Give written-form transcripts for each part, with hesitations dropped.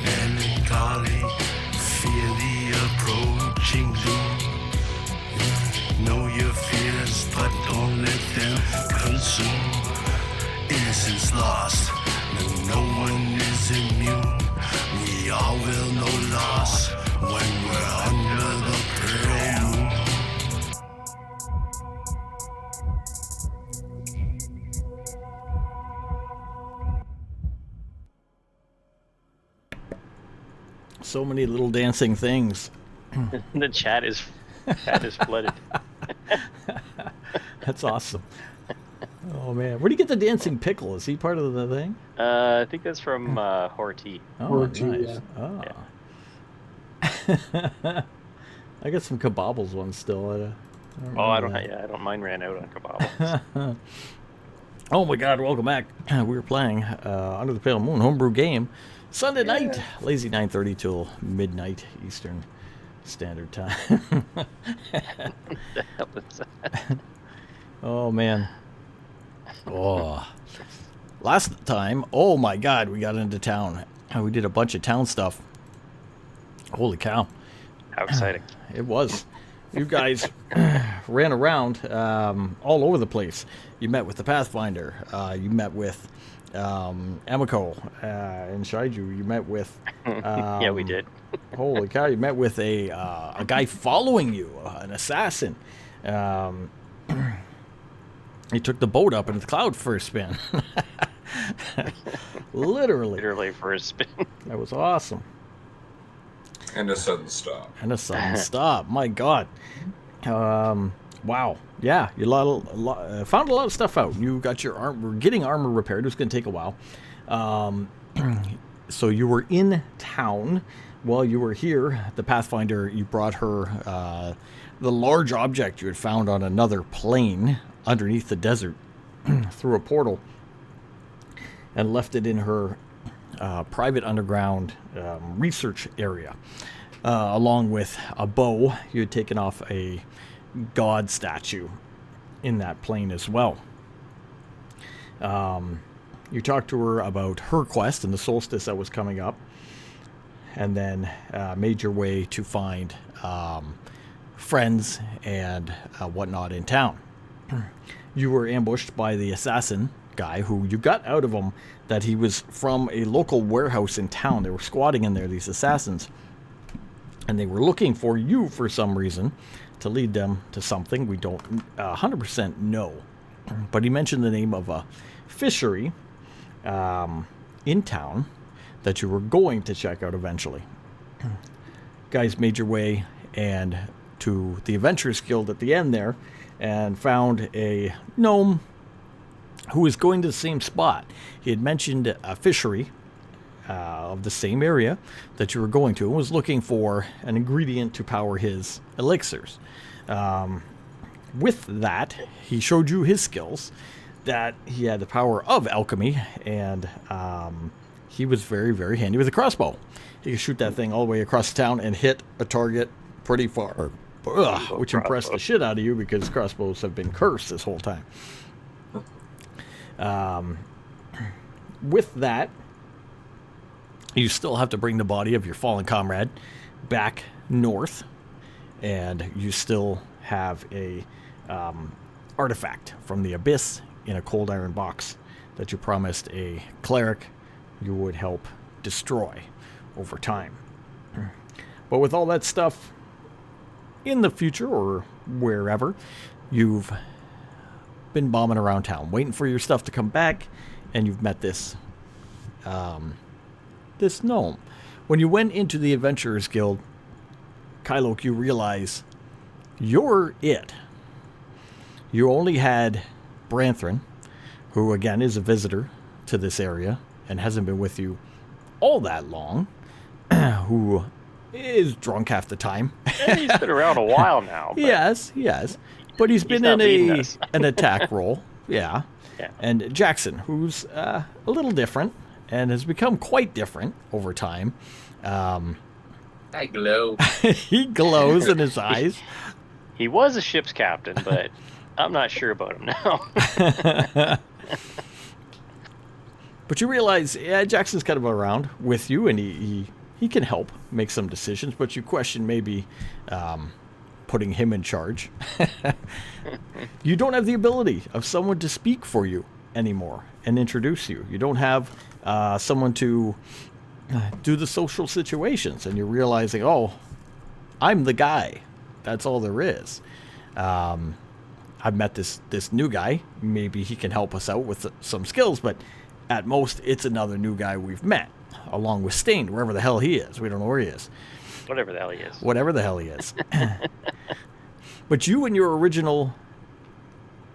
Melancholy, fear the approaching doom. Know your fears, but don't let them consume. Innocence lost, no one is immune. We all will know loss when we're under the pearl moon. So many little dancing things. The chat is flooded. That's awesome. Oh man, where do you get the dancing pickle? Is he part of the thing? I think that's from Horty. Oh, Horty, nice. yeah. Oh. I got some Kabobbles ones still. I don't mind ran out on kebabs. Oh my God! Welcome back. We were playing Under the Pale Moon homebrew game Sunday night, lazy 9:30 till midnight Eastern Standard Time. The hell is that? Oh man. Oh. Last time, oh my God, we got into town. We did a bunch of town stuff. Holy cow. How exciting. It was. You guys ran around all over the place. You met with the Pathfinder. You met with Emiko and Shaiju. You met with... Yeah, we did. Holy cow. You met with a guy following you, an assassin. He took the boat up in the cloud for a spin. Literally. Literally for a spin. That was awesome. And a sudden stop. And a sudden stop. My God. Wow. Yeah, you found a lot of stuff out. You got your armor. We're getting armor repaired. It was going to take a while. So you were in town while you were here. The Pathfinder, you brought her the large object you had found on another plane underneath the desert through a portal and left it in her private underground research area, along with a bow. You had taken off a god statue in that plane as well. You talked to her about her quest and the solstice that was coming up, and then made your way to find friends and whatnot in town. You were ambushed by the assassin guy, who you got out of him that he was from a local warehouse in town. They were squatting in there, these assassins, and they were looking for you for some reason to lead them to something we don't 100% know. But he mentioned the name of a fishery in town that you were going to check out eventually. Guys made your way and to the Adventurers Guild at the end there and found a gnome who was going to the same spot. He had mentioned a fishery of the same area that you were going to and was looking for an ingredient to power his elixirs. With that, he showed you his skills, that he had the power of alchemy, and he was very, very handy with a crossbow. He could shoot that thing all the way across town and hit a target pretty far, which impressed the shit out of you because crossbows have been cursed this whole time. With that, you still have to bring the body of your fallen comrade back north, and you still have a artifact from the abyss in a cold iron box that you promised a cleric you would help destroy over time. But with all that stuff in the future or wherever, you've been bombing around town, waiting for your stuff to come back, and you've met this this gnome. When you went into the Adventurers Guild, Kyloke, you realize you're it. You only had Branthrin, who again is a visitor to this area and hasn't been with you all that long, who is drunk half the time. And he's been around a while now. But Yes. But he's been not in leading us. an attack role. Yeah. Yeah. And Jackson, who's a little different and has become quite different over time. I glow. He glows in his eyes. He was a ship's captain, but I'm not sure about him now. But you realize, yeah, Jackson's kind of around with you, and he can help make some decisions, but you question maybe putting him in charge. You don't have the ability of someone to speak for you anymore and introduce you. You don't have someone to do the social situations, and you're realizing, oh, I'm the guy. That's all there is. I've met this new guy. Maybe he can help us out with some skills, but at most, it's another new guy we've met, along with Stained, wherever the hell he is. We don't know where he is. Whatever the hell he is. Whatever the hell he is. But you and your original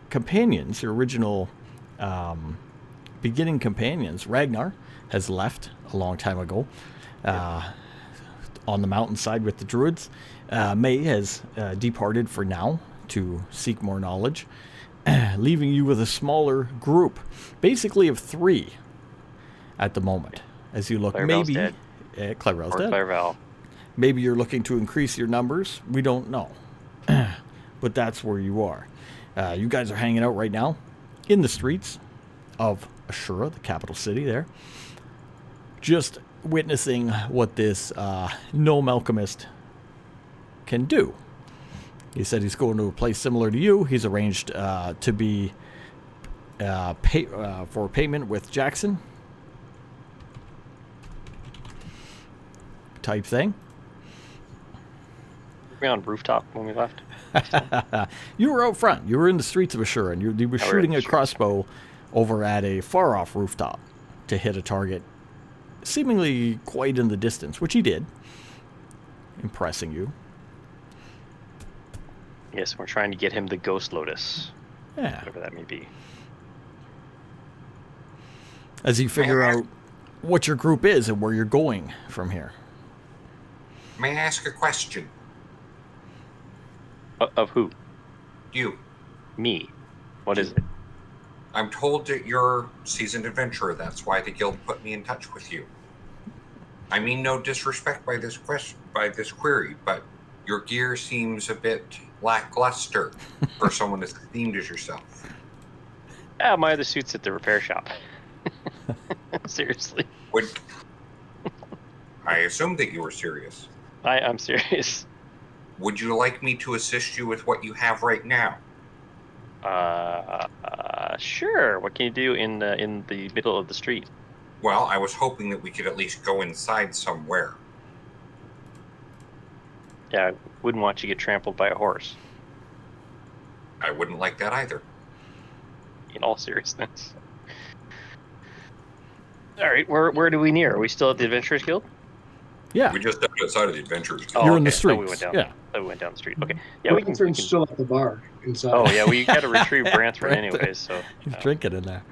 companions, your original beginning companions, Ragnar has left a long time ago on the mountainside with the druids. May has departed for now to seek more knowledge, leaving you with a smaller group, basically of 3 at the moment. As you look, Clairvel's maybe dead. Clairvel's Or dead. Clairvel. Maybe you're looking to increase your numbers. We don't know. But that's where you are. You guys are hanging out right now in the streets of Ashura, the capital city there. Just witnessing what this gnome alchemist can do. He said he's going to a place similar to you. He's arranged to be for payment with Jackson type thing. Were we on rooftop when we left? You were out front. You were in the streets of Ashura, and you were shooting a crossbow over at a far-off rooftop to hit a target seemingly quite in the distance, which he did, impressing you. Yes, we're trying to get him the Ghost Lotus, Yeah. whatever that may be. As you figure out what your group is and where you're going from here. May I ask a question? Of who? You. Me. What is it? I'm told that you're a seasoned adventurer. That's why the guild put me in touch with you. I mean no disrespect by this query, but your gear seems a bit lackluster for someone as esteemed as yourself. Ah, my other suit's at the repair shop. Seriously. I assumed that you were serious. I'm serious. Would you like me to assist you with what you have right now? Sure. What can you do in the middle of the street? Well, I was hoping that we could at least go inside somewhere. Yeah, I wouldn't want you to get trampled by a horse. I wouldn't like that either. In all seriousness. All right, where do we near? Are we still at the Adventurers Guild? Yeah. We just stepped outside of the Adventurers Guild. Oh, You're in the okay. So we streets. went down. Yeah. So we went down the street. Okay. Yeah, we can. Brantham's still at the bar inside. Oh yeah, we got to retrieve Branthrin anyways. So He's drinking in there.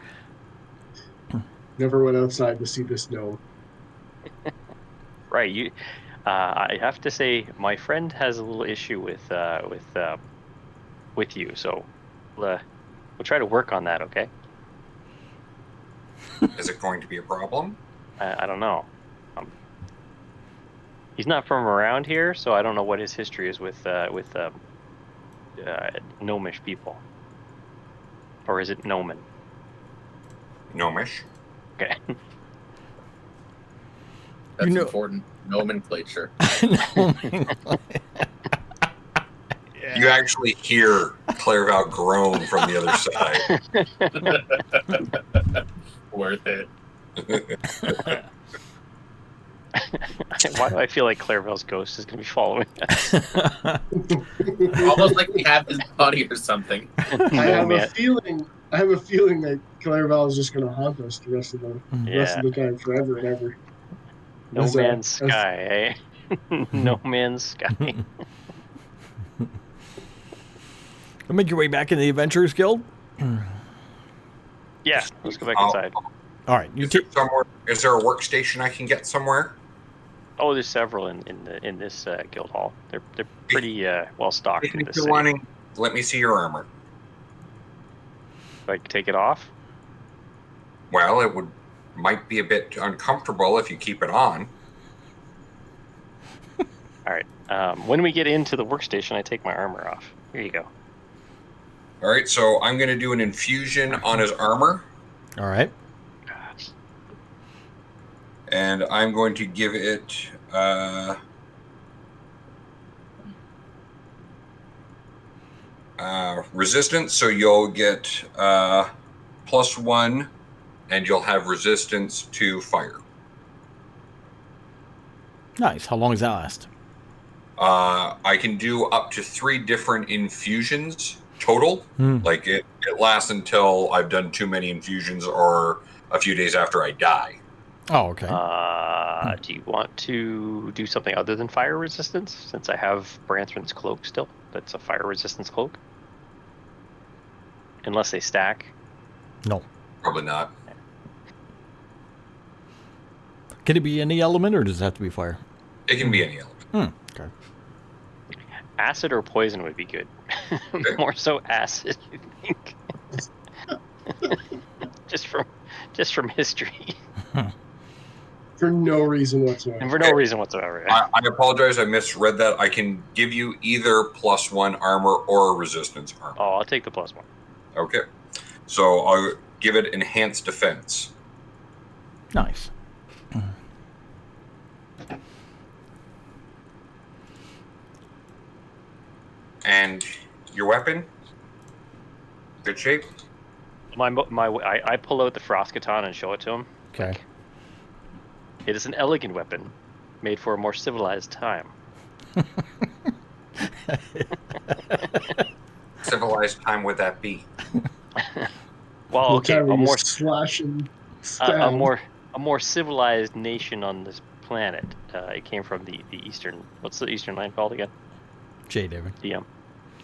Never went outside to see the snow. right, you. I have to say, my friend has a little issue with you. So we'll try to work on that. Okay. Is it going to be a problem? I don't know. He's not from around here, so I don't know what his history is with gnomish people. Or is it gnomen? Gnomish. Okay. That's know- important. Nomenclature. You actually hear Clairval groan from the other side. Worth it. Why do I feel like Clairville's ghost is going to be following us? Almost like we have his body or something. I No, have a man. feeling. I have a feeling that Clairval is just going to haunt us the rest of Yeah. the time, forever and ever. No That's a- man's that's- sky, eh? No man's sky. Make your way back in the Adventurers Guild. Yeah, let's go back Oh. inside. All right, you Is there take. somewhere? Is there a workstation I can get somewhere? Oh, there's several in this guild hall. They're pretty well stocked in If this you're city. wanting, let me see your armor. Like, take it off. Well, it might be a bit uncomfortable if you keep it on. All right. When we get into the workstation, I take my armor off. Here you go. All right, so I'm going to do an infusion on his armor, All right. and I'm going to give it resistance. So you'll get +1, and you'll have resistance to fire. Nice. How long does that last? I can do up to 3 different infusions total. Like it lasts until I've done too many infusions or a few days after I die. Oh, okay. Do you want to do something other than fire resistance? Since I have Branthren's cloak still, that's a fire resistance cloak. Unless they stack. No. Probably not. Can it be any element, or does it have to be fire? It can be any element. Okay. Acid or poison would be good. More so acid, I think. just from history. For no reason whatsoever. And for no reason whatsoever. I apologize. I misread that. I can give you either +1 armor or resistance armor. Oh, I'll take the +1. Okay. So I'll give it enhanced defense. Nice. And your weapon? Good shape? I pull out the frost katana and show it to him. Okay. It is an elegant weapon, made for a more civilized time. Civilized time would that be? Well, okay, Time a we more slash and a stab. more civilized nation on this planet. It came from the eastern. What's the eastern land called again? Jade David.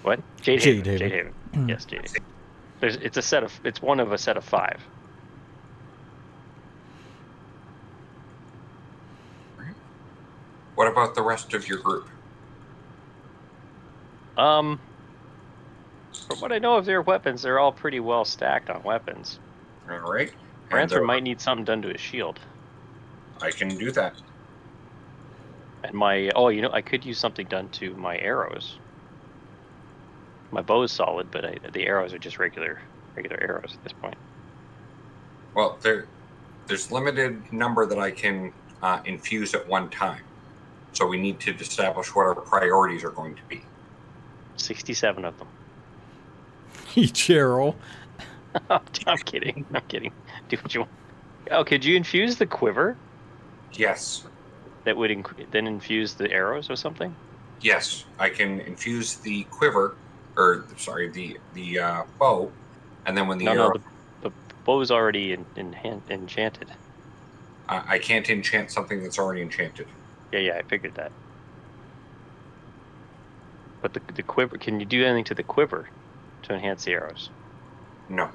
What? Jade Jade Haven. Haven. Jade Haven. Yes, Jade Haven. It's one of a set of 5. What about the rest of your group? From what I know of their weapons, they're all pretty well stacked on weapons. All right. Branthren might need something done to his shield. I can do that. And I could use something done to my arrows. My bow is solid, but the arrows are just regular arrows at this point. Well, there's limited number that I can infuse at one time. So we need to establish what our priorities are going to be. 67 of them. Each arrow. I'm kidding. I'm kidding. Do what you want. Oh, could you infuse the quiver? Yes. That would then infuse the arrows or something? Yes, I can infuse the quiver, or sorry, the bow, and then when the arrow, the bow's already enchanted. I can't enchant something that's already enchanted. Yeah, I figured that. But the quiver, can you do anything to the quiver to enhance the arrows? No.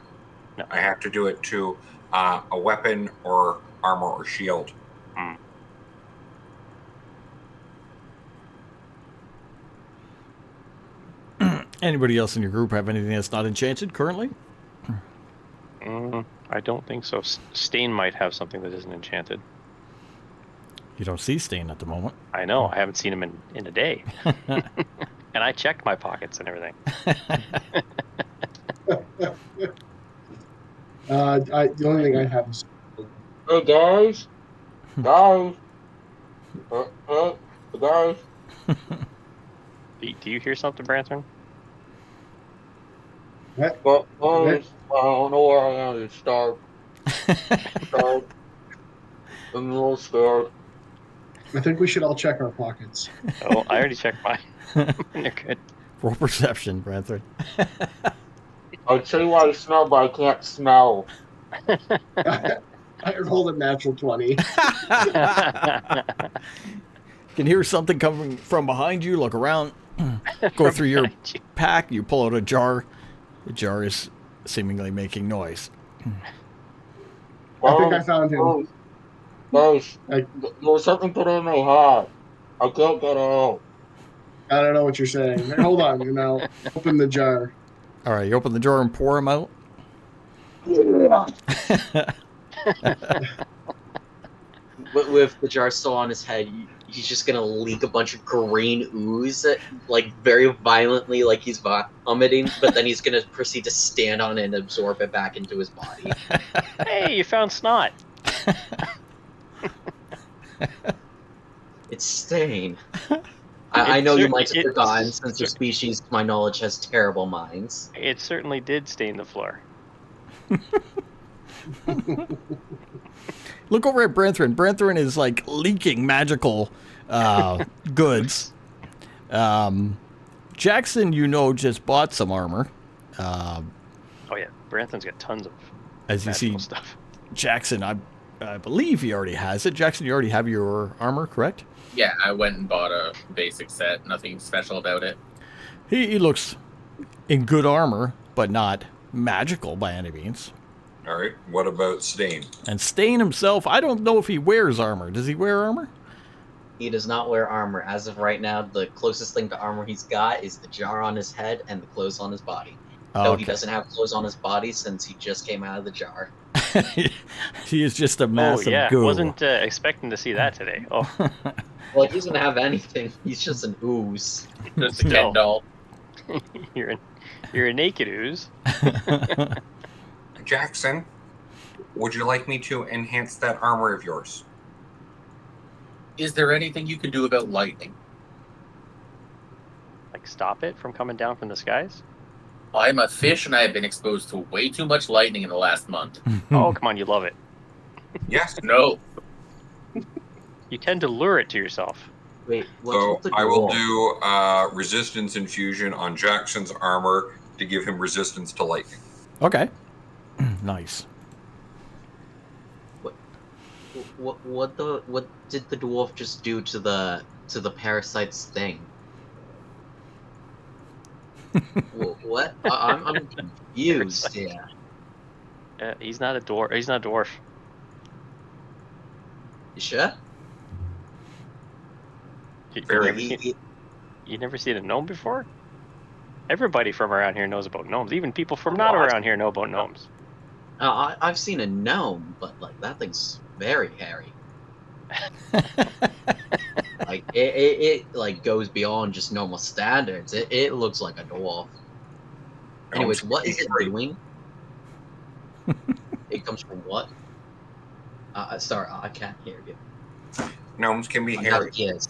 No. I have to do it to a weapon or armor or shield. Anybody else in your group have anything that's not enchanted currently? I don't think so. Stain might have something that isn't enchanted. You don't see Stain at the moment. I know. I haven't seen him in a day. And I checked my pockets and everything. The only thing I have is Hey guys, guys, guys. Do you hear something, Branson? that. Guys, I don't know where I am. It's dark. Dark. I'm a little scared. I think we should all check our pockets. Oh, I already checked mine. They're good. Roll perception, Branthorn. I'll tell you what I smell, but I can't smell. I rolled a natural 20. You can hear something coming from behind you. Look around. Go through your pack. You pull out a jar. The jar is seemingly making noise. I think I found him. Guys, I- there's something put in my hat. I can't get it out. I don't know what you're saying. Hey, hold on, and I'll open the jar. All right, you open the jar and pour him out. With the jar still on his head, he's just gonna leak a bunch of green ooze, like very violently, like he's vomiting. But then he's gonna proceed to stand on it and absorb it back into his body. Hey, you found snot. It's Stain. I know you might have forgotten, since your species, to my knowledge, has terrible minds. It certainly did stain the floor. Look over at Branthorn. Branthorn is like leaking magical goods. Jackson, just bought some armor. Oh yeah, Branthon's got tons of As you see, magical stuff. Jackson, I believe he already has it. Jackson, you already have your armor, correct? Yeah, I went and bought a basic set. Nothing special about it. He looks in good armor, but not magical by any means. All right. What about Stain? And Stain himself, I don't know if he wears armor. Does he wear armor? He does not wear armor. As of right now, the closest thing to armor he's got is the jar on his head and the clothes on his body. Though he doesn't have clothes on his body since he just came out of the jar. He is just a mass Oh yeah, of goo. wasn't expecting to see that today. Oh, Well, he doesn't have anything. He's just an ooze. Just a Ken doll. you're a naked ooze. Jackson, would you like me to enhance that armor of yours? Is there anything you can do about lightning? Like stop it from coming down from the skies. I'm a fish and I have been exposed to way too much lightning in the last month. Oh come on, you love it. Yes. No. You tend to lure it to yourself. Wait, what's So with the I will dwarf? do resistance infusion on Jackson's armor to give him resistance to lightning. Okay. Nice. What did the dwarf just do to the parasite's thing? What? I'm confused. Yeah. He's not a dwarf. He's not a dwarf. You sure? You never seen a gnome before? Everybody from around here knows about gnomes. Even people from not around here know about gnomes. I've seen a gnome, but like that thing's very hairy. Like it like goes beyond just normal standards. It looks like a dwarf. Anyways, what is it doing? It comes from what? Sorry, I can't hear you. Gnomes can be I hairy. have ears.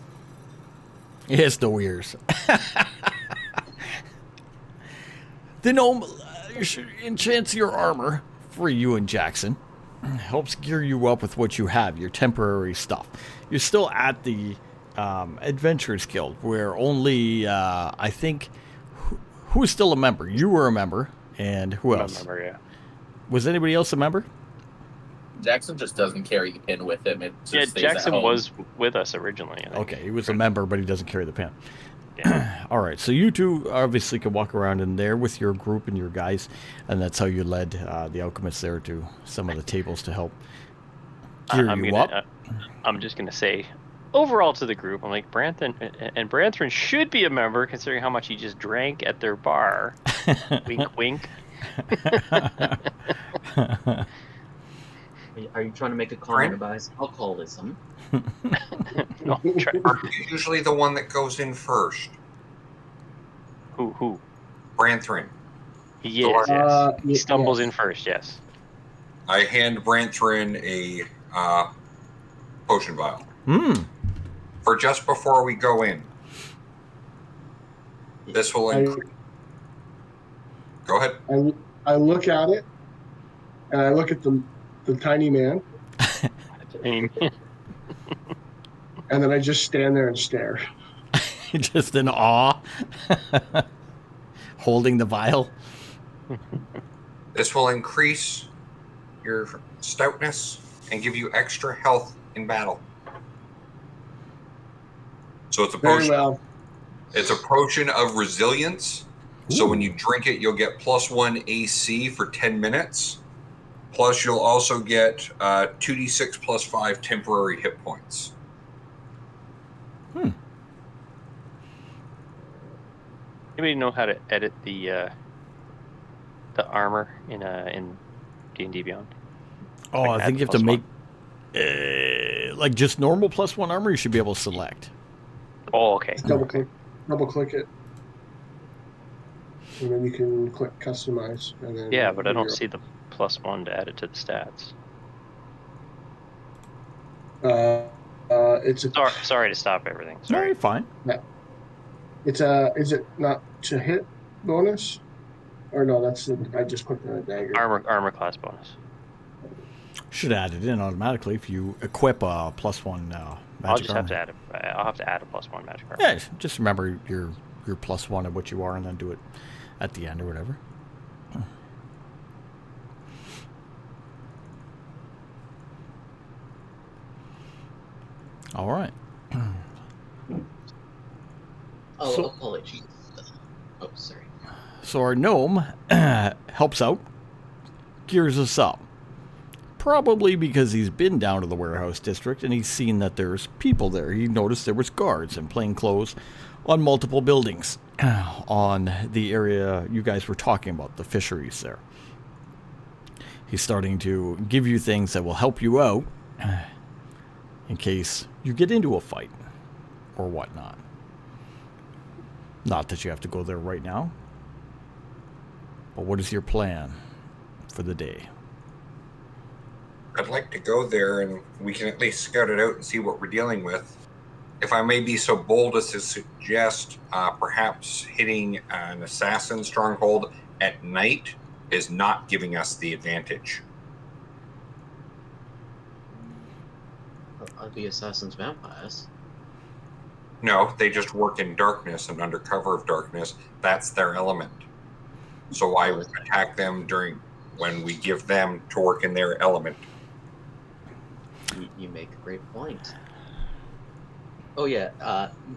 Yes, no ears. The gnome enchants your armor for you and Jackson. Helps gear you up with what you have, your temporary stuff. You're still at the Adventurers Guild, where only, I think, who is still a member? You were a member, and who else? Remember, yeah. Was anybody else a member? Jackson just doesn't carry the pin with him. It just Yeah, stays at Jackson home. was with us originally. I think. Okay, he was a member, but he doesn't carry the pen. Yeah. All right, so you two obviously can walk around in there with your group and your guys, and that's how you led the alchemists there to some of the tables to help gear you up. I'm just gonna say, overall to the group, I'm like Branthon and Branthon should be a member considering how much he just drank at their bar. Wink, wink. Are you trying to make a comment about his alcoholism? No, Are you usually the one that goes in first? who? Branthrin. He is. Yes. He Yes. stumbles in first. Yes. I hand Branthren a potion vial for just before we go in. This will increase. Go ahead. I look at it, and I look at the tiny man, and then I just stand there and stare. Just in awe, holding the vial. This will increase your stoutness and give you extra health in battle. So it's a Very potion. well. It's a potion of resilience. So when you drink it, you'll get +1 AC for 10 minutes. Plus, you'll also get 2d6 + 5 temporary hit points. Anybody know how to edit the armor in D&D Beyond? Oh, Like I think add you have to +1. make like just normal +1 armor. You should be able to select. Oh, okay. Double click it, and then you can click customize. And then Yeah, but I don't see the +1 to add it to the stats. It's a. Sorry to stop everything. No, Sorry. you're fine. It's a. Is it not to hit bonus? Or no, I just clicked on a dagger. Armor class bonus. Should add it in automatically if you equip a +1 I'll magic just armor. have to add I'll have to add a +1 magic armor. Yeah, just remember your +1 of what you are, and then do it at the end or whatever. All right. Oh, So- apologies. Oh, sorry. So our gnome helps out, gears us up. Probably because he's been down to the warehouse district and he's seen that there's people there. He noticed there was guards in plain clothes on multiple buildings on the area you guys were talking about, the fisheries there. He's starting to give you things that will help you out in case you get into a fight or whatnot. Not that you have to go there right now. But what is your plan for the day? I'd like to go there and we can at least scout it out and see what we're dealing with. If I may be so bold as to suggest perhaps hitting an assassin stronghold at night is not giving us the advantage. Are the assassins vampires? No, they just work in darkness and under cover of darkness. That's their element. So I would attack them when we give them to work in their element. You make a great point. Oh yeah,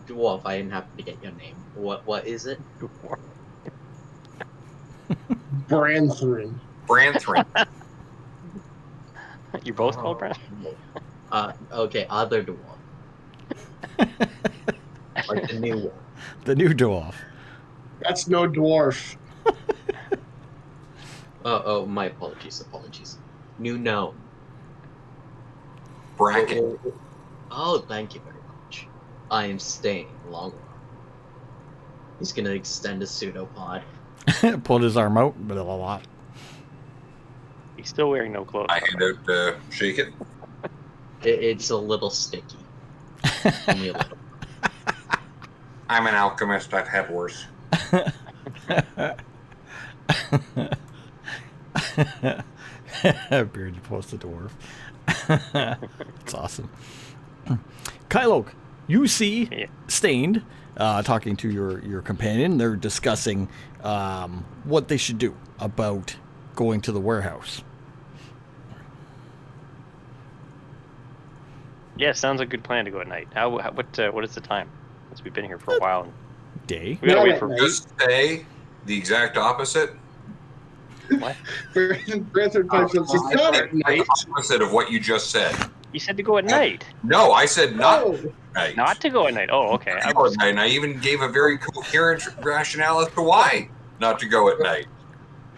Dwarf, I didn't happen to get your name. What is it? Branthren. Branthren. You're both called Brent? Okay, other dwarf. Like the new one. The new dwarf. That's no dwarf. Oh, my apologies. New gnome. Bracket. Oh, thank you very much. I am staying longer. He's gonna extend a pseudopod. Pulled his arm out, but a lot. He's still wearing no clothes. I hand out shake it. It's a little sticky. Only a little. I'm an alchemist. I've had worse. Beard post the dwarf. It's awesome. Kylo, you see Stained talking to your companion. They're discussing what they should do about going to the warehouse. Yeah, sounds like a good plan to go at night. What is the time? Since we've been here for a while. And Day. we gotta No, wait at for night. Just say the exact opposite. what? Branthren pipes up. It's not at night. The opposite of what you just said. You said to go at night, No, I said not No. at night. not to go at night. Oh, okay. Not to go at night. And I even gave a very coherent rationale as to why not to go at night.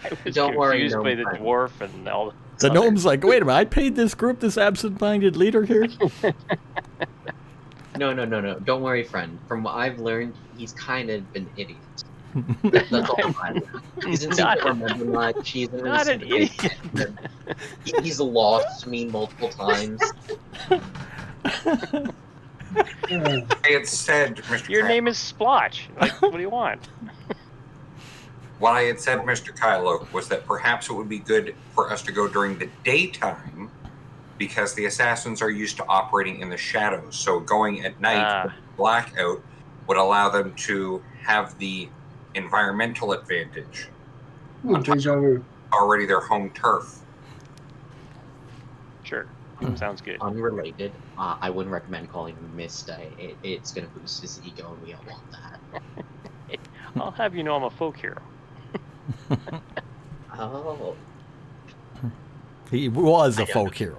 I was Don't worry, confused by the gnome friend. dwarf and all. The gnome's like, wait a minute, I paid this group this absent-minded leader here. No. Don't worry, friend. From what I've learned, he's kind of an idiot. That's all I'm fine with. He doesn't seem to remember much. He's Not an idiot. He's lost me multiple times. Uh, I had said, Mr. Your Kylo, name is Splotch. Like, what do you want? what I had said, Mr. Kylo, was that perhaps it would be good for us to go during the daytime because the assassins are used to operating in the shadows. So going at night, blackout, would allow them to have the environmental advantage. deja vu. Already their home turf. Sure. Sounds good. Unrelated, I wouldn't recommend calling him Mista. It's going to boost his ego, and we don't want that. I'll have you know I'm a folk hero. Oh. He was a folk hero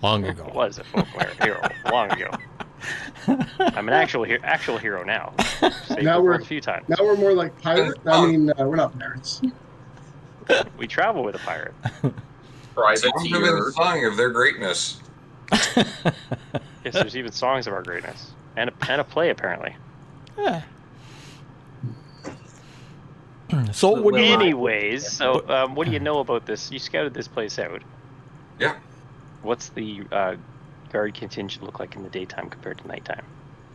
long ago. Was a folk hero long ago. I'm an actual hero now. Saved Now the we're- world a few times. Now we're more like pirate. I mean, we're not pirates. We travel with a pirate. Privateer. Songs of the song of their greatness. Yes, there's even songs of our greatness and a play apparently. Yeah. So what do you Anyways, so what do you know about this? You scouted this place out. Yeah. What's the guard contingent look like in the daytime compared to nighttime?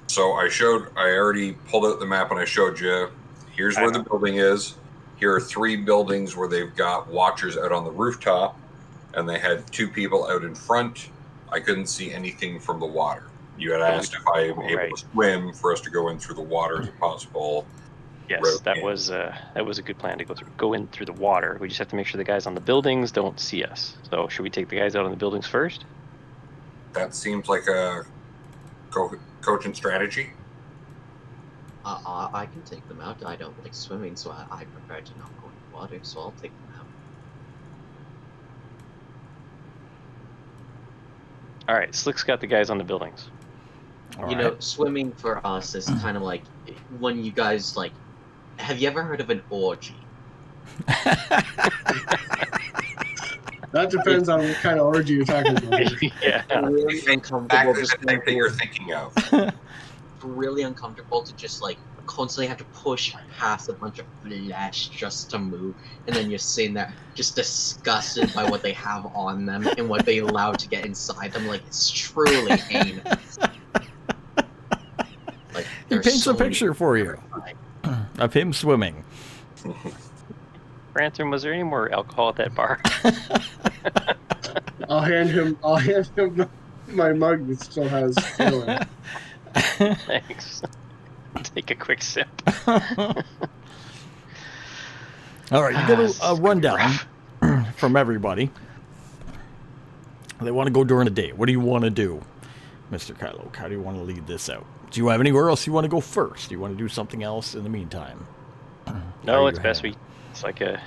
So I already pulled out the map and I showed you, here's where the building is. Here are 3 buildings where they've got watchers out on the rooftop, and they had 2 people out in front. I couldn't see anything from the water. You had asked if I am able to swim for us to go in through the water as possible. Yes, that was a good plan to go in through the water. We just have to make sure the guys on the buildings don't see us. So should we take the guys out on the buildings first? That seems like a cogent strategy. I can take them out. I don't like swimming, so I prefer to not go in the water, so I'll take them out. All right, Slick's got the guys on the buildings. You know, swimming for us is kind of like when you guys like. Have you ever heard of an orgy? That depends on what kind of orgy you're talking about. Yeah. Really uncomfortable. Exactly the type that you're thinking of. Really uncomfortable to just like constantly have to push past a bunch of flesh just to move, and then you're sitting there just disgusted by what they have on them and what they allow to get inside them. Like it's truly heinous. Like He paints a picture for you of him swimming. Rantham, was there any more alcohol at that bar? I'll hand him my mug that still has ale in it. Thanks. Take a quick sip. All right, you get a rundown from everybody. They want to go during the day. What do you want to do, Mr. Kylo? How do you want to lead this out? Do you have anywhere else you want to go first? Do you want to do something else in the meantime? No, it's best it's like a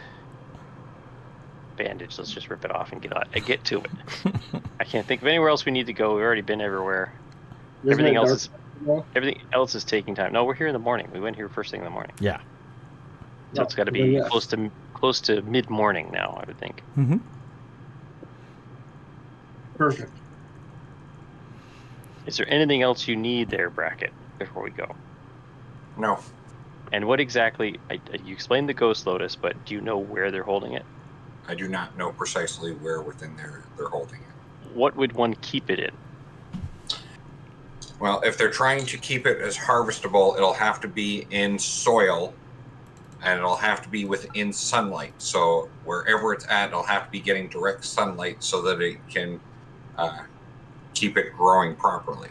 bandage. Let's just rip it off and get to it. I can't think of anywhere else we need to go. We've already been everywhere. Everything else is taking time. No, we're here in the morning. We went here first thing in the morning. Yeah. So it's got to be close to mid-morning now, I would think. Mm-hmm. Perfect. Is there anything else you need there, Brackett, before we go? No. And what exactly, you explained the Ghost Lotus, but do you know where they're holding it? I do not know precisely where within they're holding it. What would one keep it in? Well, if they're trying to keep it as harvestable, it'll have to be in soil, and it'll have to be within sunlight. So wherever it's at, it'll have to be getting direct sunlight so that it can keep it growing properly.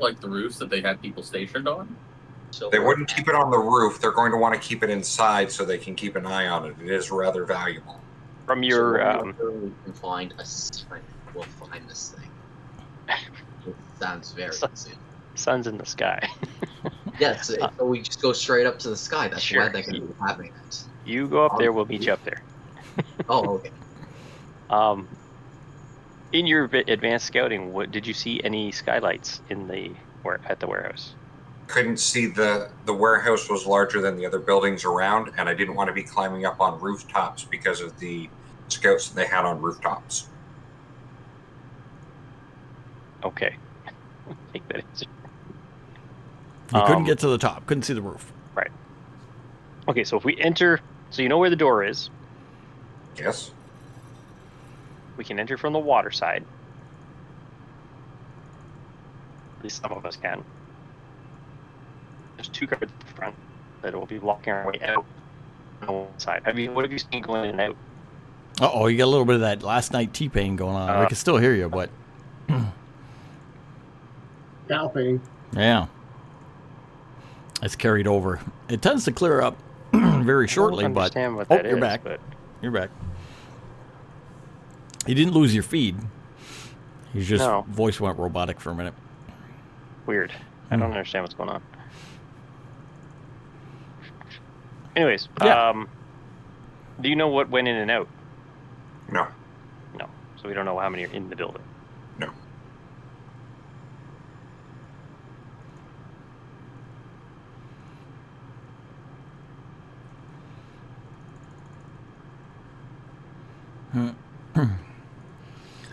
Like the roofs that they had people stationed on? So They wouldn't keep it on the roof. They're going to want to keep it inside so they can keep an eye on it. It is rather valuable. From your, we can find a sign. We'll find this thing. It sounds very easy. sun's in the sky. Yes, so we just go straight up to the sky. That's Sure. why they're going to be having it. You go up there, we'll meet you up there. Oh, okay. In your advanced scouting, did you see any skylights at the warehouse? Couldn't see the warehouse was larger than the other buildings around, and I didn't want to be climbing up on rooftops because of the scouts that they had on rooftops. Okay. Take that answer. You couldn't get to the top. Couldn't see the roof. Right. Okay, so if we enter, so you know where the door is. Yes. We can enter from the water side. At least some of us can. There's 2 guards at the front that will be blocking our way out on one side. What have you seen going in and out? Uh-oh, you got a little bit of that last night T-Pain going on. I can still hear you, but... Galping. Yeah. It's carried over. It tends to clear up very shortly, I don't but... understand what Oh, that you're is, back. but You're back. You didn't lose your feed. You just... No. Voice went robotic for a minute. weird. I don't understand what's going on. Anyways, Yeah. do you know what went in and out? No. No. So we don't know how many are in the building. No.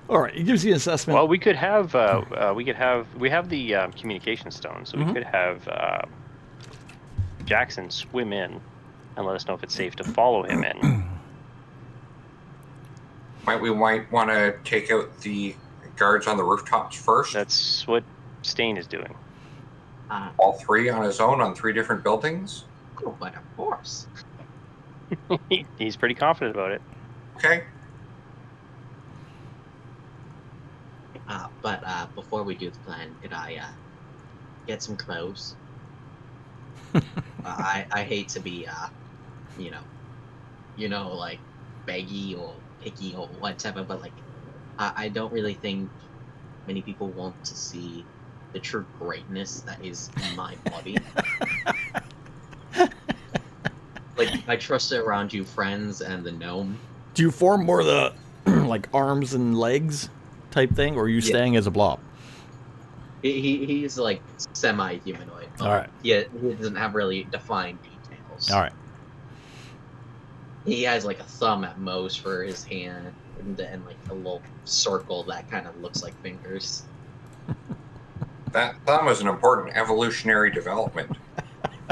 All right, it gives you an assessment. Well, we could have we have the communication stone, so we could have Jackson swim in and let us know if it's safe to follow him in. We might want to take out the guards on the rooftops first. That's what Stain is doing. All 3 on his own on 3 different buildings. Oh, but of course. He's pretty confident about it. Okay. But before we do the plan, could I get some clothes? I hate to be like baggy or picky or whatever, but like I don't really think many people want to see the true greatness that is in my body. Like, I trust it around you friends and the gnome. Do you form more of the like arms and legs type thing, or are you Yeah. staying as a blob? He's like semi-humanoid. All right. Yeah, he doesn't have really defined details. All right. He has like a thumb at most for his hand, and like a little circle that kind of looks like fingers. That thumb is an important evolutionary development.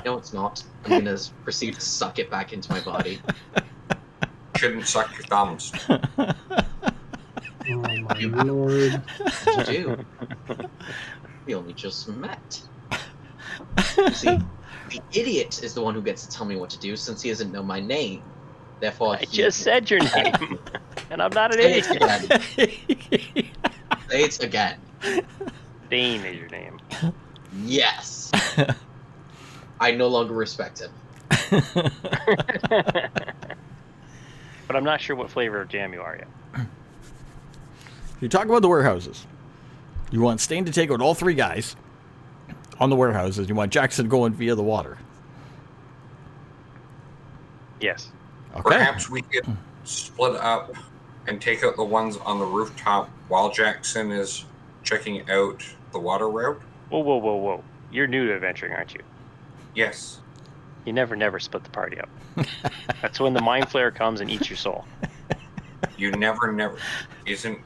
No, it's not. I'm gonna proceed to suck it back into my body. Shouldn't suck your thumbs. Oh my lord. You do. We only just met. You see, the idiot is the one who gets to tell me what to do since he doesn't know my name. Therefore, I just said your name, and I'm not an Say it idiot. again. Say it again. Stain is your name. Yes. I no longer respect him. But I'm not sure what flavor of jam you are yet. You talk about the warehouses. You want Stain to take out all 3 guys on the warehouses. You want Jackson going via the water. Yes. Okay. Perhaps we could split up and take out the ones on the rooftop while Jackson is checking out the water route. Whoa. You're new to adventuring, aren't you? Yes. You never split the party up. That's when the mind flayer comes and eats your soul. You never. Isn't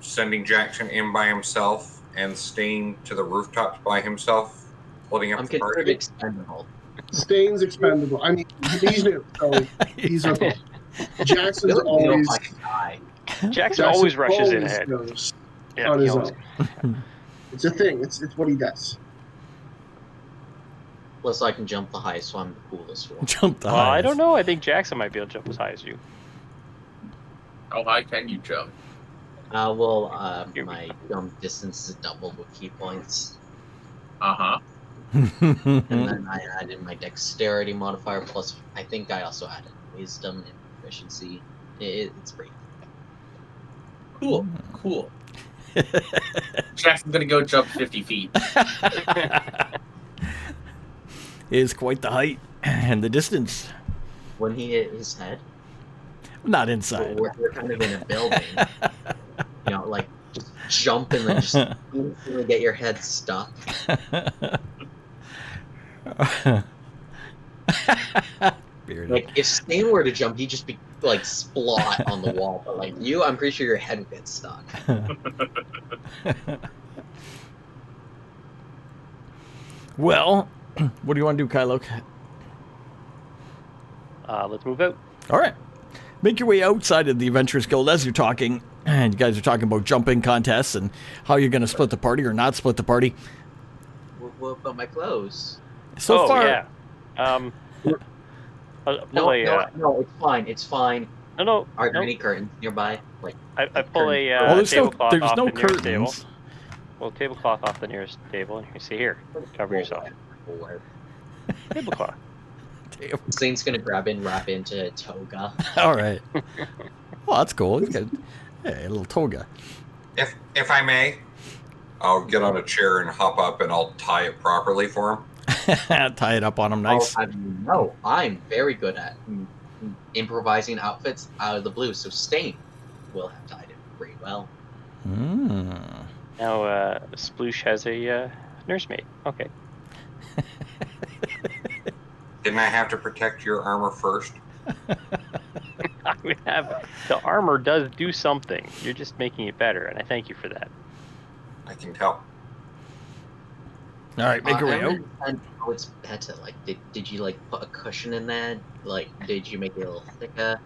sending Jackson in by himself and staying to the rooftops by himself, splitting up I'm the considered party? expendable. Stain's expendable. I mean, he's new, so he's okay. Jackson's Don't know always. if I can die. Jackson always rushes in always ahead. goes Yeah, on he his always- own. It's a thing. It's what he does. Plus, I can jump the highest, so I'm the coolest one. Jump the I highest. don't know. I think Jackson might be able to jump as high as you. How high can you jump? My jump distance is doubled with key points. Uh-huh. And then I added my dexterity modifier, plus I think I also added wisdom and proficiency. It's great. Cool. Jackson's gonna go jump 50 feet. Is quite the height and the distance. When he hit his head, Not inside. we're kind of in a building. Like just jump and then just instantly get your head stuck. Bearded. Like if Stain were to jump, he'd just be like splot on the wall. But like you, I'm pretty sure your head would get stuck. Well, what do you want to do, Kylo? let's move out. All right. Make your way outside of the Adventurers Guild as you're talking. And you guys are talking about jumping contests and how you're going to split the party or not split the party. What about my clothes? So far, yeah. I'll pull No, a, no, it's fine. It's fine. no. Are there no. any curtains nearby? Like, I pull a well, there's tablecloth there's off no the nearest table. curtains. Pull a tablecloth off the nearest table, and you see here. Cover yourself. Tablecloth. Zane's gonna grab and wrap into toga. All right. Well, that's cool. He's got a little toga. If I may, I'll get on a chair and hop up, and I'll tie it properly for him. Tie it up on him nice. I'll have you know, I'm very good at improvising outfits out of the blue, so Stain will have tied it pretty well. Mm. Now, Sploosh has a nursemaid. Okay. Didn't I have to protect your armor first? We have the armor does do something. You're just making it better, and I thank you for that. I can tell. All right, make your way out. And how it's better. Like, did you like put a cushion in there? Like, did you make it a little thicker?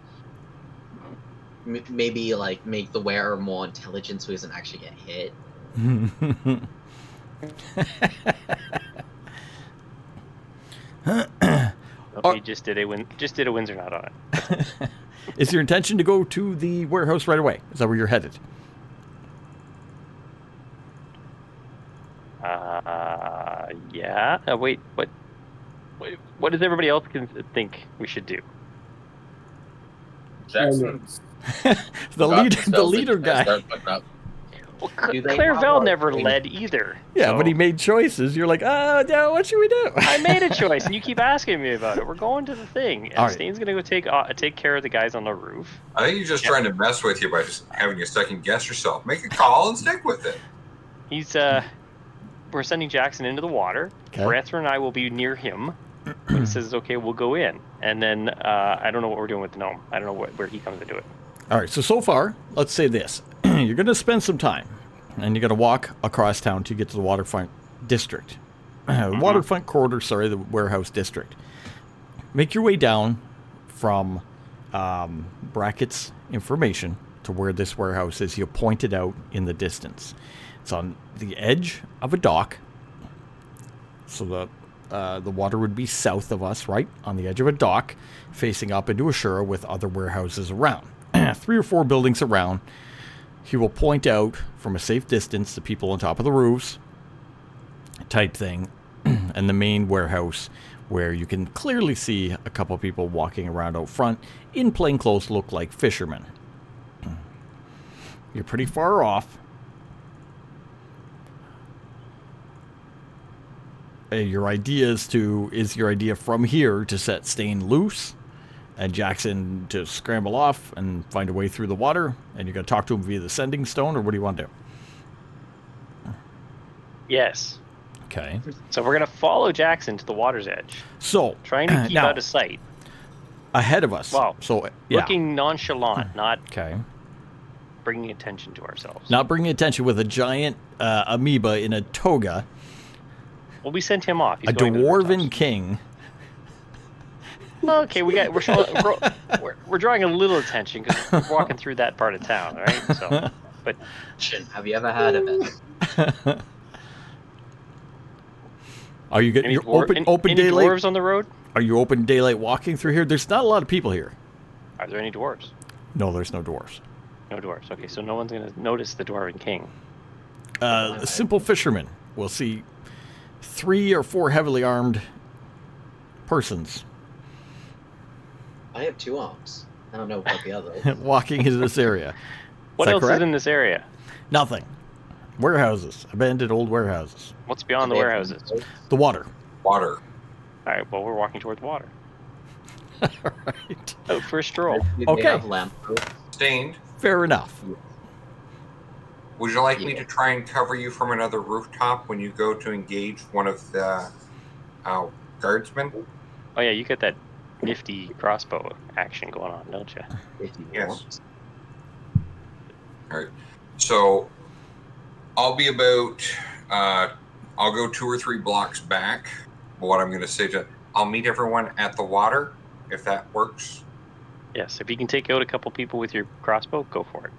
Maybe like make the wearer more intelligent so he doesn't actually get hit. Okay, just did a Windsor knot on it. Is your intention to go to the warehouse right away? Is that where you're headed? Yeah. Wait, what does everybody else think we should do? Jackson's the leader guy. Well, Do they Clairville have, never like- led either. Yeah, so but he made choices. You're like, oh, no, what should we do? I made a choice, and you keep asking me about it. We're going to the thing, and All right. Stain's gonna go take care of the guys on the roof. I think he's just trying to mess with you by just having you second guess yourself. Make a call and stick with it. He's we're sending Jackson into the water. Okay. Brethren and I will be near him. When he says okay, we'll go in, and then I don't know what we're doing with the gnome. I don't know where he comes into it. All right, so far, let's say this. You're going to spend some time, and you're going to walk across town to get to the waterfront district. Waterfront corridor, the warehouse district. Make your way down from Brackett's information to where this warehouse is. You point it out in the distance. It's on the edge of a dock, so the water would be south of us, right? On the edge of a dock, facing up into Ashura with other warehouses around. 3 or 4 buildings around. He will point out from a safe distance the people on top of the roofs, type thing, and the main warehouse where you can clearly see a couple of people walking around out front in plain clothes, look like fishermen. You're pretty far off. Your idea is your idea from here to set Stain loose and Jackson to scramble off and find a way through the water, and you're going to talk to him via the sending stone, or what do you want to do? Yes. Okay. So we're gonna follow Jackson to the water's edge, So, trying to keep now, out of sight, ahead of us. Wow. So, yeah. looking nonchalant, not Okay. bringing attention to ourselves. Not bringing attention with a giant amoeba in a toga, Well, we sent him off. He's a going to the dwarven rooftops. king. Okay, we're drawing a little attention because we're walking through that part of town, right? So, but Have you ever heard of it? Are you getting any your dwar- open any daylight? dwarves on the road? Are you open daylight walking through here? There's not a lot of people here. Are there any dwarves? No, there's no dwarves. No dwarves. Okay, so no one's gonna notice the dwarven king. A simple fisherman will see 3 or 4 heavily armed persons I have 2 arms. I don't know about the other. walking into this area. What that else correct? is in this area? Nothing. Warehouses, abandoned old warehouses. What's beyond the warehouses? The water. Water. All right, well, we're walking towards water. All right. Out for a stroll. Do Okay. They have lampposts? Stained. Fair enough. Would you like me Yeah. to try and cover you from another rooftop when you go to engage one of the guardsmen? Oh yeah, you got that nifty crossbow action going on, don't you? If you Yes. want. All right. So I'll be about, I'll go 2 or 3 blocks back. What I'm going to say I'll meet everyone at the water, if that works. Yes, if you can take out a couple people with your crossbow, go for it.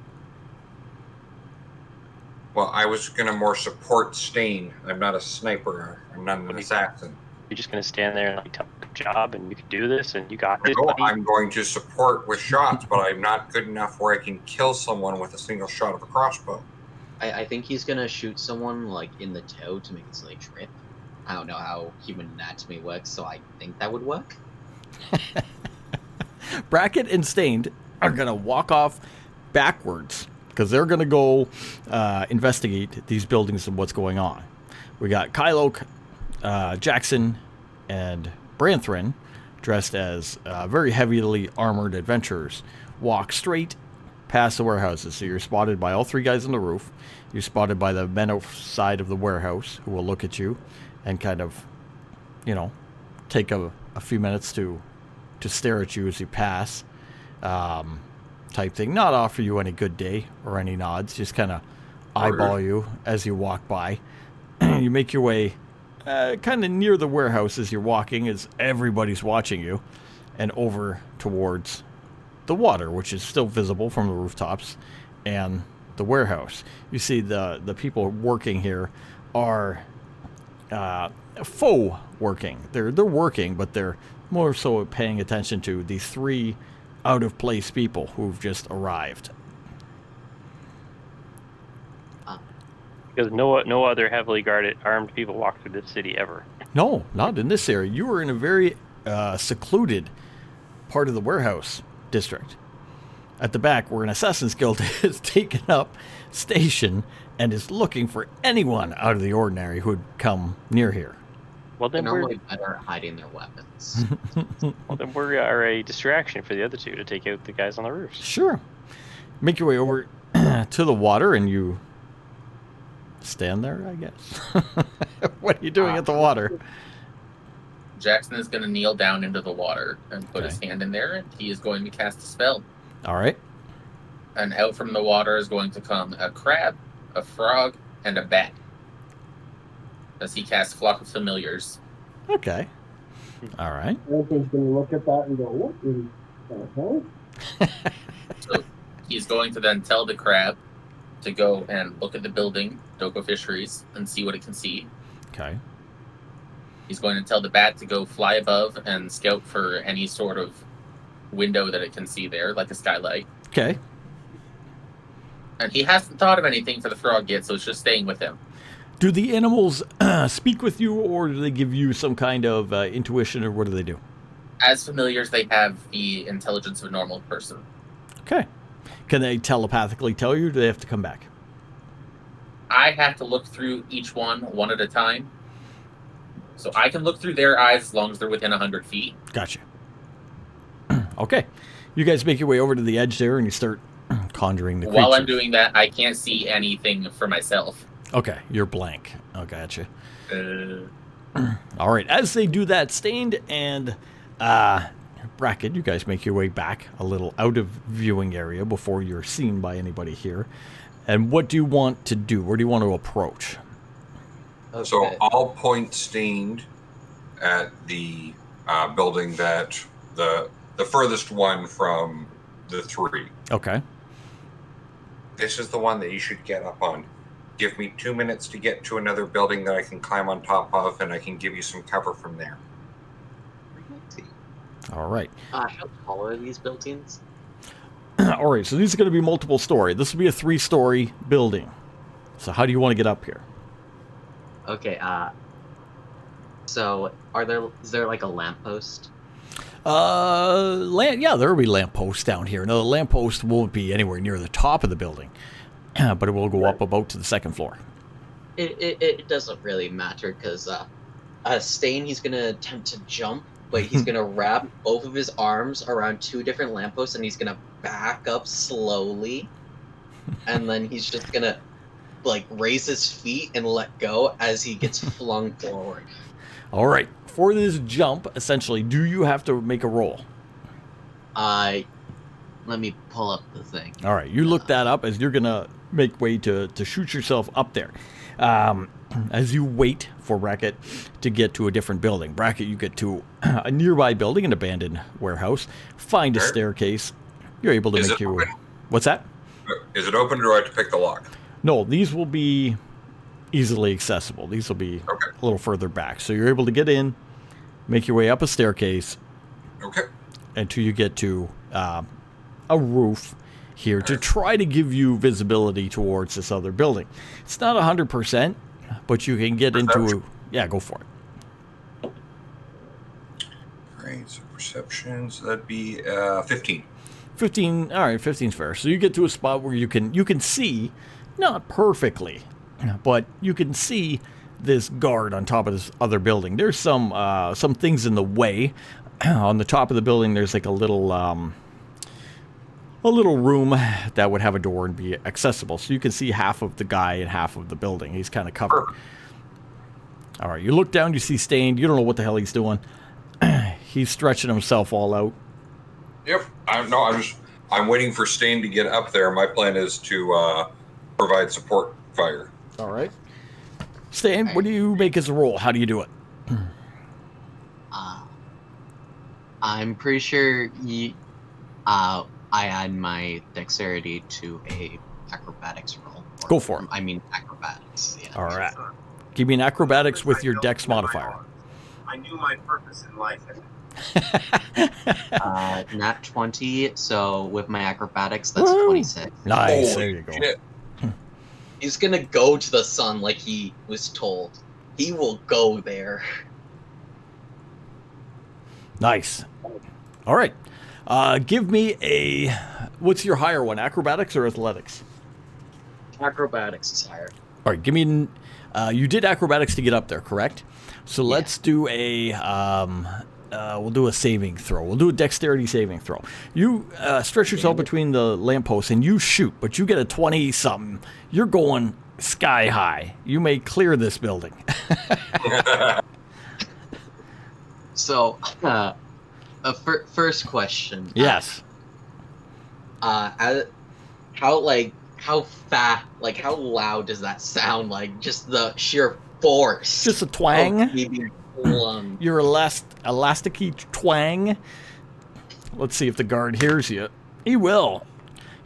Well, I was going to more support Stain. I'm not a sniper. I'm not an assassin. You're just gonna stand there and like tell the job, and you can do this, and you got this. No, buddy. I'm going to support with shots, but I'm not good enough where I can kill someone with a single shot of a crossbow. I think he's gonna shoot someone like in the toe to make his leg trip. I don't know how human anatomy works, so I think that would work. Bracket and Stained are going to walk off backwards because they're going to go investigate these buildings and what's going on. We got Kylo, Jackson, and Branthrin, dressed as very heavily armored adventurers, walk straight past the warehouses. So you're spotted by all three guys on the roof. You're spotted by the men outside of the warehouse who will look at you and kind of, take a few minutes to stare at you as you pass, type thing. Not offer you any good day or any nods, just kind of eyeball you as you walk by. You make your way kind of near the warehouse as you're walking, as everybody's watching you, and over towards the water, which is still visible from the rooftops, and the warehouse. You see the people working here are faux working. They're working, but they're more so paying attention to these three out-of-place people who've just arrived. Because no other heavily guarded armed people walk through this city ever. No, not in this area. You were in a very secluded part of the warehouse district. At the back, where an Assassin's Guild is taken up station and is looking for anyone out of the ordinary who'd come near here. Well, They're then normally better at hiding their weapons. we are a distraction for the other two to take out the guys on the roofs. Sure. Make your way over to the water and you stand there, I guess. What are you doing at the water? Jackson is going to kneel down into the water and put his hand in there, and he is going to cast a spell. All right. And out from the water is going to come a crab, a frog, and a bat. As he casts Flock of Familiars. Okay. All right. Anthony's going to look at that and go, what is that? So he's going to then tell the crab to go and look at the building, Doko Fisheries, and see what it can see. Okay. He's going to tell the bat to go fly above and scout for any sort of window that it can see there, like a skylight. Okay. And he hasn't thought of anything for the frog yet, so it's just staying with him. Do the animals speak with you, or do they give you some kind of intuition, or what do they do? As familiars, they have the intelligence of a normal person. Okay. Can they telepathically tell you, or do they have to come back? I have to look through each one at a time. So I can look through their eyes as long as they're within 100 feet. Gotcha. Okay. You guys make your way over to the edge there, and you start conjuring the creature. While I'm doing that, I can't see anything for myself. Okay, you're blank. Oh, gotcha. All right, as they do that, Stained and Bracket, you guys make your way back a little out of viewing area before you're seen by anybody here. And what do you want to do? Where do you want to approach? Okay. So I'll point Stained at the building that the furthest one from the three. Okay. This is the one that you should get up on. Give me 2 minutes to get to another building that I can climb on top of, and I can give you some cover from there. All right. How tall are these buildings? All right, so these are going to be multiple story. This will be a 3-story building. So how do you want to get up here? Okay, so is there like a lamppost? Yeah, there will be lampposts down here. No, the lamppost won't be anywhere near the top of the building, but it will go up about to the second floor. It doesn't really matter because Stain, he's gonna attempt to jump, but he's gonna wrap both of his arms around 2 different lampposts, and he's gonna back up slowly, and then he's just gonna like raise his feet and let go as he gets flung forward. All right, for this jump, essentially, do you have to make a roll? Let me pull up the thing. All right, you look that up as you're gonna make way to shoot yourself up there. as you wait for Brackett to get to a different building. Brackett, you get to a nearby building, an abandoned warehouse, find a Sure. staircase. You're able to Is make it your way. open? What's that? Is it open or do I have to pick the lock? No, these will be easily accessible. These will be Okay. a little further back. So you're able to get in, make your way up a staircase Okay. until you get to a roof here to try to give you visibility towards this other building. It's not 100%, but you can get into Perception. yeah, go for it. Great. So perception. So that'd be 15. 15, all right, 15's fair. So you get to a spot where you can see, not perfectly, but you can see this guard on top of this other building. There's some things in the way. On the top of the building, there's like a little room that would have a door and be accessible. So you can see half of the guy and half of the building. He's kind of covered. All right, you look down, you see Stained. You don't know what the hell he's doing. He's stretching himself all out. Yep. I'm waiting for Stain to get up there. My plan is to provide support fire. All right. Stain, what do you make as a roll? How do you do it? I'm pretty sure I add my dexterity to a acrobatics roll. Go for it. I mean acrobatics. Yeah. All right. Give me an acrobatics with your dex modifier. I knew my purpose in life. Nat 20. So with my acrobatics, that's 26. Nice. Holy There you go. shit. He's gonna go to the sun like he was told. He will go there. Nice. All right. Give me a. What's your higher one? Acrobatics or athletics? Acrobatics is higher. All right. Give me. You did acrobatics to get up there, correct? So Yeah. let's do a. We'll do a saving throw. We'll do a dexterity saving throw. You stretch yourself between the lampposts and you shoot, but you get a 20-something. You're going sky high. You may clear this building. So, first question. Yes. How fast, like how loud does that sound? Like just the sheer force. Just a twang. of me being flung. Your elasticy twang. Let's see if the guard hears you. He will.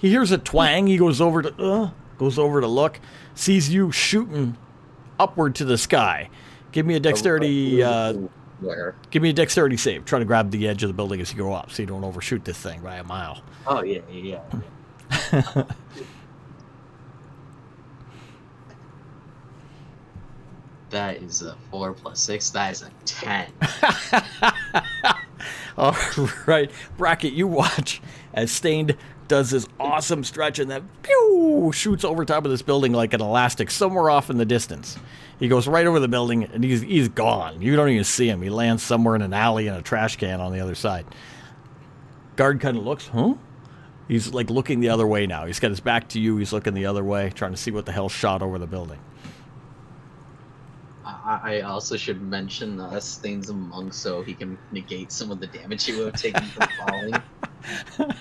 He hears a twang. He goes over to look, sees you shooting upward to the sky. Give me a dexterity. Where? Give me a dexterity save. Try to grab the edge of the building as you go up, so you don't overshoot this thing by a mile. Oh yeah. That is a 4 plus 6. That is a 10. All right, Brackett, you watch as Stained does this awesome stretch and then pew, shoots over top of this building like an elastic somewhere off in the distance. He goes right over the building and he's gone. You don't even see him. He lands somewhere in an alley in a trash can on the other side. Guard kind of looks, huh? He's like looking the other way now. He's got his back to you. He's looking the other way, trying to see what the hell shot over the building. I also should mention Stain's a monk, so he can negate some of the damage he would have taken from falling.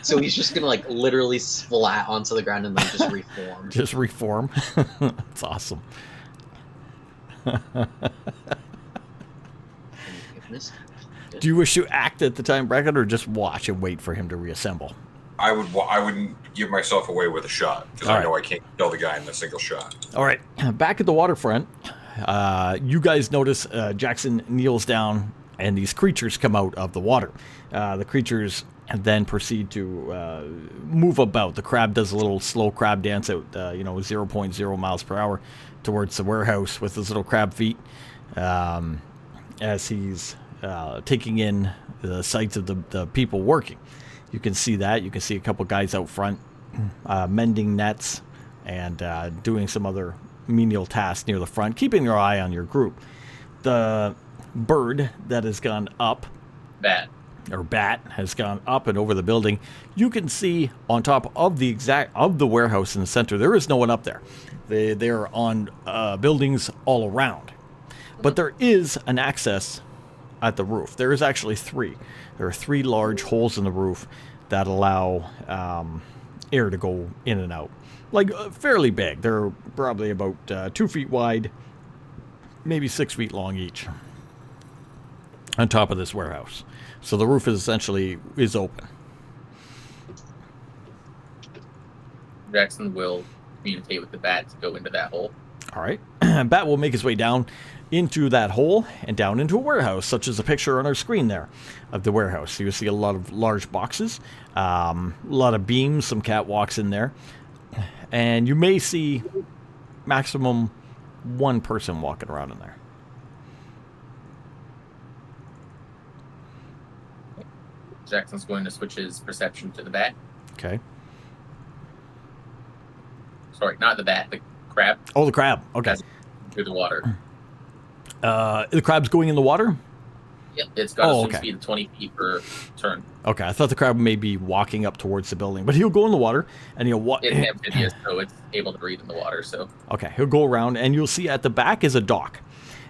So he's just gonna like literally splat onto the ground and then just reform. Just reform. That's awesome. Do you wish to act at the time, Brackett, or just watch and wait for him to reassemble? I wouldn't give myself away with a shot because All I right. know I can't kill the guy in a single shot. All right, back at the waterfront, you guys notice Jackson kneels down and these creatures come out of the water. The creatures then proceed to move about. The crab does a little slow crab dance at 0.0 miles per hour towards the warehouse with his little crab feet as he's taking in the sights of the people working. You can see that. You can see a couple guys out front mending nets and doing some other menial tasks near the front, keeping your eye on your group. The bird that has gone up, bat has gone up and over the building. You can see on top of the warehouse in the center, there is no one up there. They're on buildings all around. But there is an access at the roof. There is actually 3. There are 3 large holes in the roof that allow air to go in and out. Like fairly big. They're probably about 2 feet wide maybe 6 feet long each, on top of this warehouse. So the roof is essentially open. Jackson will communicate with the bat to go into that hole. All right. Bat will make his way down into that hole and down into a warehouse, such as a picture on our screen there of the warehouse. So you'll see a lot of large boxes, a lot of beams, some catwalks in there. And you may see maximum one person walking around in there. Jackson's going to switch his perception to the bat. Okay. Sorry, not the bat, the crab. Oh, the crab. Okay. Through the water. The crab's going in the water? Yep, it's got a swim okay. speed of 20 feet per turn. Okay, I thought the crab may be walking up towards the building, but he'll go in the water and he'll walk. It's amphibious, so it's able to breathe in the water. So Okay, he'll go around and you'll see at the back is a dock.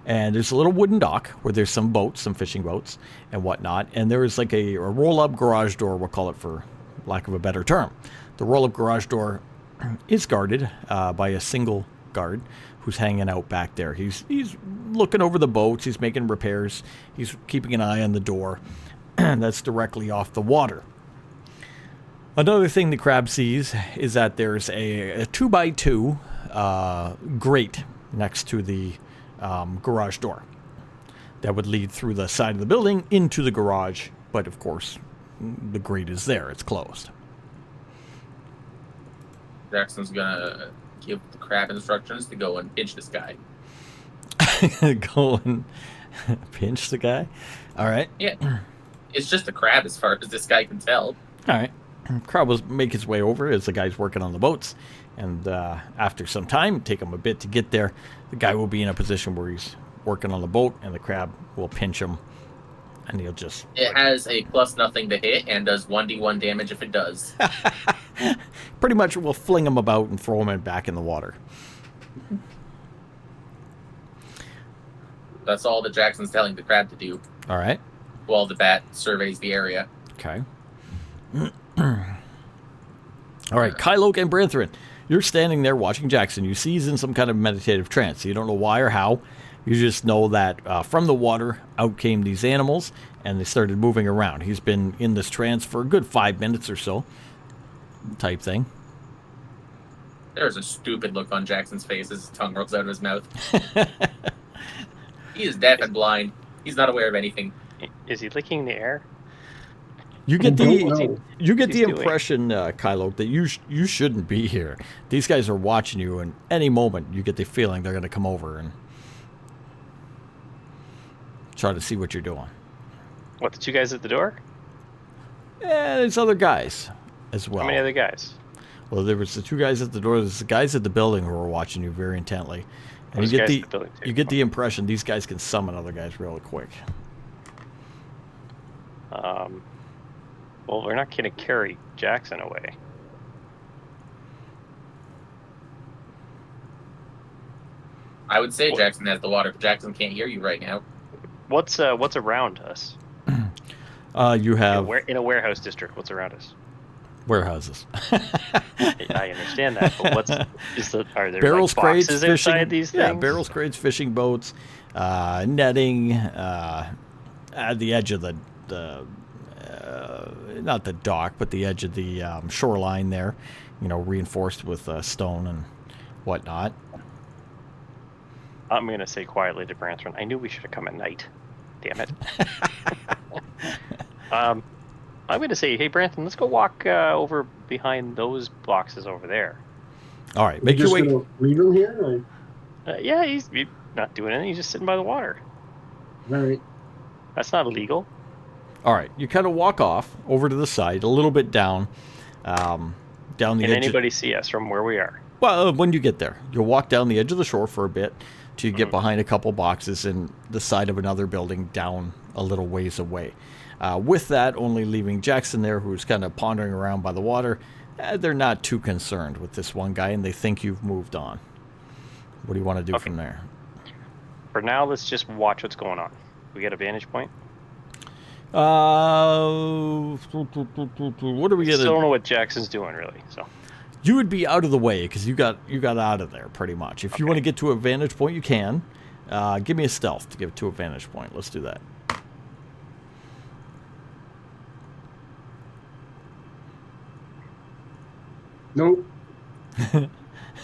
And there's a little wooden dock where there's some boats, some fishing boats and whatnot. And there is like a roll-up garage door, we'll call it for lack of a better term. The roll-up garage door is guarded by a single guard who's hanging out back there. He's looking over the boats. He's making repairs. He's keeping an eye on the door. That's directly off the water. Another thing the crab sees is that there's a 2x2 grate next to the garage door that would lead through the side of the building into the garage. But of course, the grate is there. It's closed. Jackson's gonna give the crab instructions to go and pinch this guy. Go and pinch the guy? All right. Yeah. It's just a crab as far as this guy can tell. All right. Crab will make his way over as the guy's working on the boats. And after some time, take him a bit to get there, the guy will be in a position where he's working on the boat and the crab will pinch him. And he'll just... It has a +0 to hit and does 1d1 damage if it does. Pretty much we'll fling him about and throw him back in the water. That's all that Jackson's telling the crab to do. All right. While the bat surveys the area. Okay. All right, Kyloke and Branthrin, you're standing there watching Jackson. You see he's in some kind of meditative trance. You don't know why or how. You just know that from the water out came these animals, and they started moving around. He's been in this trance for a good 5 minutes or so, type thing. There's a stupid look on Jackson's face as his tongue rolls out of his mouth. He is deaf and blind. He's not aware of anything. Is he licking the air? You get the doing? impression, Kylo, that you shouldn't be here. These guys are watching you, and any moment you get the feeling they're going to come over and try to see what you're doing. What, the two guys at the door? Yeah, there's other guys as well. How many other guys? Well, there was the two guys at the door. There's the guys at the building who are watching you very intently. And Those you get guys at the building, too. you get the impression these guys can summon other guys really quick. Well, we're not going to carry Jackson away. I would say Jackson has the water, but Jackson can't hear you right now. What's around us? You have In a warehouse district, what's around us? warehouses. I understand that, but are there Barrels, like crates, boxes fishing. inside these things? Yeah, barrels, crates, fishing boats, netting, at the edge of the not the dock, but the edge of the shoreline there, reinforced with stone and whatnot. I'm going to say quietly to Branthrin, I knew we should have come at night. Damn it. I'm going to say, hey, Branthrin, let's go walk over behind those boxes over there. All right, make your way. Gonna leave him here? Yeah, he's not doing anything. He's just sitting by the water. All right. That's not illegal. All right, you kind of walk off over to the side, a little bit down the Can edge. anybody see us from where we are? Well, when you get there, you'll walk down the edge of the shore for a bit till you get behind a couple boxes and the side of another building down a little ways away. With that, only leaving Jackson there, who's kind of pondering around by the water. They're not too concerned with this one guy, and they think you've moved on. What do you want to do from there? For now, let's just watch what's going on. We get a vantage point? What do we get? Still don't know what Jackson's doing, really. So you would be out of the way because you got out of there pretty much. If you want to get to a vantage point, you can. Give me a stealth to give 2 advantage point. Let's do that. Nope.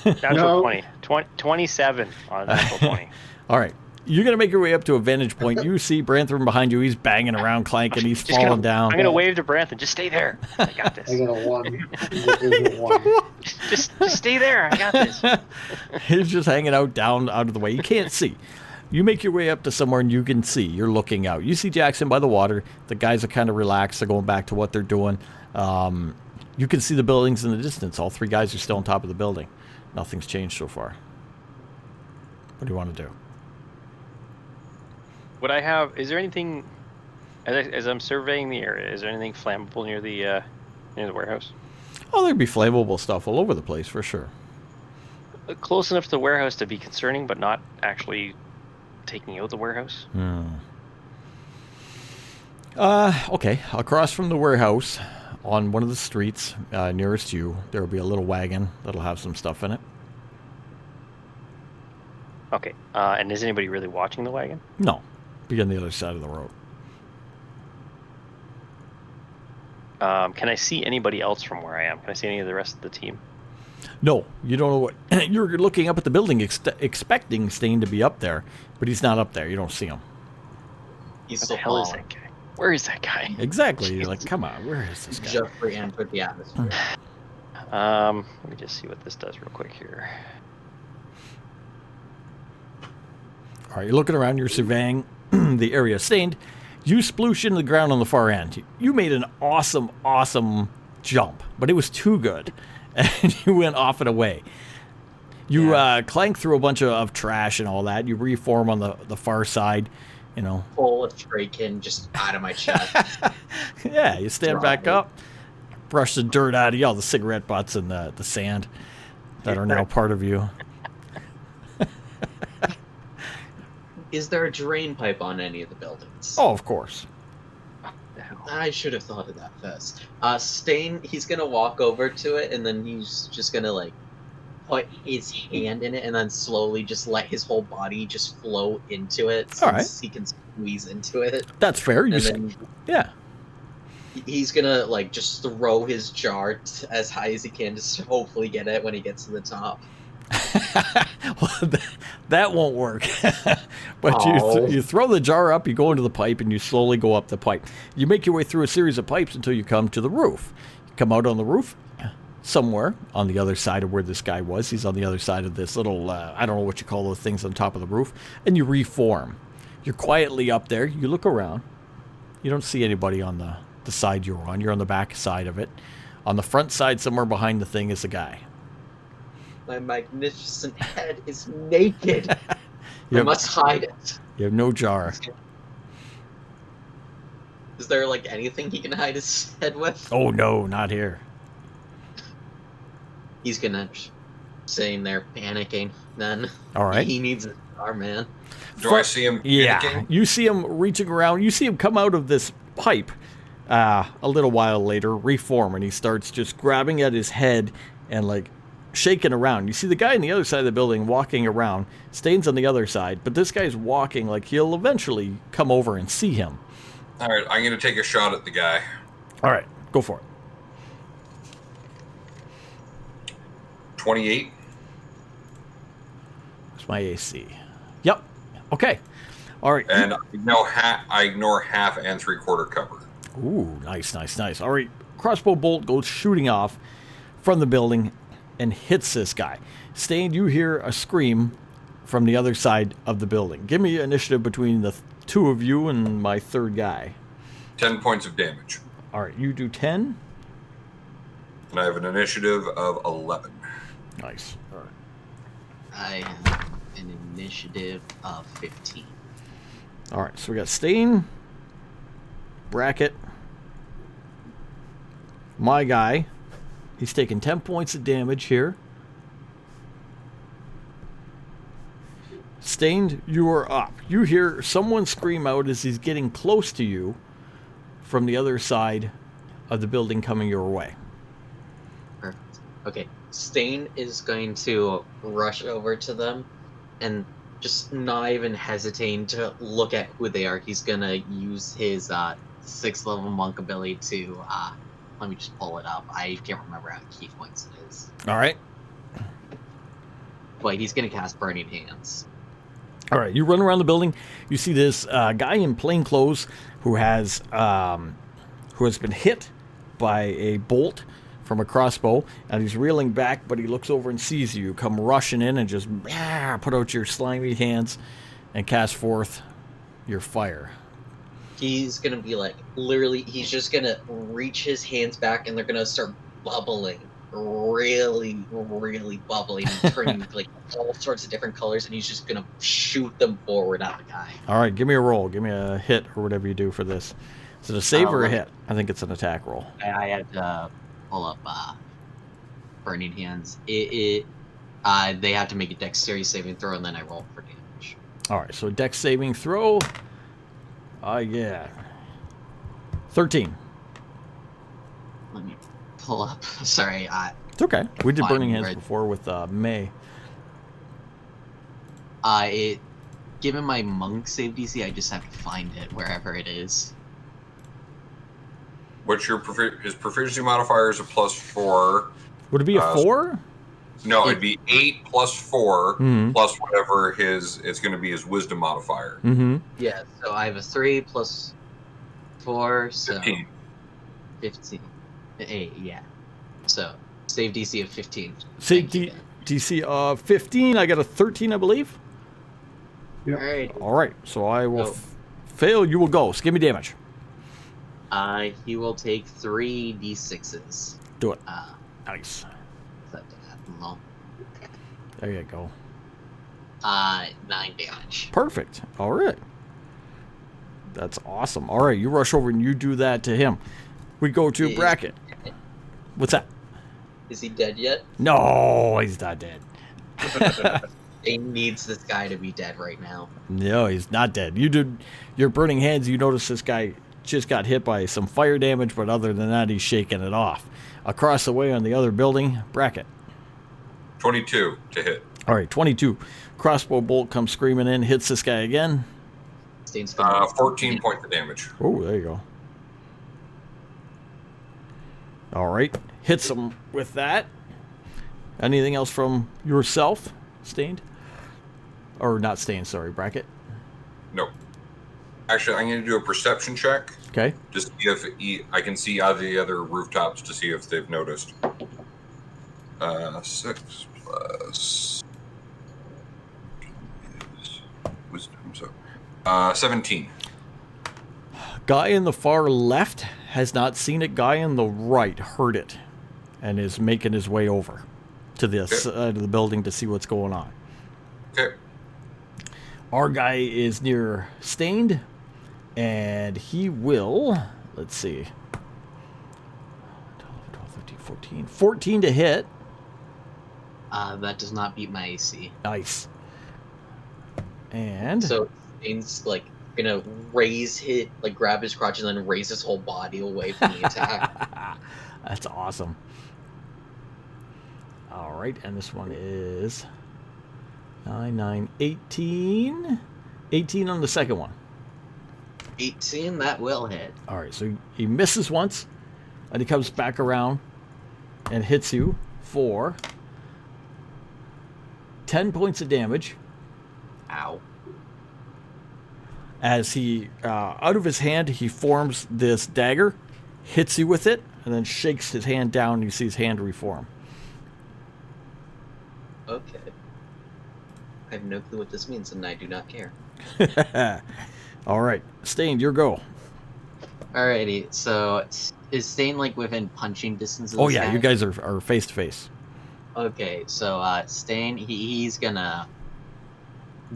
Natural No. 27 on a natural 20. All right. You're going to make your way up to a vantage point. You see Brantham behind you. He's banging around, clanking. He's falling down. I'm going to wave to Brantham. Just stay there. I got this. I got a 1. There's a 1. Just stay there. I got this. He's just hanging out down out of the way. You can't see. You make your way up to somewhere and you can see. You're looking out. You see Jackson by the water. The guys are kind of relaxed. They're going back to what they're doing. You can see the buildings in the distance. All 3 guys are still on top of the building. Nothing's changed so far. What do you want to do? Would I have? Is there anything? As I'm surveying the area, is there anything flammable near the warehouse? Oh, there'd be flammable stuff all over the place for sure. Close enough to the warehouse to be concerning, but not actually taking out the warehouse. Okay. Across from the warehouse, on one of the streets nearest you, there will be a little wagon that'll have some stuff in it. Okay. And is anybody really watching the wagon? No. Be on the other side of the road. Can I see anybody else from where I am? Can I see any of the rest of the team? No, you don't know what. You're looking up at the building, expecting Stain to be up there, but he's not up there. You don't see him. He's What so the hell is fallen. that guy? Where is that guy? Exactly. You're like, come on, where is this guy? Just re-entered the atmosphere. Let me just see what this does real quick here. All right, you're looking around. You're surveying the area. Stained, you sploosh into the ground on the far end. You made an awesome jump, but it was too good, and you went off and away. You clank through a bunch of trash and all that. You reform on the far side, you know. Pull a Traken just out of my chest. Yeah, you stand back up, brush the dirt out of you, all the cigarette butts and the sand that are now part of you. Is there a drain pipe on any of the buildings? Oh, of course. I should have thought of that first. Stain, he's gonna walk over to it, and then he's just gonna, like, put his hand in it, and then slowly just let his whole body just flow into it, since All right. he can squeeze into it. That's fair. And then Yeah. he's gonna, like, just throw his jar as high as he can, just to hopefully get it when he gets to the top. Well, that won't work. But Oh. you throw the jar up, you go into the pipe, and you slowly go up the pipe. You make your way through a series of pipes until you come to the roof. You come out on the roof, somewhere on the other side of where this guy was. He's on the other side of this little, I don't know what you call those things on top of the roof, and you reform. You're quietly up there. You look around. You don't see anybody on the side you're on. You're on the back side of it. On the front side, somewhere behind the thing, is a guy. My magnificent head is naked. I Yep. must hide it. You have no jar. Is there, like, anything he can hide his head with? Oh, no, not here. He's gonna sitting there panicking. Then All right. he needs a jar, man. Do I see him Yeah. panicking? You see him reaching around. You see him come out of this pipe a little while later, reform, and he starts just grabbing at his head and, like, shaking around. You see the guy on the other side of the building walking around. Stain's on the other side, but this guy's walking like he'll eventually come over and see him. All right, I'm going to take a shot at the guy. All right, go for it. 28. That's my AC. Yep. Okay. All right. And I ignore half and 3/4 cover. Ooh, nice. All right, crossbow bolt goes shooting off from the building and hits this guy. Stain, you hear a scream from the other side of the building. Give me initiative between the two of you and my third guy. 10 points of damage. All right, you do 10. And I have an initiative of 11. Nice. All right. I have an initiative of 15. All right, so we got Stain, Bracket, my guy. He's taking 10 points of damage here. Stained, you are up. You hear someone scream out as he's getting close to you from the other side of the building coming your way. Perfect. Okay, Stain is going to rush over to them and just not even hesitating to look at who they are, he's gonna use his 6th level monk ability to let me just pull it up. I can't remember how key points it is. All right. But he's gonna cast Burning Hands. All right. You run around the building. You see this guy in plain clothes who has been hit by a bolt from a crossbow, and he's reeling back, but he looks over and sees you come rushing in and just put out your slimy hands and cast forth your fire. He's gonna be like, literally, he's just gonna reach his hands back and they're gonna start bubbling. Really, really bubbling and turning like all sorts of different colors, and he's just gonna shoot them forward at the guy. All right. Give me a roll. Give me a hit or whatever you do for this. Is it a save or a hit? I think it's an attack roll. I had to pull up Burning Hands. They have to make a dexterity saving throw, and then I roll for damage. All right. So dex saving throw. Yeah. 13. Let me pull up. Sorry. It's okay. We did Fine, Burning Hands right. before with May. Given my monk save DC, I just have to find it wherever it is. What's your his proficiency modifier is a +4. Would it be a 4? No, it'd be 8 plus 4 Mhm. plus whatever it's going to be his wisdom modifier. Mm-hmm. Yeah, so I have a 3 plus 4, so 15. 15. 8, yeah. So, save DC of 15. Save Thank you, DC of 15. I got a 13, I believe. Yep. Alright. All right. So I will Go. fail. You will go. So give me damage. He will take 3 d6s. Do it. Uh, Nice. that to happen though. There you go. 9 damage. Perfect. All right. That's awesome. All right. You rush over and you do that to him. We go to Is- Bracket. What's that? Is he dead yet? No, he's not dead. He needs this guy to be dead right now. No, he's not dead. You did your Burning Hands. You notice this guy just got hit by some fire damage, but other than that, he's shaking it off. Across the way on the other building, Bracket. 22 to hit. All right, 22. Crossbow bolt comes screaming in, hits this guy again. Stain's gonna 14 points of damage. Oh, there you go. All right, hits him with that. Anything else from yourself, Stained? Or not Stained, sorry, Bracket. No. Actually, I'm going to do a perception check Okay. to see if I can see out of the other rooftops to see if they've noticed. 6 plus wisdom, so 17. Guy in the far left has not seen it. Guy in the right heard it and is making his way over to the side of the building to see what's going on. Okay. Our guy is near Stained, and he will, let's see, 12, 13, 14. 14 to hit. That does not beat my AC. Nice. And So Stain's like gonna grab his crotch and then raise his whole body away from the attack. that's awesome. All right, and this one is 9, 9, 18. 18 on the second one. 18, that will hit. All right, so he misses once, and he comes back around and hits you for 10 points of damage. Ow. As he, out of his hand, he forms this dagger, hits you with it, and then shakes his hand down, and you see his hand reform. Okay. I have no clue what this means, and I do not care. All right, Stained, your go. Alrighty, so is Stain like within punching distance of Oh this yeah, guy? you guys are face to face. Okay, so Stain, he's gonna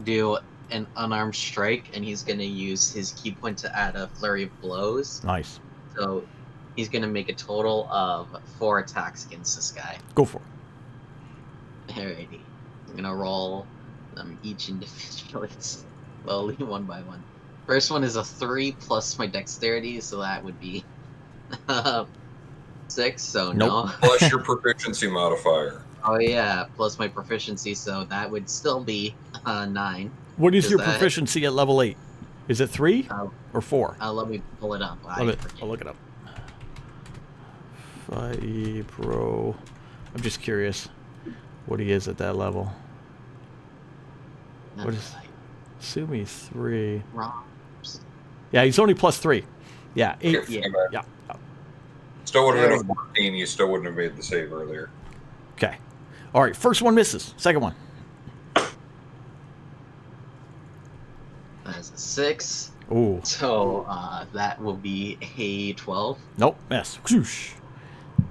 do an unarmed strike, and he's gonna use his key point to add a flurry of blows. Nice. So he's gonna make a total of 4 attacks against this guy. Go for it. Alrighty, I'm gonna roll them each individually, slowly, one by one. First one is a 3 plus my dexterity, so that would be 6. So Nope. no. Plus your proficiency modifier. Oh yeah, plus my proficiency, so that would still be 9. What is Is your that- proficiency at level 8? Is it 3 Uh, or 4? Let me pull it up. I'll look it up. 5e Pro. I'm just curious what he is at that level. What is Sumi 3? Wrong. Yeah, he's only plus 3. Yeah, 8. Okay, Yeah. Yeah. Still would have been a 14. You still wouldn't have made the save earlier. Okay. All right, first one misses. Second one. That's a 6. Ooh. So that will be a 12. Nope, miss. Whoosh.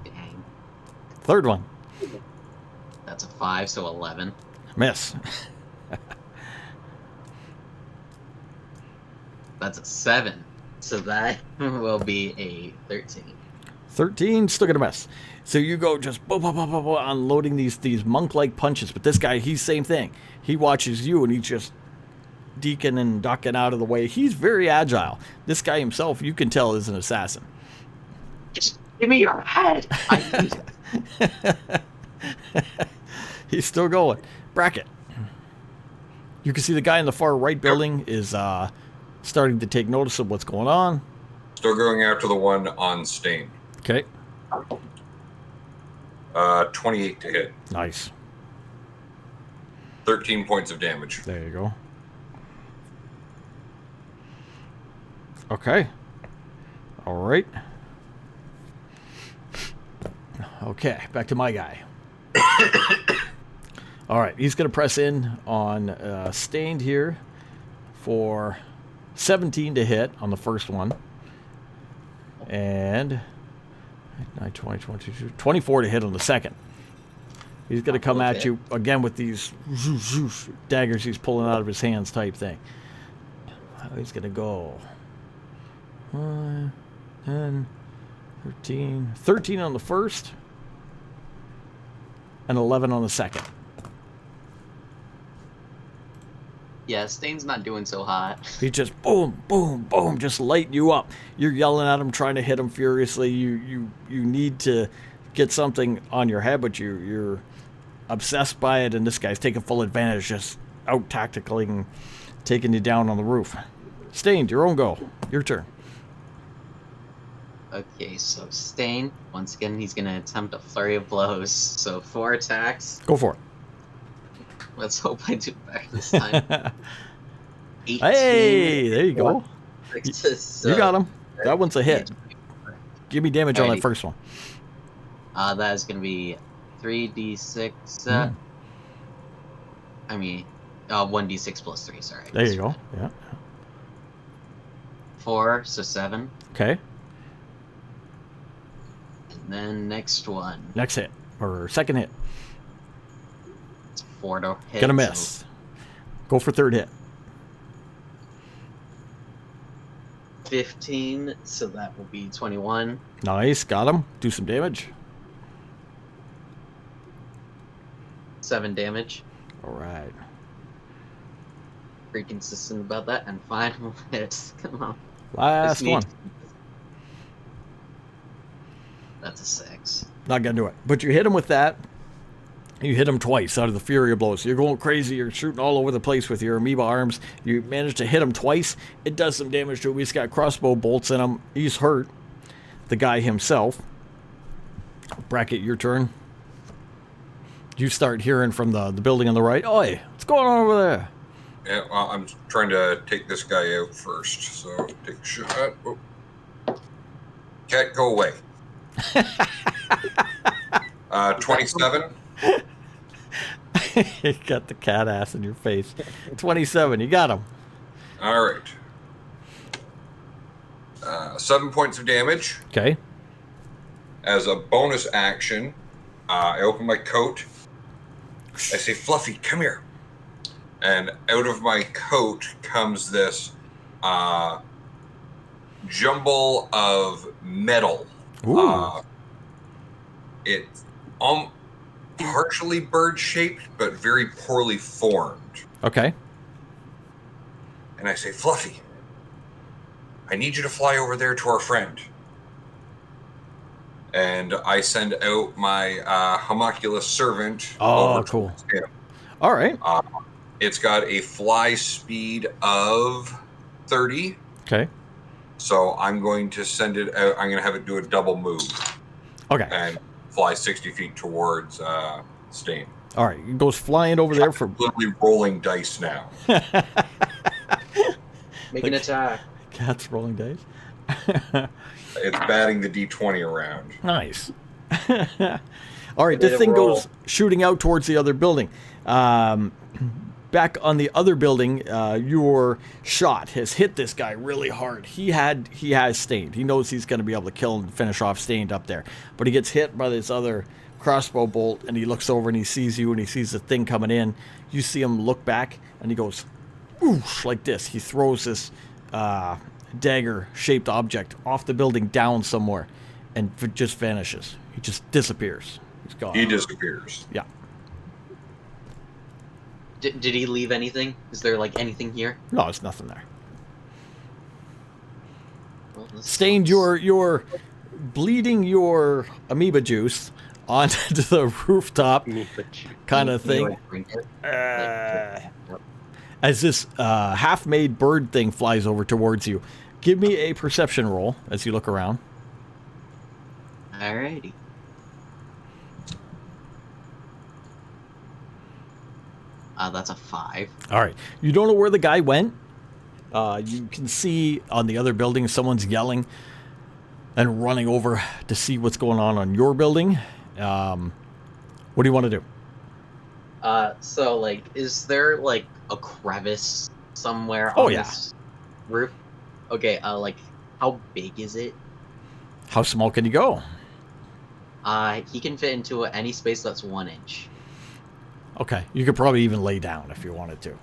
Dang. Third one. That's a 5, so 11. Miss. That's a 7. So that will be a 13. 13, still gonna miss. So you go just boom, boom, boom, boom, boom, unloading these monk-like punches. But this guy, he's same thing. He watches you and he's just deacon and ducking out of the way. He's very agile. This guy himself, you can tell, is an assassin. Just give me your head. I need it. He's still going. Bracket. You can see the guy in the far right building is starting to take notice of what's going on. Still going after the one on Stain. Okay. 28 to hit. Nice. 13 points of damage. There you go. Okay. All right. Okay, back to my guy. All right, he's going to press in on Stained here for 17 to hit on the first one. And 9, 20, 22, 24 to hit on the second. He's going to come at you again with these daggers he's pulling out of his hands type thing. He's going to go 1, 10, 13, 13 on the first, and 11 on the second. Yeah, Stain's not doing so hot. He just boom, boom, boom, just lighting you up. You're yelling at him, trying to hit him furiously. You need to get something on your head, but you're obsessed by it, and this guy's taking full advantage, just out tactically taking you down on the roof. Stained, your own go. Your turn. Okay, so Stain, once again, he's going to attempt a flurry of blows. So 4 attacks. Go for it. Let's hope I do better this time. 18. Hey, there you go. So, You got him. That one's a hit. Give me damage on that Alrighty. first one. That is going to be 3d6. I mean, 1d6 plus 3, sorry. There you go. Yeah. 4, so 7. Okay. And then next one. Next hit. Or second hit. It's 4 to hit. Gonna so miss. Go for third hit. 15, so that will be 21. Nice. Got him. Do some damage. 7 damage. All right. Pretty consistent about that. And final hit. Come on. Last Just need- one. That's a 6. Not gonna do it. But you hit him with that. You hit him twice out of the fury of blows. You're going crazy. You're shooting all over the place with your amoeba arms. You manage to hit him twice. It does some damage to him. He's got crossbow bolts in him. He's hurt. The guy himself. Bracket, your turn. You start hearing from the building on the right. Oi, what's going on over there? Yeah, well, I'm trying to take this guy out first. So take a shot. Oh. Cat, go away. 27. You got the cat ass in your face. 27. You got him. All right. 7 points of damage. Okay. As a bonus action, I open my coat. I say, Fluffy, come here. And out of my coat comes this jumble of metal. Ooh. It's partially bird-shaped, but very poorly formed. Okay. And I say, Fluffy, I need you to fly over there to our friend. and I send out my homunculus servant Oh, over cool. towards him. All right. It's got a fly speed of 30. Okay. So I'm going to send it out. I'm going to have it do a double move Okay. and fly 60 feet towards Stain. All right. It goes flying over there for. Literally rolling dice now. Make an attack. Cat's rolling dice. It's batting the D20 around. Nice. All right, Did this it thing roll? goes shooting out towards the other building. Back on the other building, your shot has hit this guy really hard. He has Stained. He knows he's going to be able to kill and finish off Stained up there. But he gets hit by this other crossbow bolt, and he looks over and he sees you, and he sees the thing coming in. You see him look back, and he goes, whoosh, like this. He throws this dagger-shaped object off the building down somewhere, and just vanishes. He just disappears. He's gone. He disappears. Yeah. Did he leave anything? Is there like anything here? No, there's nothing there. Well, this Stained, sucks. you're bleeding your amoeba juice onto the rooftop kind of Can you, thing. like, drink it? Uh, Yep. as this half-made bird thing flies over towards you. Give me a perception roll as you look around. Alrighty. That's a 5. All right. You don't know where the guy went. You can see on the other building someone's yelling and running over to see what's going on your building. What do you want to do? So like, is there like a crevice somewhere Oh, on yeah. this roof? Okay, like, how big is it? How small can you go? He can fit into any space that's 1 inch. Okay. You could probably even lay down if you wanted to.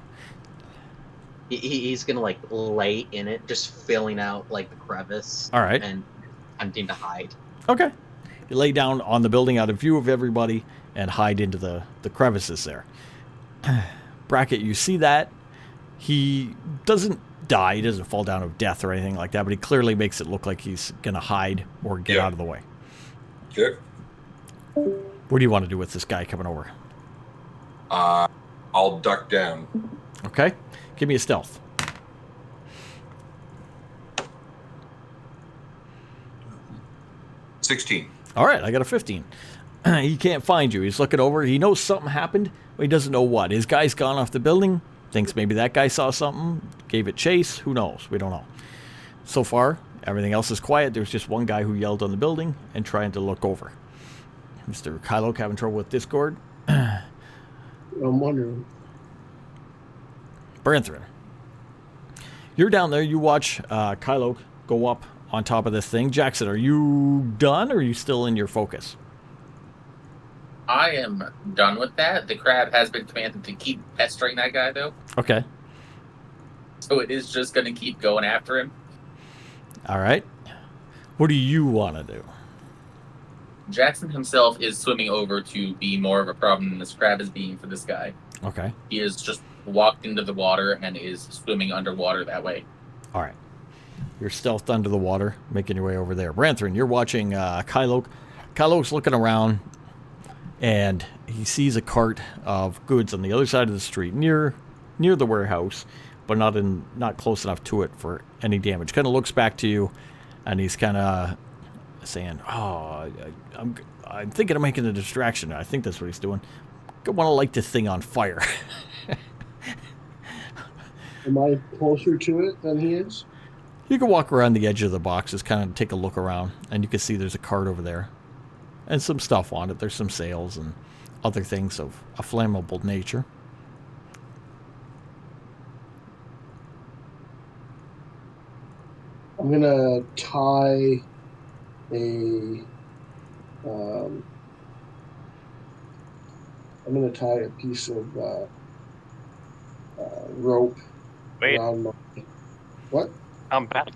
He's gonna like lay in it, just filling out like the crevice. All right. And attempting to hide. Okay. You lay down on the building out of view of everybody and hide into the crevices there. Bracket, you see that. He doesn't die. He doesn't fall down of death or anything like that, but he clearly makes it look like he's going to hide or get Yeah. out of the way. Okay. What do you want to do with this guy coming over? I'll duck down. Okay. Give me a stealth. $16. All right, I got a 15. He can't find you. He's looking over. He knows something happened, but he doesn't know what. His guy's gone off the building. Thinks maybe that guy saw something, gave it chase. Who knows? We don't know. So far, everything else is quiet. There's just one guy who yelled on the building and trying to look over. Mr. Kylo having trouble with Discord. I'm wondering. Branthrin. You're down there. You watch Kylo go up on top of this thing. Jackson, are you done or are you still in your focus? I am done with that. The crab has been commanded to keep pestering that guy, though. Okay. So it is just going to keep going after him. All right. What do you want to do? Jackson himself is swimming over to be more of a problem than this crab is being for this guy. Okay. He has just walked into the water and is swimming underwater that way. All right. You're stealthed under the water, making your way over there. Branthrin, you're watching Kylo. Kylo's looking around, and he sees a cart of goods on the other side of the street, near the warehouse, but not close enough to it for any damage. Kind of looks back to you, and he's kind of saying, "Oh, I'm thinking of making a distraction." I think that's what he's doing. I want to light this thing on fire. Am I closer to it than he is? You can walk around the edge of the boxes, kind of take a look around, and you can see there's a cart over there and some stuff on it. There's some sails and other things of a flammable nature. I'm gonna tie a piece of rope Wait, around my. What? I'm back.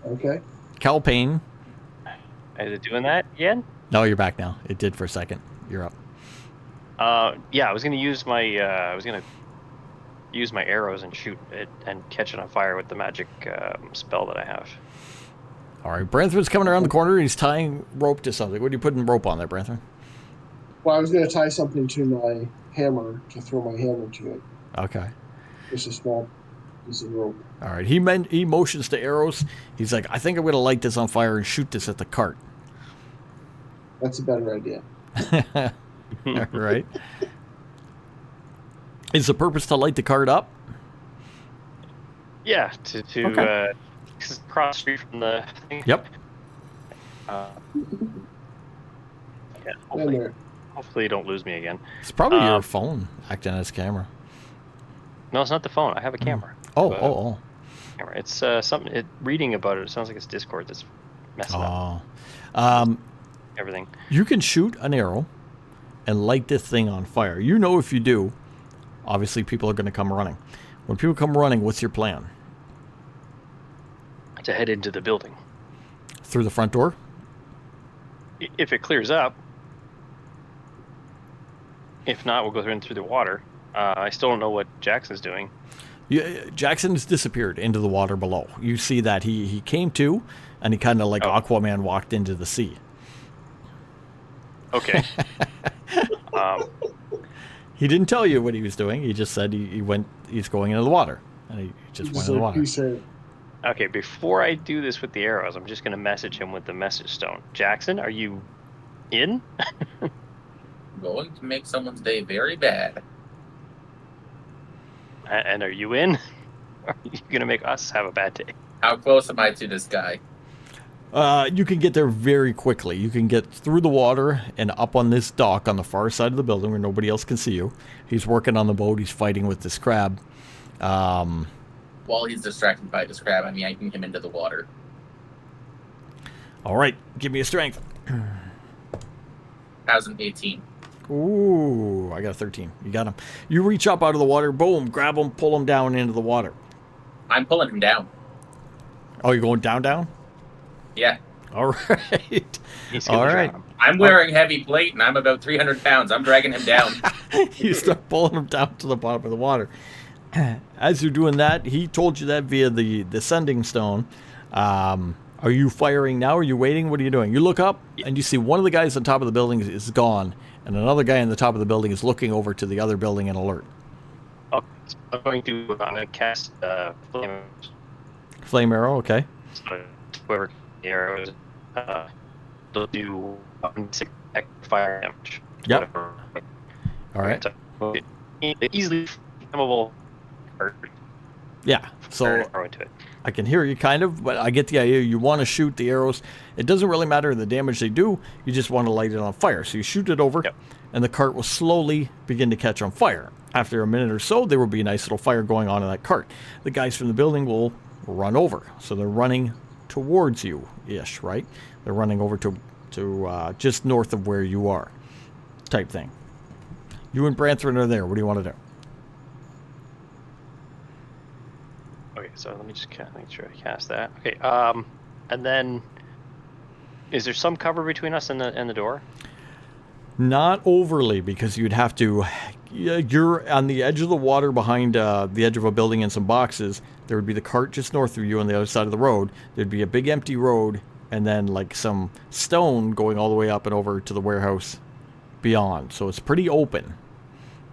Okay. Calpain. Is it doing that again? No, you're back now. It did for a second. You're up. Yeah, I was gonna use my arrows and shoot it and catch it on fire with the magic spell that I have. All right, Branthren's coming around the corner. He's tying rope to something. What are you putting rope on there, Branthren? Well, I was going to tie something to my hammer to throw my hammer to it. Okay. Just a small piece of rope. All right. He motions to arrows. He's like, I think I'm going to light this on fire and shoot this at the cart. That's a better idea. All right. Is the purpose to light the cart up? Yeah, to Okay. cross street from the thing. Yep. Yeah, And hopefully you don't lose me again. It's probably your phone acting as camera. No, it's not the phone. I have a camera. Oh. Camera. It's something. Reading about it sounds like it's Discord that's messing up everything. You can shoot an arrow and light this thing on fire. You know if you do, obviously people are going to come running. When people come running, what's your plan? To head into the building. Through the front door? If it clears up. If not, we'll go through the water. I still don't know what Jackson's doing. Yeah, Jackson's disappeared into the water below. You see that he came to, and he kind of like Aquaman walked into the sea. Okay. He didn't tell you what he was doing. He just said he's going into the water, and he just went in the water. Okay, before I do this with the arrows, I'm just going to message him with the message stone. Jackson, are you in? Going to make someone's day very bad. And are you in? Or are you going to make us have a bad day? How close am I to this guy? You can get there very quickly. You can get through the water and up on this dock on the far side of the building where nobody else can see you. He's working on the boat. He's fighting with this crab. While he's distracted by this crab, I'm yanking him into the water. All right, give me a strength. How's an 18? Ooh, I got a 13. You got him. You reach up out of the water, boom, grab him, pull him down into the water. I'm pulling him down. Oh, you're going down? Yeah. All right. All right. I'm wearing heavy plate, and I'm about 300 pounds. I'm dragging him down. You start pulling him down to the bottom of the water. As you're doing that, he told you that via the sending stone. Are you firing now? Are you waiting? What are you doing? You look up, and you see one of the guys on top of the building is gone, and another guy on the top of the building is looking over to the other building in alert. Okay, so I'm going to cast flame. Flame arrow, okay. So whoever the arrow is, they'll do fire damage. Yep. Whatever. All right. So, easily flammable. Yeah, so arrow into it. I can hear you kind of, but I get the idea. You want to shoot the arrows. It doesn't really matter the damage they do. You just want to light it on fire. So you shoot it over, and the cart will slowly begin to catch on fire. After a minute or so, there will be a nice little fire going on in that cart. The guys from the building will run over. So they're running towards you-ish, right? They're running over to just north of where you are, type thing. You and Branthren are there. What do you want to do? Okay, so let me just make sure I cast that. Okay, and then is there some cover between us and the door? Not overly, because you'd have to. You're on the edge of the water behind the edge of a building and some boxes. There would be the cart just north of you on the other side of the road. There'd be a big empty road, and then like some stone going all the way up and over to the warehouse beyond. So it's pretty open.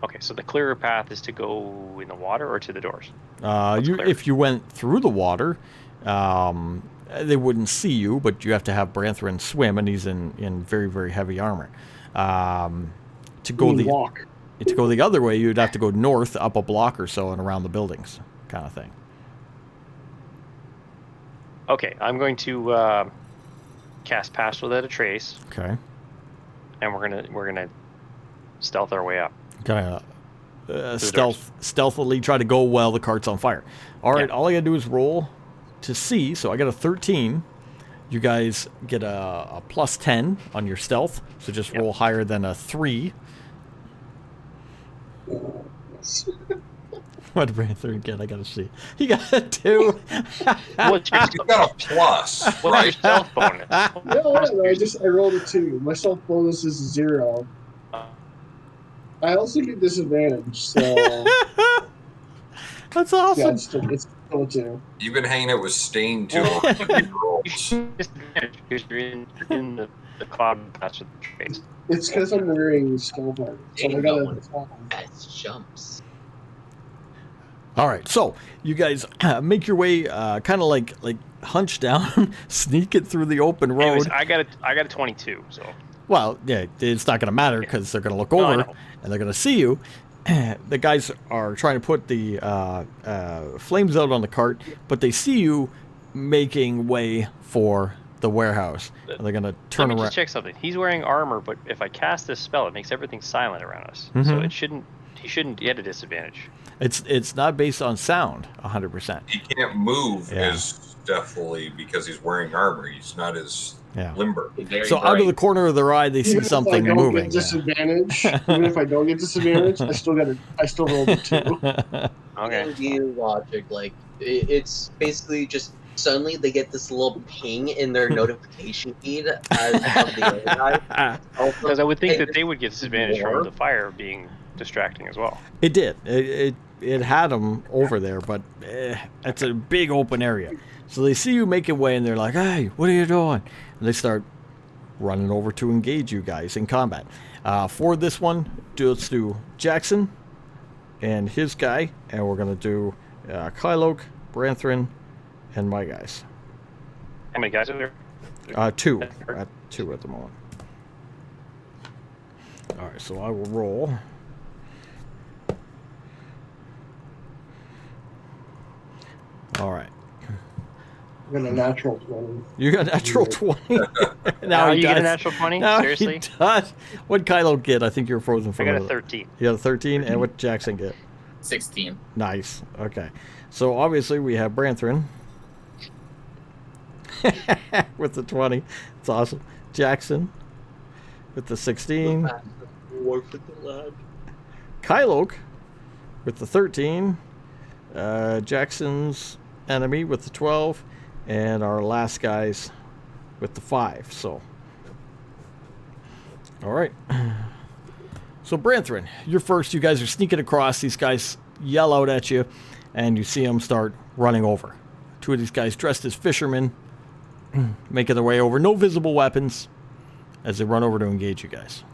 Okay, so the clearer path is to go in the water or to the doors? If you went through the water, they wouldn't see you, but you have to have Branthren swim, and he's in very, very heavy armor. To go the other way, you'd have to go north up a block or so and around the buildings, kind of thing. Okay, I'm going to cast Pass Without a Trace. Okay. And we're gonna stealth our way up. Okay. Stealthily try to go while the cart's on fire. All right, all I gotta do is roll to see. So I got a 13. You guys get a plus 10 on your stealth. So just roll higher than a 3. What did Branthren get? I gotta see. He got a 2. You got a plus. What's your stealth bonus? I rolled a 2. My stealth bonus is 0. I also get disadvantage, so That's Yeah, awesome. it's still a 2. You've been hanging out with Stain too long. Because you're in the cloud patch of the trace. It's because I'm wearing skull part, so I Ain't gotta. going fast jumps. All right, so you guys make your way, kind of like hunch down, sneak it through the open road. Anyways, I got a 22. So Well, yeah, it's not going to matter because they're going to look No, I over know. and they're going to see you. The guys are trying to put the flames out on the cart, but they see you making way for the warehouse. And they're going to let turn me around. just check something. He's wearing armor, but if I cast this spell, it makes everything silent around us. So Mhm. it shouldn't. He shouldn't get a disadvantage. It's not based on sound, 100%. He can't move Yeah. as stealthily because he's wearing armor. He's not as Yeah. limber. Very So out of the bright. corner of their eye, they see Even something if I don't moving. get disadvantage, even if I don't get disadvantage, I still rolled a 2. Okay. D&D logic, like it's basically just suddenly they get this little ping in their notification feed as of the other guy. Also, Because I would think hey, that they would get disadvantage more. from the fire being distracting as well. It did. It had them over there, but it's a big open area. So they see you making way, and they're like, "Hey, what are you doing?" And they start running over to engage you guys in combat. For this one, let's do Jackson and his guy, and we're gonna do Kyloke, Branthrin, and my guys. How many guys are there? 2. At 2 at the moment. All right, so I will roll. All right. I got a natural 20. You got a natural 20. Now he you get a does. natural 20? Now Seriously? he does. What'd Kylo get? I think you're frozen I from got a another- 13. You got a 13, and what did Jackson get? 16. Nice. Okay. So obviously we have Branthrin with the 20. It's awesome. Jackson with the 16. War for the lad. Kyloke with the 13. Jackson's enemy with the 12. And our last guys with the 5. So, all right. So, Branthrin, you're first. You guys are sneaking across. These guys yell out at you, and you see them start running over. 2 of these guys dressed as fishermen, making their way over. No visible weapons as they run over to engage you guys.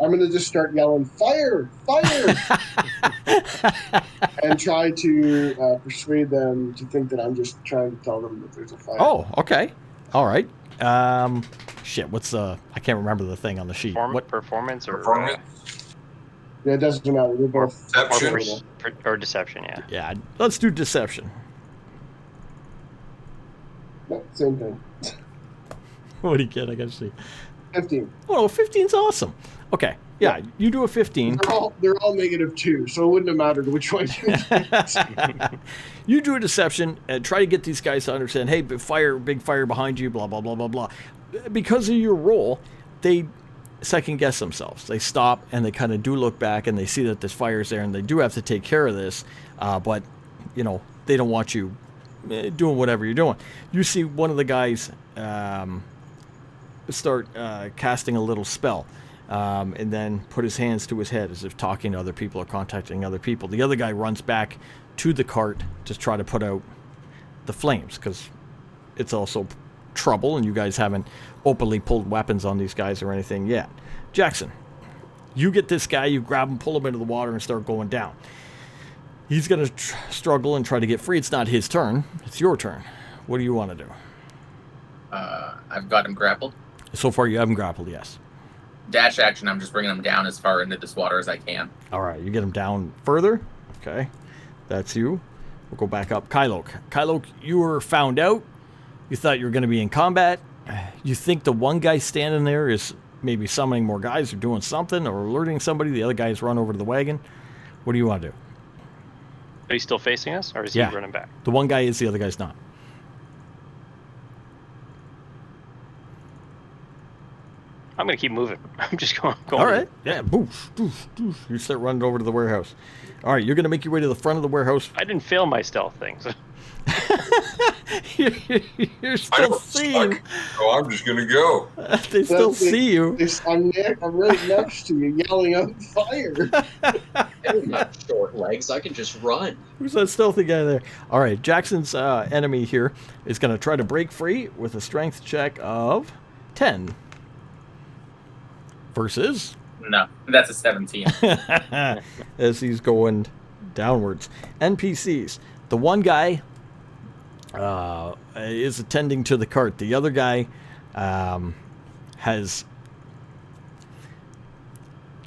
I'm gonna just start yelling, "Fire! Fire!" and try to persuade them to think that I'm just trying to tell them that there's a fire. Oh, okay. All right. Shit, what's the... I can't remember the thing on the sheet. What? Performance or Performance, Yeah, it doesn't matter. They're both Deception. or deception? Yeah. Yeah, let's do deception. No, same thing. What do you get? I gotta see. 15. Oh, 15's awesome. Okay, yeah, you do a 15. They're all -2, so it wouldn't have mattered which one you did. You do a deception and try to get these guys to understand, hey, big fire behind you, blah, blah, blah, blah, blah. Because of your role, they second guess themselves. They stop and they kind of do look back and they see that this fire's there and they do have to take care of this, but, you know, they don't want you doing whatever you're doing. You see one of the guys start casting a little spell. And then put his hands to his head as if talking to other people or contacting other people. The other guy runs back to the cart to try to put out the flames because it's also trouble and you guys haven't openly pulled weapons on these guys or anything yet. Jackson, you get this guy, you grab him, pull him into the water and start going down. He's going to struggle and try to get free. It's not his turn. It's your turn. What do you want to do? I've got him grappled. So far you haven't grappled, yes. Dash action, I'm just bringing him down as far into this water as I can. All right, you get him down further. Okay, that's you. We'll go back up. Kyloke. Kyloke, you were found out. You thought you were going to be in combat. You think the one guy standing there is maybe summoning more guys or doing something or alerting somebody. The other guy's run over to the wagon. What do you want to do? Are you still facing us, or is Yeah. he running back? The one guy is, the other guy's not. I'm gonna keep moving. I'm just going. All right. Yeah. Boof, boof, boof. You start running over to the warehouse. All right. You're going to make your way to the front of the warehouse. I didn't fail my stealth thing. So. You're I still don't seeing. suck, so I'm just gonna go. They still see you. I'm right next to you, yelling out fire. I've got short legs. I can just run. Who's that stealthy guy there? All right. Jackson's enemy here is going to try to break free with a strength check of 10. Versus No, that's a 17. as he's going downwards. NPCs. The one guy is attending to the cart. The other guy has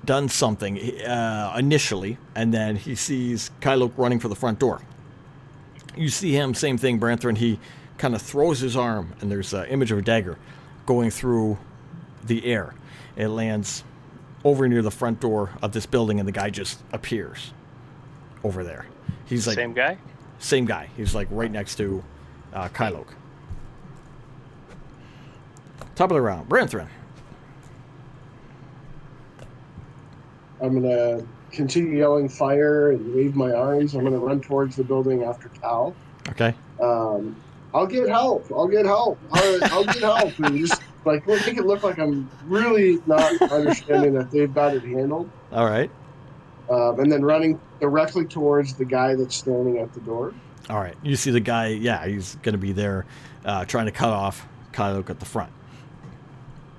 done something initially, and then he sees Kylo running for the front door. You see him, same thing, Branthrin. He kind of throws his arm, and there's an image of a dagger going through the air. It lands over near the front door of this building, and the guy just appears over there. He's like Same guy? Same guy. He's like right next to Kylo. Top of the round, Branthrin. I'm gonna continue yelling fire and wave my arms. I'm gonna run towards the building after Cal. Okay. I'll get help. I'll get help. I'll get help. And just like make it look like I'm really not understanding that they've got it handled. All right. And then running directly towards the guy that's standing at the door. All right. You see the guy. Yeah, he's going to be there trying to cut off Kylo at the front.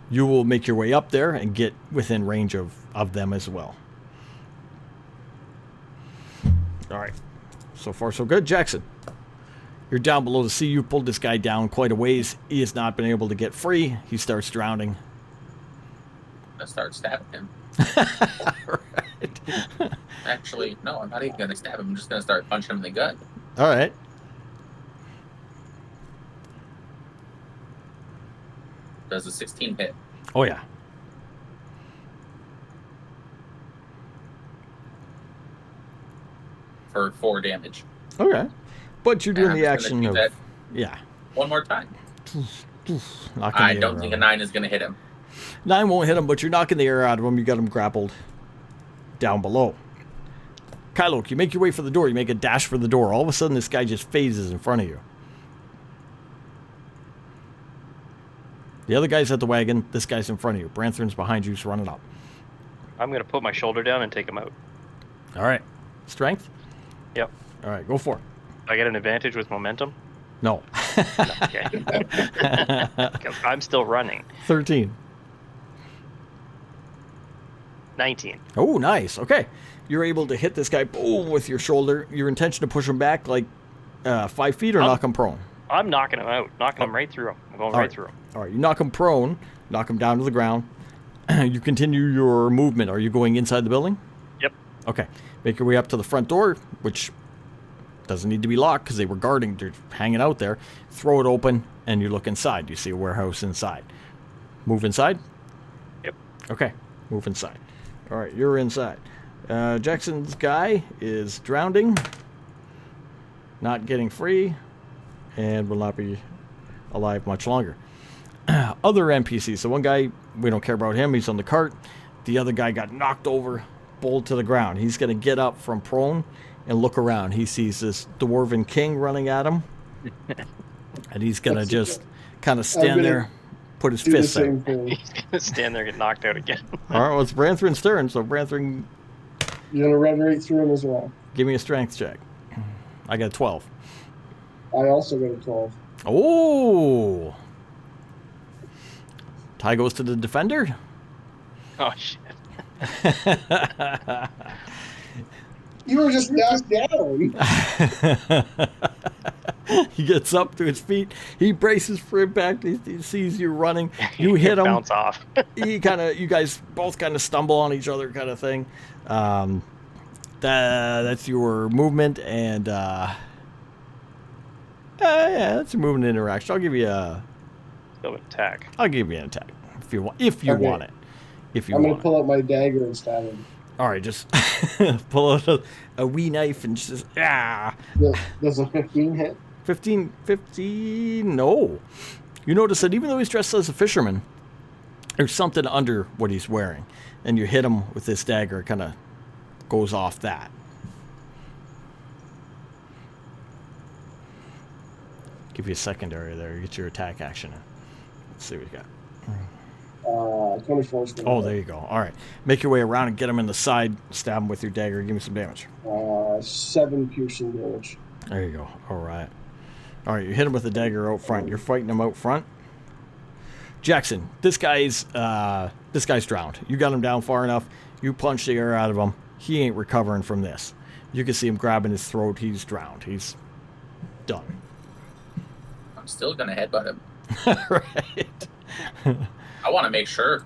You will make your way up there and get within range of them as well. All right. So far, so good. Jackson, you're down below the sea. You pulled this guy down quite a ways. He has not been able to get free. He starts drowning. I start stabbing him. Right. Actually, no, I'm not even gonna stab him. I'm just gonna start punching him in the gut. All right. Does a 16 hit Oh, yeah. for 4 damage. Okay. But you're doing And the I'm just action gonna of... do Yeah. One more time. Knocking I the don't air think a out. 9 is gonna hit him. 9 won't hit him, but you're knocking the air out of him. You got him grappled down below. Kylo, you make your way for the door. You make a dash for the door. All of a sudden, this guy just phases in front of you. The other guy's at the wagon. This guy's in front of you. Branthrin's behind you. He's running up. I'm gonna put my shoulder down and take him out. All right. Strength? Yep. All right. Go for it. I get an advantage with momentum. No. Okay. 'Cause I'm still running. 13. 19. Oh, nice. Okay. You're able to hit this guy, boom, with your shoulder. Your intention to push him back like 5 feet or knock him prone? I'm knocking him out. Knocking him right through him. I'm going All right through him. All right. You knock him prone, knock him down to the ground. You continue your movement. Are you going inside the building? Yep. Okay. Make your way up to the front door, which doesn't need to be locked because they were guarding, they're hanging out there. Throw it open, and you look inside. You see a warehouse inside. Move inside? Yep. Okay. Move inside. All right. You're inside. Jackson's guy is drowning, not getting free, and will not be alive much longer. Other NPCs. So one guy, we don't care about him. He's on the cart. The other guy got knocked over, bowled to the ground. He's going to get up from prone and look around. He sees this dwarven king running at him, and he's going to just kind of stand there, put his Do the fists out. same thing. He's gonna stand there and get knocked out again. All right, well, it's Branthrin's turn, so Branthrin, You're gonna run right through him as well. give me a strength check. I got 12. I also got a 12. Oh! Tie goes to the defender. Oh shit. You were just knocked down. He gets up to his feet. He braces for impact. He sees you running. You hit him. Bounce off. You guys both kind of stumble on each other, kind of thing. That's your movement, and yeah, that's a movement interaction. I'll give you an attack. if you want. If you Okay. want it. If you I'm gonna want it. pull out my dagger and stab him. All right, just pull out a wee knife and just Does a 15 hit? 15, no. You notice that even though he's dressed as a fisherman, There's something under what he's wearing, and you hit him with this dagger. It kind of goes off that. Give you a secondary there. Get your attack action in. Let's see what you got. 24. Oh, there you go. All right. Make your way around and get him in the side. Stab him with your dagger. Give me some damage. 7 piercing damage. There you go. All right. All right. You hit him with the dagger out front. You're fighting him out front. Jackson, this guy's drowned. You got him down far enough. You punch the air out of him. He ain't recovering from this. You can see him grabbing his throat. He's drowned. He's done. I'm still gonna headbutt him. Right. I want to make sure.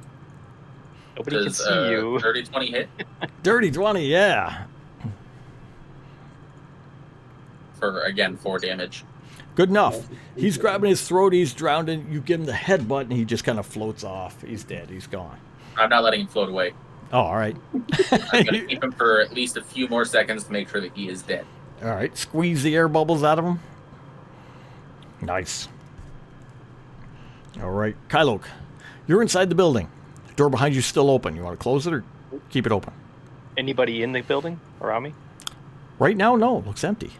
Nobody can Does see you. 30-20 hit Dirty 20, yeah. for again 4 damage? Good enough. He's grabbing his throat. He's drowned, and you give him the headbutt, and he just kind of floats off. He's dead. He's gone. I'm not letting him float away. Oh, all right. I'm gonna keep him for at least a few more seconds to make sure that he is dead. All right. Squeeze the air bubbles out of him. Nice. All right. Kylok, you're inside the building. The door behind you is still open. You want to close it or keep it open? Anybody in the building around me? Right now, no. It looks empty.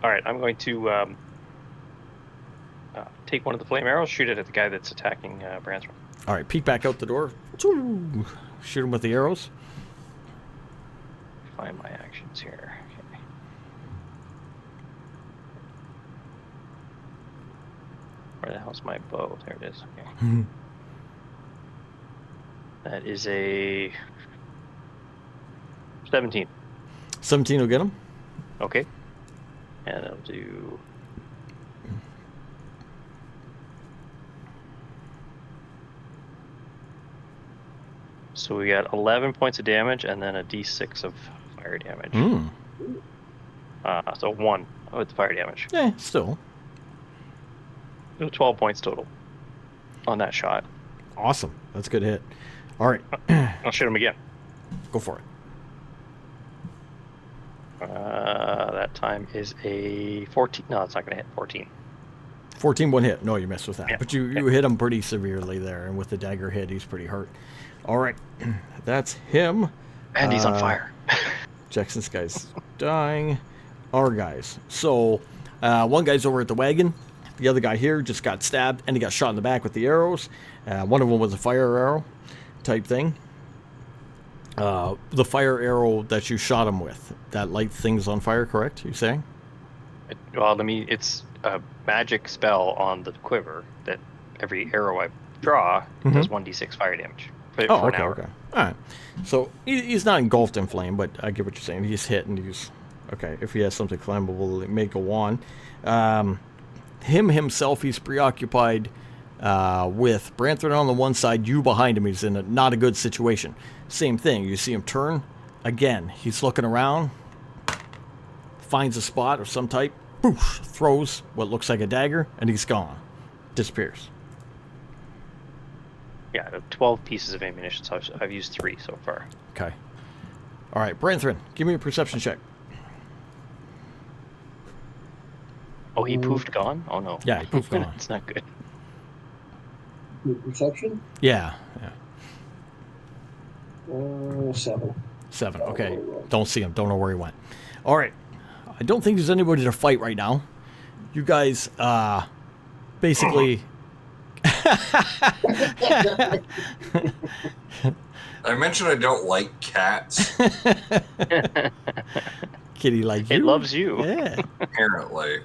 All right, I'm going to take one of the flame arrows, shoot it at the guy that's attacking Bransford. All right. Peek back out the door. Shoot him with the arrows. Find my actions here. Okay. Where the hell's my bow? There it is. Okay. That is a 17. 17 will get him. Okay. And I'll do... So we got 11 points of damage and then a d6 of fire damage. So 1 with fire damage. Yeah, still. So 12 points total on that shot. Awesome. That's a good hit. All right. I'll shoot him again. Go for it. That time is a 14. No, it's not going to hit. 14. 14 one hit. No, you missed with that. Yeah. But you hit him pretty severely there, and with the dagger hit, he's pretty hurt. All right. That's him. And he's on fire. Jackson's guy's dying. Our guys. So, one guy's over at the wagon. The other guy here just got stabbed, and he got shot in the back with the arrows. One of them was a fire arrow type thing. The fire arrow that you shot him with, that light thing's on fire, correct? You saying? Well, it's a magic spell on the quiver that every arrow I draw does 1d6 fire damage. For Oh, an okay, hour. okay. All right. So he's not engulfed in flame, but I get what you're saying. He's hit, and he's okay. If he has something flammable, it may go on. Him himself, he's preoccupied with Branthron on the one side, you behind him. He's in not a good situation. Same thing. You see him turn again. He's looking around, finds a spot of some type, poof, throws what looks like a dagger, and he's gone. Disappears. Yeah, I have 12 pieces of ammunition, so I've used 3 so far. Okay. All right, Branthron, give me a perception check. Oh, he poofed gone? Oh, no. Yeah, he poofed gone. It's not good. Perception? Yeah. 7. 7. Okay. Don't see him. Don't know where he went. All right. I don't think there's anybody to fight right now. You guys, basically. I mentioned I don't like cats. Kitty like you. It loves you. Yeah. Apparently.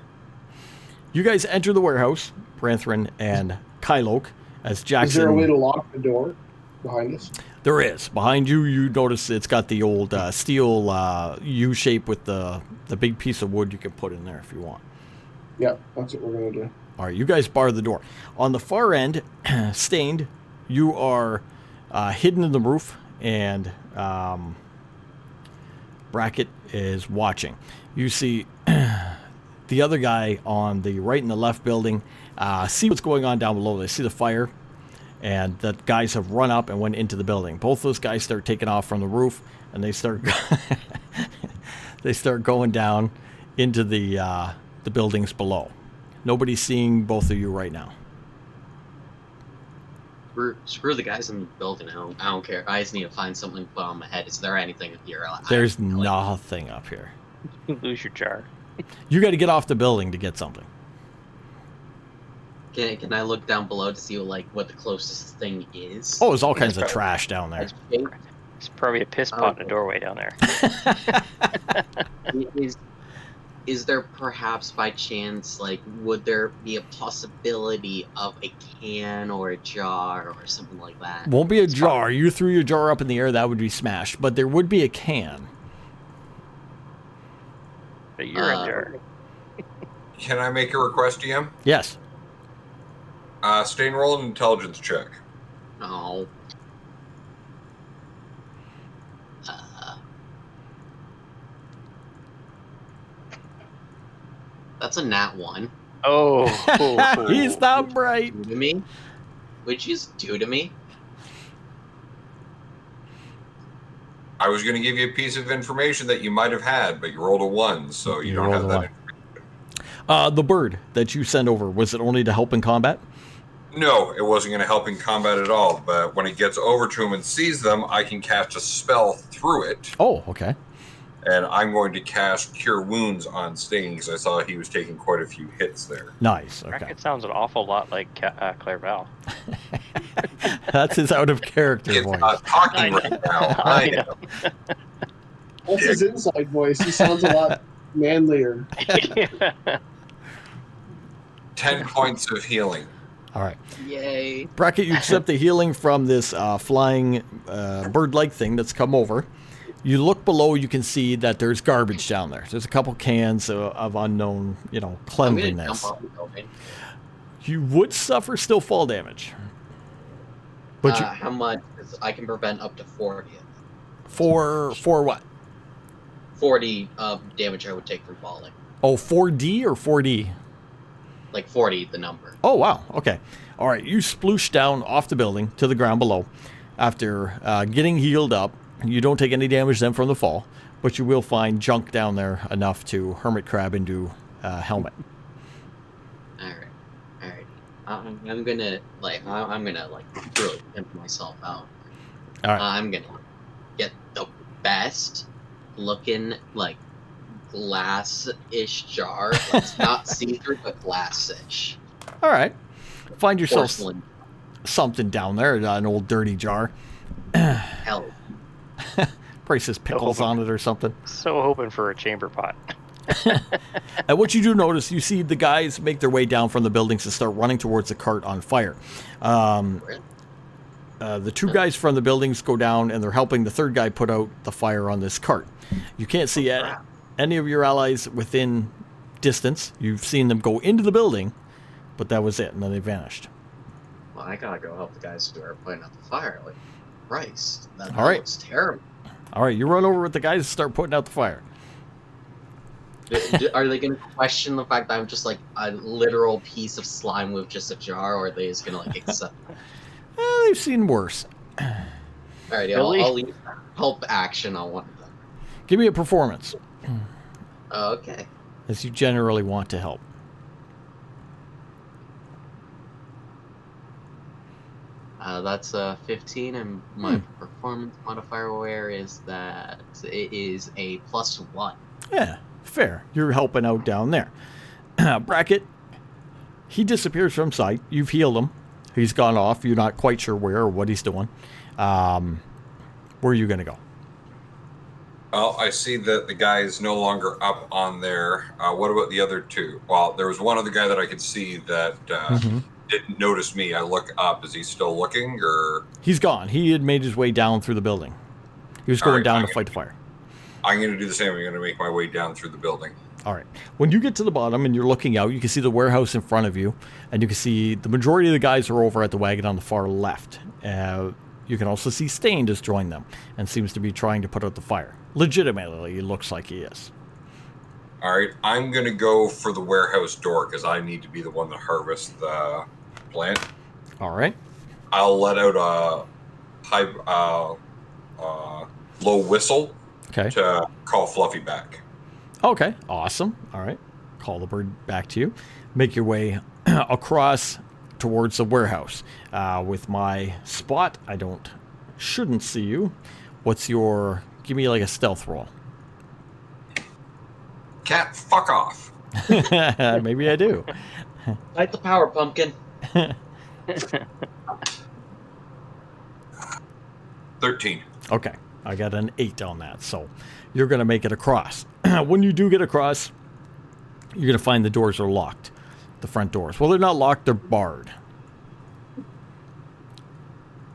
You guys enter the warehouse, Branthron and Kylok, as Jackson. Is there a way to lock the door behind us? There is. Behind you, you notice it's got the old steel U shape with the big piece of wood you can put in there if you want. Yeah, that's what we're going to do. All right, you guys bar the door. On the far end, Stained, you are hidden in the roof, and Brackett is watching. You see the other guy on the right and the left building see what's going on down below. They see the fire, and the guys have run up and went into the building. Both those guys start taking off from the roof, and they start they start going down into the buildings below. Nobody's seeing both of you right now. Screw the guys in the building. I don't care. I just need to find something to put on my head. Is there anything in here? There's nothing up here. You lose your jar. You got to get off the building to get something. Can I look down below to see what the closest thing is? Oh, there's all kinds of trash down there. It's probably a piss pot in a doorway down there. Is there perhaps by chance, would there be a possibility of a can or a jar or something like that? Won't be a jar. You threw your jar up in the air, that would be smashed. But there would be a can. A urine jar. Can I make a request, DM? Yes. Stay and roll an intelligence check. No. That's a nat 1. Oh. He's not bright. Do to me? What'd you just do to me? I was going to give you a piece of information that you might have had, but you rolled a 1, so you don't have that. The bird that you sent over, was it only to help in combat? No, it wasn't going to help in combat at all, but when it gets over to him and sees them, I can cast a spell through it. Oh, okay. And I'm going to cast Cure Wounds on Sting, because I saw he was taking quite a few hits there. Nice, okay. It sounds an awful lot like Clairval. That's his out of character It's voice. not talking right now. I know. That's his inside voice. He sounds a lot manlier. 10 points of healing. All right. Yay. Bracket, you accept the healing from this flying bird-like thing that's come over. You look below, you can see that there's garbage down there. There's a couple cans of unknown, cleanliness. I'm gonna jump off the building. You would suffer still fall damage. But How much? 'Cause I can prevent up to 40. for what? 40 damage I would take from falling. Oh, 4D or 4D? 40, the number. Oh, wow. Okay. All right. You sploosh down off the building to the ground below. After getting healed up, you don't take any damage then from the fall, but you will find junk down there enough to hermit crab into helmet. All right. I'm gonna really pimp myself out. All right. I'm gonna get the best looking glass-ish jar. It's not see-through, but glass-ish. All right. Find yourself Porcelain. something down there, an old dirty jar. Hell. Probably says pickles on it or something. So hoping for a chamber pot. And what you do notice, you see the guys make their way down from the buildings and start running towards the cart on fire. The two guys from the buildings go down and they're helping the third guy put out the fire on this cart. You can't see any of your allies within distance. You've seen them go into the building, but that was it, and then they vanished. Well, I gotta go help the guys who are putting out the fire. Christ, that All right. looks terrible. All right, you run over with the guys and start putting out the fire. Are they gonna question the fact that I'm just a literal piece of slime with just a jar, or are they just gonna accept it? They've seen worse. Alright, Really? I'll leave help action on one of them. Give me a performance, Okay. as you generally want to help. That's 15, and my performance modifier where is that? It is a +1. Yeah, fair. You're helping out down there. Bracket, he disappears from sight. You've healed him. He's gone off. You're not quite sure where or what he's doing. Where are you going to go? Well, I see that the guy is no longer up on there. What about the other two? Well, there was one other guy that I could see that didn't notice me. I look up. Is he still looking, or? He's gone. He had made his way down through the building. He was going down to fight the fire. I'm going to do the same. I'm going to make my way down through the building. All right. When you get to the bottom and you're looking out, you can see the warehouse in front of you, and you can see the majority of the guys are over at the wagon on the far left. You can also see Stain has joined them and seems to be trying to put out the fire. Legitimately, it looks like he is. All right. I'm going to go for the warehouse door because I need to be the one to harvest the plant. All right. I'll let out a high, low whistle Okay. to call Fluffy back. Okay. Awesome. All right. Call the bird back to you. Make your way across towards the warehouse. With my spot, shouldn't see you. Give me like a stealth roll. Cat, fuck off. Maybe I do. Light the power, pumpkin. 13. Okay, I got an 8 on that, so you're going to make it across. When you do get across, you're going to find the doors are locked. The front doors. Well, they're not locked, they're barred.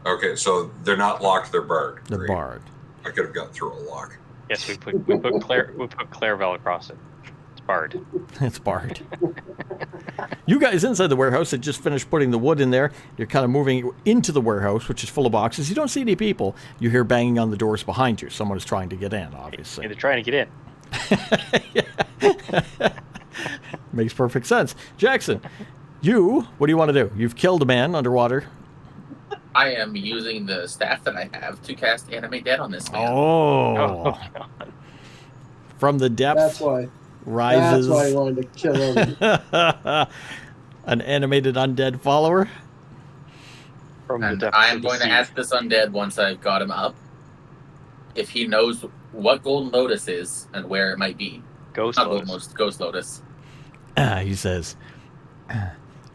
Okay, so they're not locked, they're barred. They're Great. barred. I could have got through a lock. Yes, we put Clairvel across it. It's barred. It's barred. You guys inside the warehouse had just finished putting the wood in there. You're kind of moving into the warehouse, which is full of boxes. You don't see any people. You hear banging on the doors behind you. Someone is trying to get in, obviously. Yeah, they're trying to get in. Makes perfect sense. Jackson, what do you want to do? You've killed a man underwater. I am using the staff that I have to cast Animate Dead on this man. Oh. From the depths That's why. rises That's why I wanted to kill him. an animated undead follower. From the And depths I am of the going to sea. ask this undead once I've got him up if he knows what Golden Lotus is and where it might be. Ghost Not Lotus. Golden Lotus, Ghost Lotus. He says,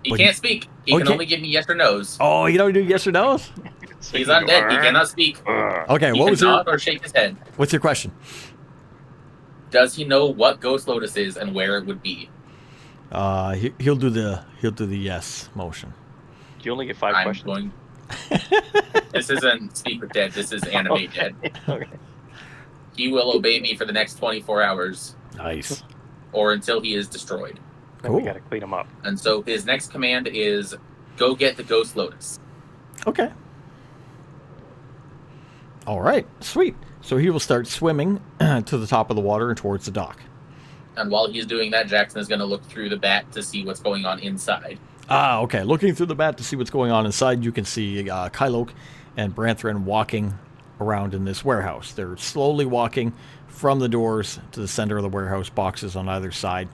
He Well, can't speak. He oh, can he only give me yes or no's. oh, you don't do yes or no's? He's undead. He cannot speak. Okay, He what can was your, nod or shake his head. what's your question? Does he know what Ghost Lotus is and where it would be? He'll do the yes motion. Do you only get 5 I'm questions? going. This isn't Speak with Dead. This is Animate Dead. Okay. He will obey me for the next 24 hours Nice. or until he is destroyed. Then we Cool. gotta clean him up. And so his next command is go get the Ghost Lotus. Okay. All right. Sweet. So he will start swimming to the top of the water and towards the dock. And while he's doing that, Jackson is going to look through the bat to see what's going on inside. Ah, okay. Looking through the bat to see what's going on inside, you can see Kylok and Branthrin walking around in this warehouse. They're slowly walking from the doors to the center of the warehouse, boxes on either side,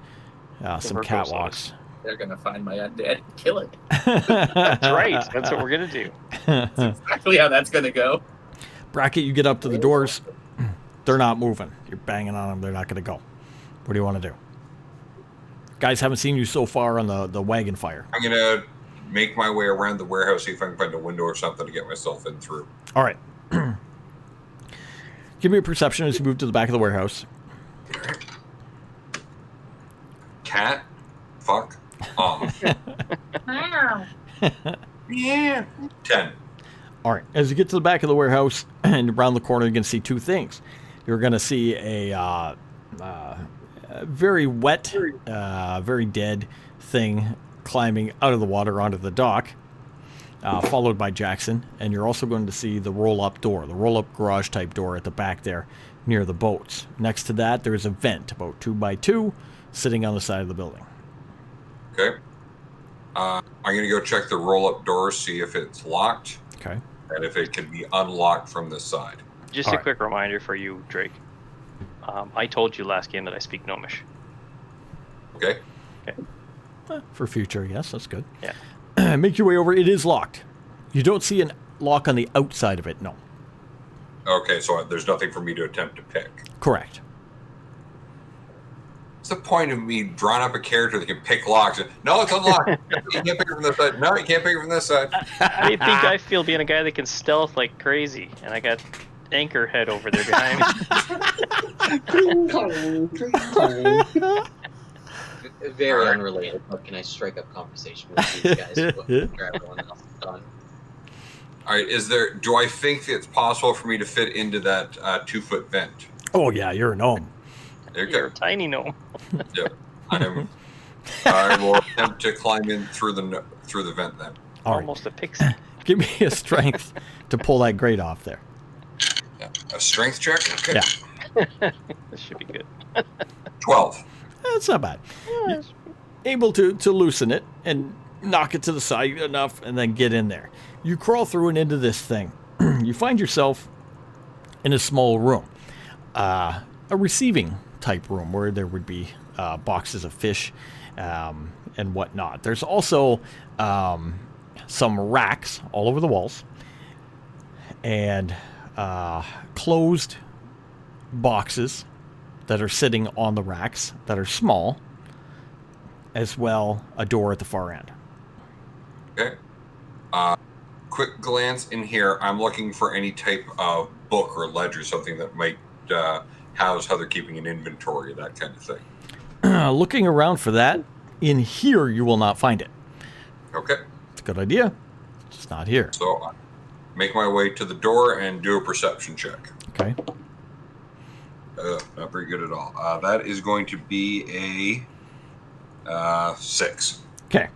some Reverse those. catwalks. They're going to find my undead and kill it. That's right. That's what we're gonna do. Exactly how that's going to go. Bracket, you get up to the doors. They're not moving. You're banging on them. They're not going to go. What do you want to do? Guys haven't seen you so far on the wagon fire. I'm going to make my way around the warehouse, see if I can find a window or something to get myself in through. All right. Give me a perception as you move to the back of the warehouse. Cat, fuck off. Yeah. 10. All right. As you get to the back of the warehouse and around the corner, you're going to see two things. You're going to see a very wet, very dead thing climbing out of the water onto the dock, followed by Jackson. And you're also going to see the roll-up door, the roll-up garage type door at the back there near the boats. Next to that, there's a vent about 2 by 2 sitting on the side of the building. Okay. I'm going to go check the roll-up door, see if it's locked, Okay. and if it can be unlocked from this side. Just All a right. quick reminder for you, Drake. I told you last game that I speak Gnomish. Okay? For future, yes, that's good. Yeah. Make your way over. It is locked. You don't see a lock on the outside of it, no. Okay, so there's nothing for me to attempt to pick. Correct. What's the point of me drawing up a character that can pick locks? No, it's unlocked. You can't pick it from this side. No, you can't pick it from this side. How do you think I feel being a guy that can stealth like crazy? And I got Anchorhead over there behind me. Cling, clang, cling, clang. Very unrelated, but can I strike up conversation with these guys after everyone else is done? All right, do I think it's possible for me to fit into that 2-foot vent? Oh, yeah, you're a gnome. Okay. You're a tiny gnome. I will attempt to climb in through the vent then. All right. Almost a pixie. Give me a strength to pull that grate off there. Yeah. A strength check? Okay. Yeah. This should be good. 12. That's not bad. You're able to loosen it and knock it to the side enough and then get in there. You crawl through and into this thing. You find yourself in a small room. A receiving type room where there would be boxes of fish and whatnot. There's also some racks all over the walls and closed boxes that are sitting on the racks that are small, as well a door at the far end. Okay. Quick glance in here. I'm looking for any type of book or ledger, something that might house how they're keeping an inventory, that kind of thing. Looking around for that, in here you will not find it. Okay. It's a good idea. It's just not here. So I make my way to the door and do a perception check. Okay. Not very good at all. That is going to be a 6. Okay.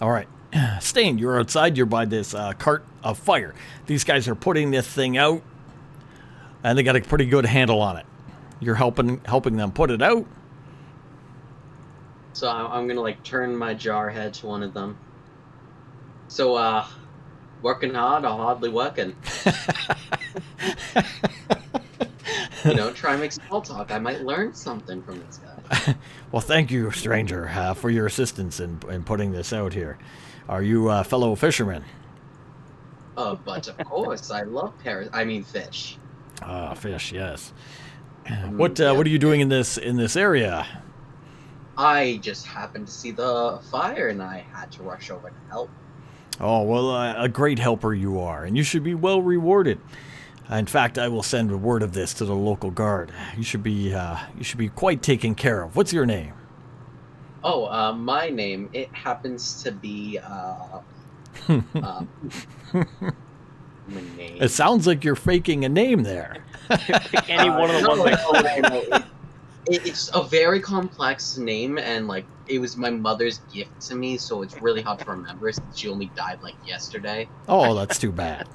All right. Stain, you're outside. You're by this cart of fire. These guys are putting this thing out, and they got a pretty good handle on it. You're helping them put it out. So I'm gonna like turn my jar head to one of them. So working hard or hardly working? Try and make small talk. I might learn something from this guy. Well, thank you, stranger, for your assistance in putting this out here. Are you a fellow fisherman? But of course, I love fish. Ah, fish, yes. What are you doing in this area? I just happened to see the fire, and I had to rush over to help. Oh, well, a great helper you are, and you should be well rewarded. In fact, I will send word of this to the local guard. You should be quite taken care of. What's your name? Oh, my name, it happens to be, my name. It sounds like you're faking a name there. Pick any one of the ones. No. It's a very complex name, and, it was my mother's gift to me, so it's really hard to remember since she only died, yesterday. Oh, that's too bad.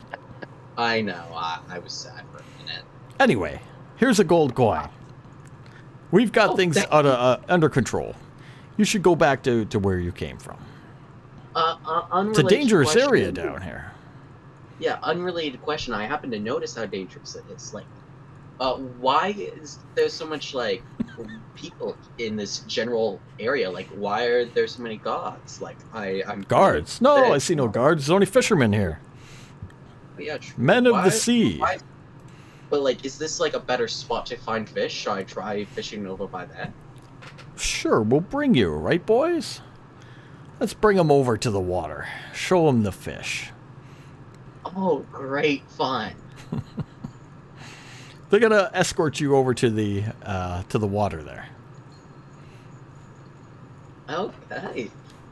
I know, I was sad for a minute. Anyway, here's a gold coin. We've got things under control. You should go back to where you came from. It's a dangerous area down here. Yeah, unrelated question. I happen to notice how dangerous it is. Why is there so much, people in this general area? Why are there so many guards? I'm... Guards? No, I see no guards. There's only fishermen here. Yeah, true. Men of the sea. But, is this, a better spot to find fish? Should I try fishing over by that? Sure, we'll bring you, right, boys? Let's bring them over to the water. Show them the fish. Oh, great fun. They're gonna escort you over to the water there. Okay.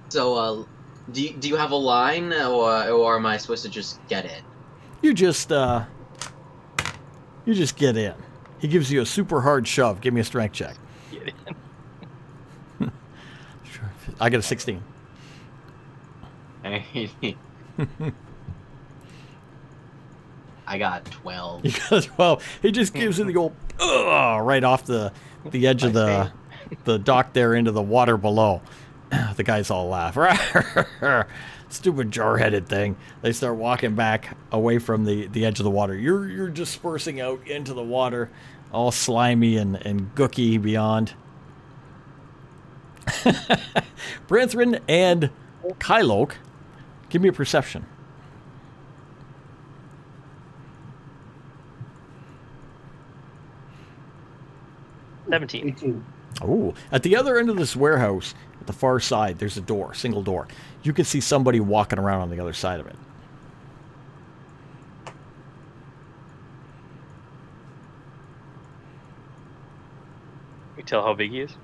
So, do you have a line, or am I supposed to just get in? You just get in. He gives you a super hard shove. Give me a strength check. Get in. I got a 16. I got 12. You got a 12. He just gives you the old right off the edge of the dock there into the water below. The guys all laugh. Stupid jar-headed thing. They start walking back away from the edge of the water. You're dispersing out into the water, all slimy and gooky beyond. Branthrin and Kylok, give me a perception. $17. 18. Oh, at the other end of this warehouse, at the far side, there's a door, single door. You can see somebody walking around on the other side of it. We tell how big he is?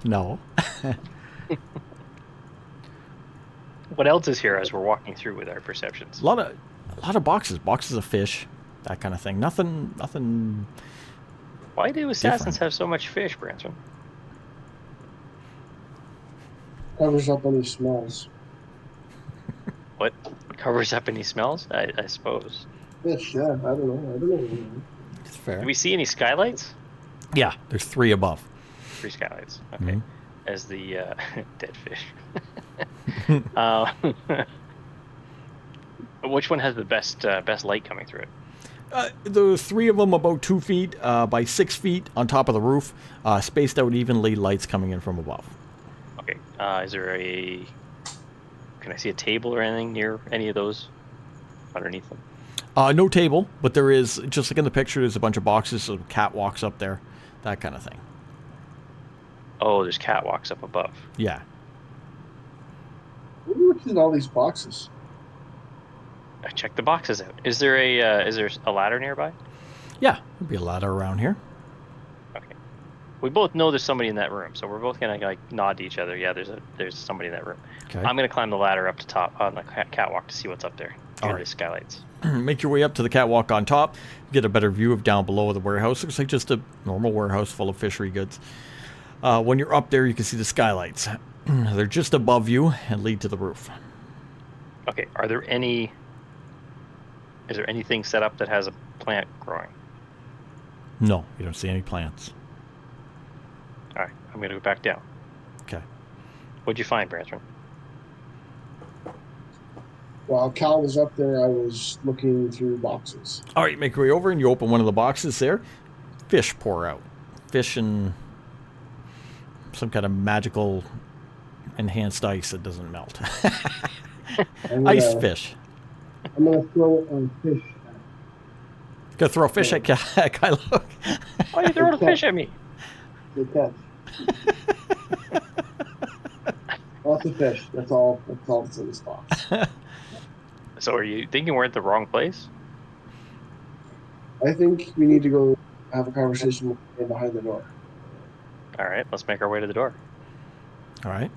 No. What else is here as we're walking through with our perceptions? A lot of boxes of fish, that kind of thing. Nothing. Why do assassins different. have so much fish, Branson? Covers up any smells. What covers up any smells? I suppose. Fish, yeah, I don't know. It's fair. Do we see any skylights? Yeah, there's 3 above. 3 skylights. Okay. Mhm. As the dead fish. Which one has the best light coming through it? The three of them about 2 feet by 6 feet on top of the roof, spaced out evenly, lights coming in from above. Okay. Is there a? Can I see a table or anything near any of those? Underneath them. No table, but there is, just like in the picture, there's a bunch of boxes, some catwalks up there, that kind of thing. Oh, there's catwalks up above. Yeah. What's in all these boxes? I checked the boxes out. Is there a ladder nearby? Yeah, there'll be a ladder around here. Okay. We both know there's somebody in that room, so we're both gonna like nod to each other. Yeah, there's somebody in that room. Okay. I'm gonna climb the ladder up to top on the catwalk to see what's up there. All All right. right. The skylights. Make your way up to the catwalk on top. Get a better view of down below the warehouse. Looks like just a normal warehouse full of fishery goods. When you're up there, you can see the skylights. They're just above you and lead to the roof. Okay. Is there anything set up that has a plant growing? No, you don't see any plants. All right. I'm gonna go back down. Okay. What'd you find, Branson? While Cal was up there, I was looking through boxes. All right, make your way over and you open one of the boxes there. Fish pour out. Fish and some kind of magical enhanced ice that doesn't melt. I'm Ice gonna- fish. I'm gonna throw a fish. Gonna throw a fish at Kylo. Why are you throwing a fish at me? Good catch. Lots of fish. That's all that's in this box. So are you thinking we're at the wrong place? I think we need to go have a conversation with the man behind the door. All right. Let's make our way to the door. All right.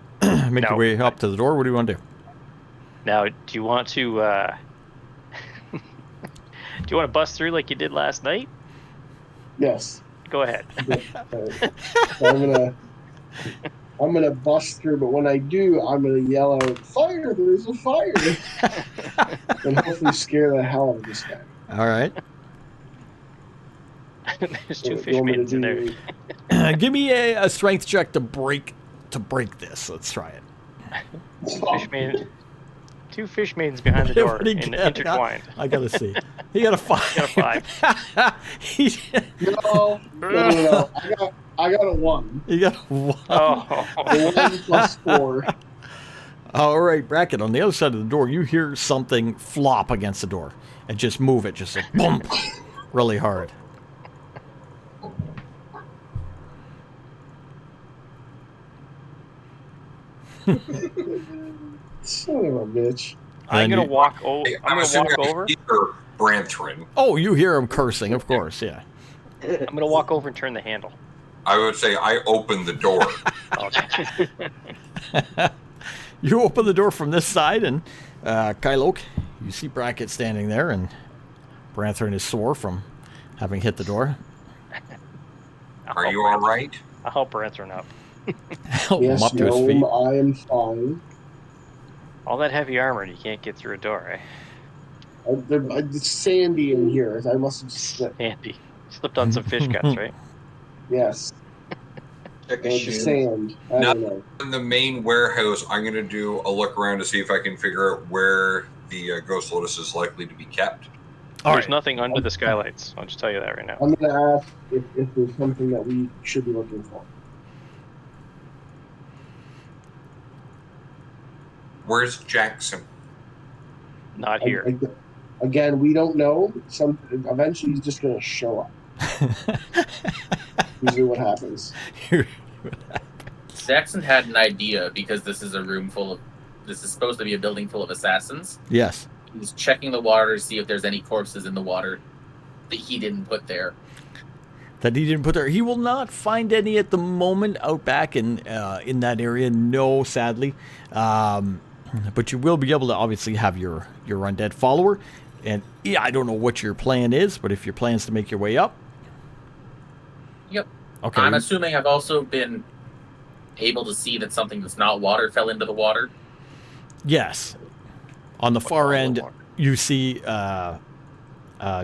Make No. your way up to the door. What do you want to do? Now, do you want to do you want to bust through like you did last night? Yes. Go ahead. So I'm gonna bust through, but when I do, I'm gonna yell out, "Fire! There's a fire!" and hopefully scare the hell out of this guy. All right. There's two You fish want me to maidens in there. do- Give me a strength check to break this. Let's try it. Fish maiden. Two fish maidens behind the door What did he and get? intertwined. I gotta see. He got a 5. Got a 5. No. I got a 1. You got a 1. Oh. A 1 plus 4. All right, Bracket. On the other side of the door, you hear something flop against the door and just move it, just like boom, really hard. Son of a bitch. I'm And gonna you- walk over. Hey, I'm gonna assuming walk I over. hear Branthrin. Oh, you hear him cursing, of course. Yeah. I'm gonna walk over and turn the handle. I would say I opened the door. Oh, You open the door from this side, and Kylok, you see Bracket standing there, and Branthrin is sore from having hit the door. Are you all right? I'll help Branson up. Help him Yes, up to his feet. no, I am fine. All that heavy armor, and you can't get through a door, eh? It's sandy in here. I must have slipped. Andy slipped on some fish guts, right? Yes. Check a And shoe. sand. I No. don't know. In the main warehouse, I'm going to do a look around to see if I can figure out where the Ghost Lotus is likely to be kept. All There's right. nothing under the skylights. I'll just tell you that right now. I'm going to ask if there's something that we should be looking for. Where's Jackson? Not here. Again, we don't know. Eventually, he's just going to show up. Usually, what happens. Jackson had an idea because this is supposed to be a building full of assassins. Yes. He's checking the water to see if there's any corpses in the water that he didn't put there. That he didn't put there. He will not find any at the moment out back in that area. No, sadly. But you will be able to obviously have your undead follower. And yeah, I don't know what your plan is, but if your plan is to make your way up. Yep. Okay. I'm assuming I've also been able to see that something that's not water fell into the water. Yes. On the far all the end, water? you see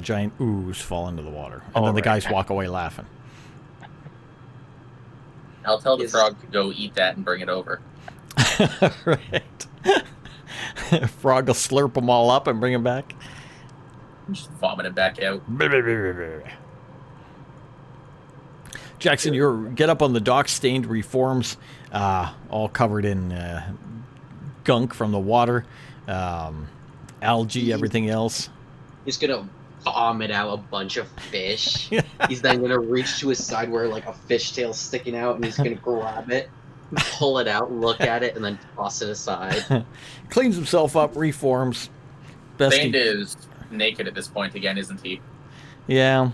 giant ooze fall into the water. And Oh, then the right. guys walk away laughing. I'll tell the Yes. frog to go eat that and bring it over. Right. Frog will slurp them all up and bring them back. Just vomit it back out. Jackson, you get up on the dock, stained reforms, all covered in gunk from the water, algae, everything else. He's gonna vomit out a bunch of fish. He's then gonna reach to his side where like a fishtail's sticking out, and he's gonna grab it, pull it out, look at it, and then toss it aside. Cleans himself up, reforms. Best Stained is naked at this point again, isn't he? Yeah.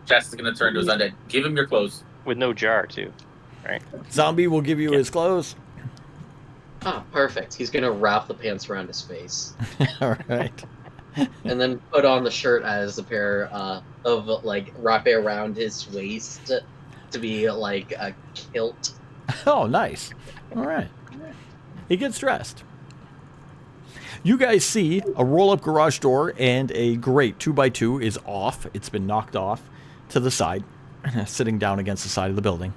Chess is gonna turn to his undead. Give him your clothes. With no jar, too. Right? Zombie will give you his clothes. Ah, perfect. He's gonna wrap the pants around his face, All right. and then put on the shirt as a pair of like wrap it around his waist to be like a kilt. Oh, nice. All right. He gets dressed. You guys see a roll-up garage door and a grate 2x2 is off. It's been knocked off to the side, sitting down against the side of the building.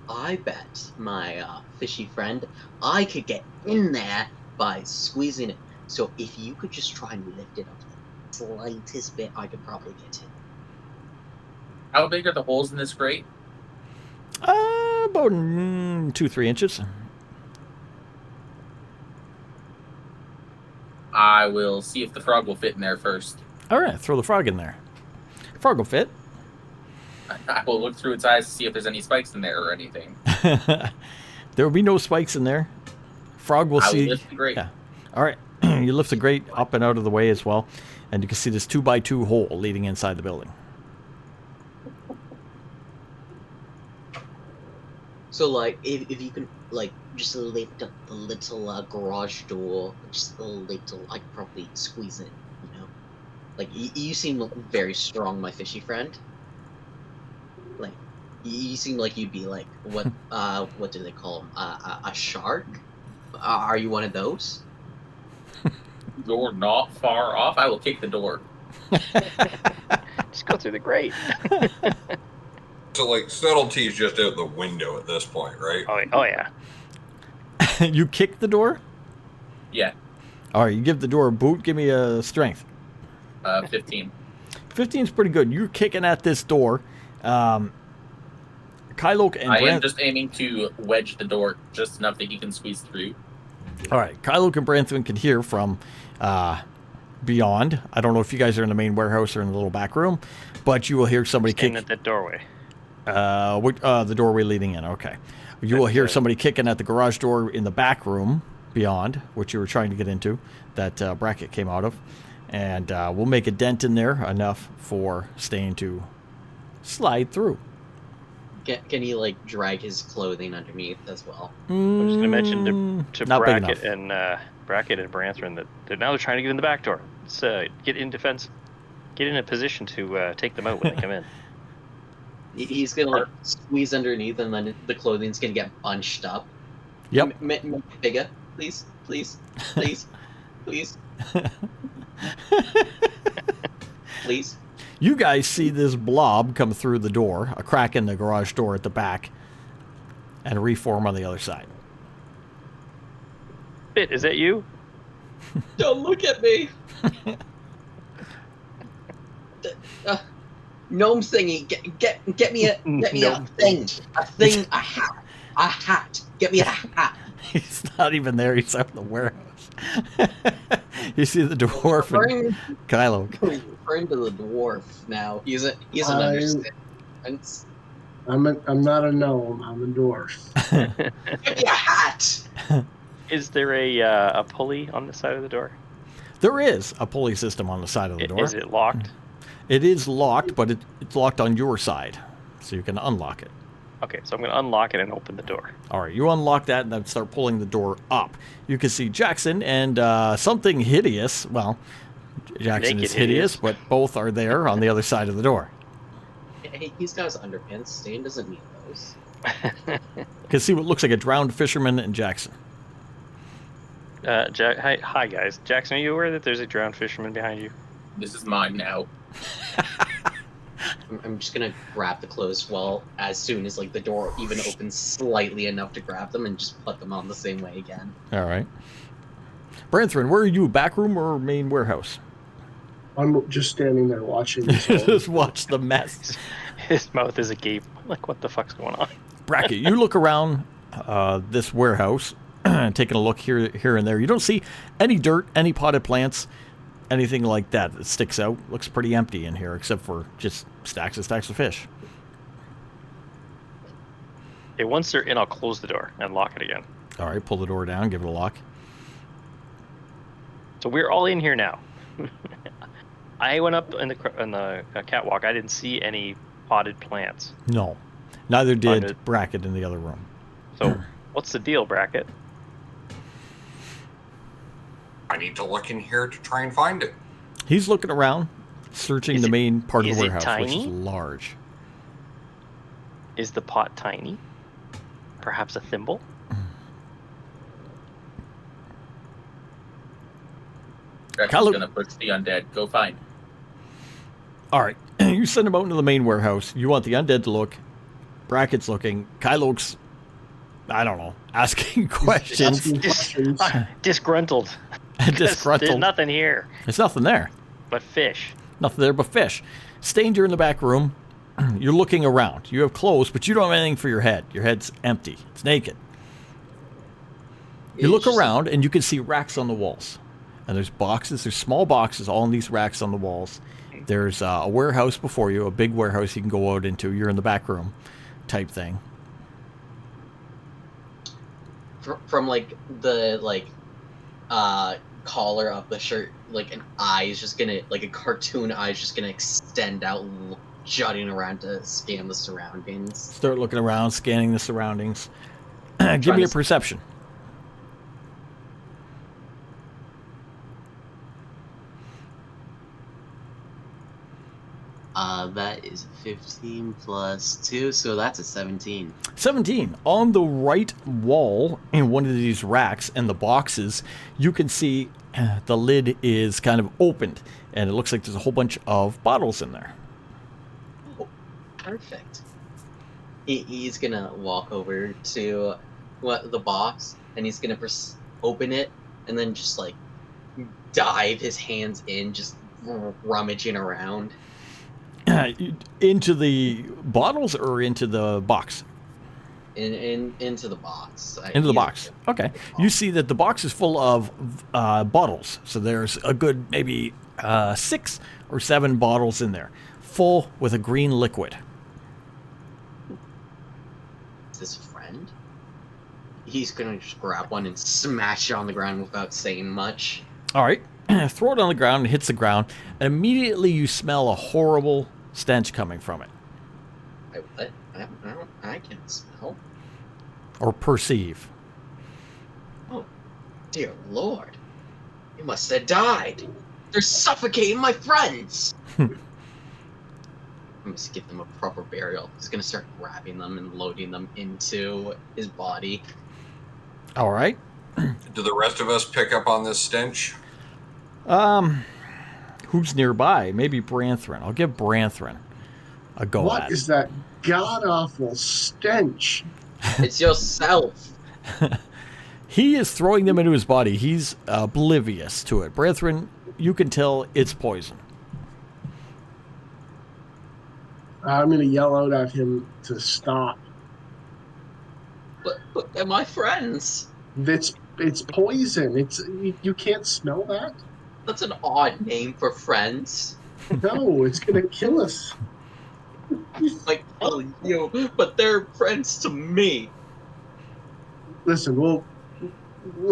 I bet my fishy friend I could get in there by squeezing it. So if you could just try and lift it up the slightest bit, I could probably get in. How big are the holes in this grate? About 2-3 inches. I will see if the frog will fit in there first. All right, throw the frog in there. Frog will fit. I will look through its eyes to see if there's any spikes in there or anything. There will be no spikes in there. Frog will I will see. lift the grate. Yeah. All right. You lift the grate up and out of the way as well, and you can see this 2x2 hole leading inside the building. So like if you can like just lift up the little garage door, just a little, I could probably squeeze it. You know, like you seem very strong, my fishy friend. Like you seem like you'd be like what do they call them? A shark? Are you one of those? You're not far off. I will kick the door. Just go through the grate. So, like, subtlety is just out the window at this point, right? Oh yeah. You kick the door? Yeah, All right, you give the door a boot. Give me a strength. 15. 15 is pretty good. You're kicking at this door. Kylok and I am Branth. just aiming to wedge the door just enough that he can squeeze through. All right, Kylok and Branthwin can hear from beyond. I don't know if you guys are in the main warehouse or in the little back room, but you will hear somebody Standing kick at that doorway. the doorway leading in. Okay, you will hear somebody kicking at the garage door in the back room beyond, which you were trying to get into. That bracket came out of, and we'll make a dent in there enough for Stain to slide through. Can he like drag his clothing underneath as well? I'm just gonna mention to not big Bracket and Branthrin that they're trying to get in the back door. Let's get in defense, get in a position to take them out when they come in. He's gonna like squeeze underneath, and then the clothing's gonna get bunched up. Yep. Make it bigger, please, please, please, please, please. You guys see this blob come through the door, a crack in the garage door at the back, and reform on the other side. Bit, is that you? Don't look at me. Gnome thingy, get me a thing, a hat. Get me a hat. He's not even there. He's out in the warehouse. You see the dwarf and Kylok. Referring to the dwarf now. He doesn't understand. I'm not a gnome. I'm a dwarf. Get me a hat. Is there a pulley on the side of the door? There is a pulley system on the side of the door. Is it locked? It is locked, but it's locked on your side, so you can unlock it. Okay, so I'm going to unlock it and open the door. All right, you unlock that and then start pulling the door up. You can see Jackson and something hideous. Well, Jackson Naked is hideous, but both are there on the other side of the door. Hey, he's got his underpants. Stain doesn't need those. You can see what looks like a drowned fisherman and Jackson. Hi guys. Jackson, are you aware that there's a drowned fisherman behind you? This is mine now. I'm just gonna grab the clothes as soon as like the door even opens slightly enough to grab them and just put them on the same way again. All right. Branthrin, where are you? Back room or main warehouse? I'm just standing there watching this. all. Just watch the mess. His mouth is agape. Like, what the fuck's going on? Brackett, you look around this warehouse, taking a look here and there. You don't see any dirt, any potted plants, anything like that that sticks out. Looks pretty empty in here, except for just stacks of fish. Okay, once they're in, I'll close the door and lock it again. All right, pull the door down, give it a lock. So we're all in here now. I went up in the catwalk. I didn't see any potted plants. No, neither did Under- Brackett in the other room. So what's the deal, Brackett? I need to look in here to try and find it. He's looking around, searching Is the it- main part of is the it warehouse, which is tiny? large. Is the pot tiny? Perhaps a thimble? Drax Kylo- is gonna push the undead. Go find. All right, you send him out into the main warehouse. You want the undead to look. Brackett's looking. Kylo's, I don't know, asking questions. Asking questions. Disgruntled. 'Cause Disgruntled. There's nothing here There's nothing there. but fish. Nothing there but fish. Stained, you're in the back room. You're looking around. You have clothes, but you don't have anything for your head. Your head's empty. It's naked. You look It's just- around, and you can see racks on the walls. And there's boxes. There's small boxes all in these racks on the walls. There's a warehouse before you, a big warehouse you can go out into. You're in the back room type thing. From like the collar of the shirt, like an eye is just gonna, like a cartoon eye is just gonna extend out, jutting around to scan the surroundings. Start looking around, scanning the surroundings. Give me a perception. That is 15 plus 2, so that's a 17. 17. On the right wall in one of these racks and the boxes, you can see the lid is kind of opened, and it looks like there's a whole bunch of bottles in there. Oh, perfect. He's gonna walk over to the box, and he's gonna open it, and then just like dive his hands in, just rummaging around. Into the bottles or into the box? Into the box. Into the box. Okay. You see that the box is full of bottles. So there's a good maybe 6 or 7 bottles in there, full with a green liquid. Is this a friend? He's gonna just grab one and smash it on the ground without saying much. All right. Throw it on the ground, it hits the ground, and immediately you smell a horrible stench coming from it. What? I can smell. Or perceive. Oh, dear Lord. You must have died. They're suffocating my friends. I'm gonna give them a proper burial. He's gonna start grabbing them and loading them into his body. All right. Do the rest of us pick up on this stench? Who's nearby? Maybe Branthrin. I'll give Branthrin a go What at. is that god awful stench? It's yourself. He is throwing them into his body. He's oblivious to it. Branthrin, you can tell it's poison. I'm gonna yell out at him to stop. But they're my friends. It's poison. You can't smell that. That's an odd name for friends. No, it's gonna kill us. Like killing you, but they're friends to me. Listen, we'll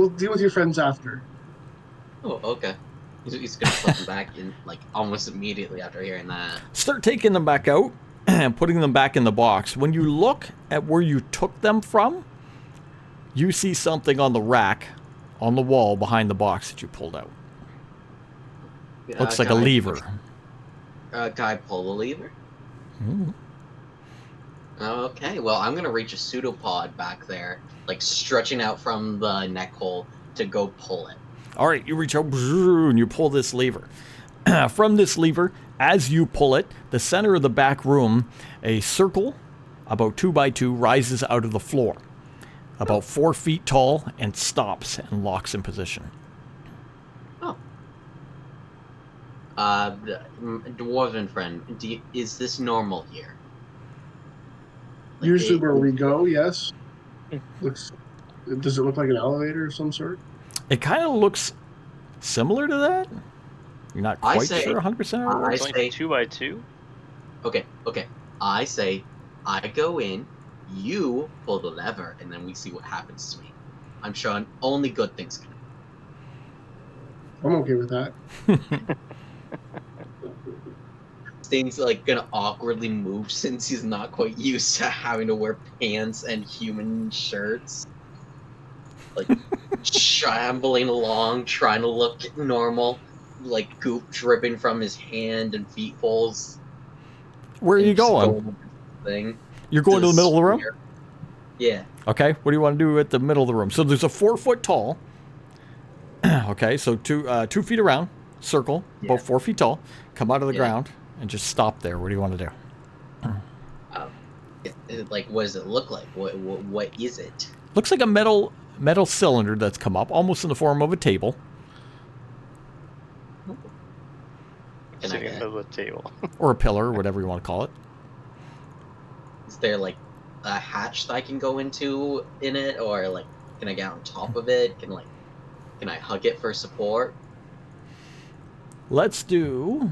deal with your friends after. Oh, okay. He's gonna put them back in, like, almost immediately after hearing that. Start taking them back out and putting them back in the box. When you look at where you took them from, you see something on the rack on the wall behind the box that you pulled out. Looks like a lever. Guy pull the lever? Mm. Okay, well, I'm gonna reach a pseudopod back there, like stretching out from the neck hole to go pull it. All right, you reach out and you pull this lever. From this lever, as you pull it, the center of the back room, a circle about 2 by 2 rises out of the floor, about 4 feet tall, and stops and locks in position. Oh. Dwarven friend, is this normal here? Like, Usually where we go, yes. Does it look like an elevator of some sort? It kind of looks similar to that. You're not I quite say- sure 100% how it I works. It's say- only 2x2. Okay. I say I go in, you pull the lever, and then we see what happens to me. I'm sure only good things can happen. I'm okay with that. Things like gonna awkwardly move since he's not quite used to having to wear pants and human shirts. Like shambling along, trying to look normal, like goop dripping from his hand and feet holes. Where are you and just going? Thing. You're going to the middle of the room? Sphere. Yeah. Okay, what do you want to do at the middle of the room? So there's a 4 foot tall. Okay, so 2 feet around, circle, Yeah. about 4 feet tall. Come out of the Yeah. ground and just stop there. What do you want to do? Like, what does it look like? What is it? Looks like a metal cylinder that's come up, almost in the form of a table Can I Sitting get in the middle of the table. or a pillar, or whatever you want to call it. Is there like a hatch that I can go into in it, or like can I get on top of it? Can I hug it for support? Let's do.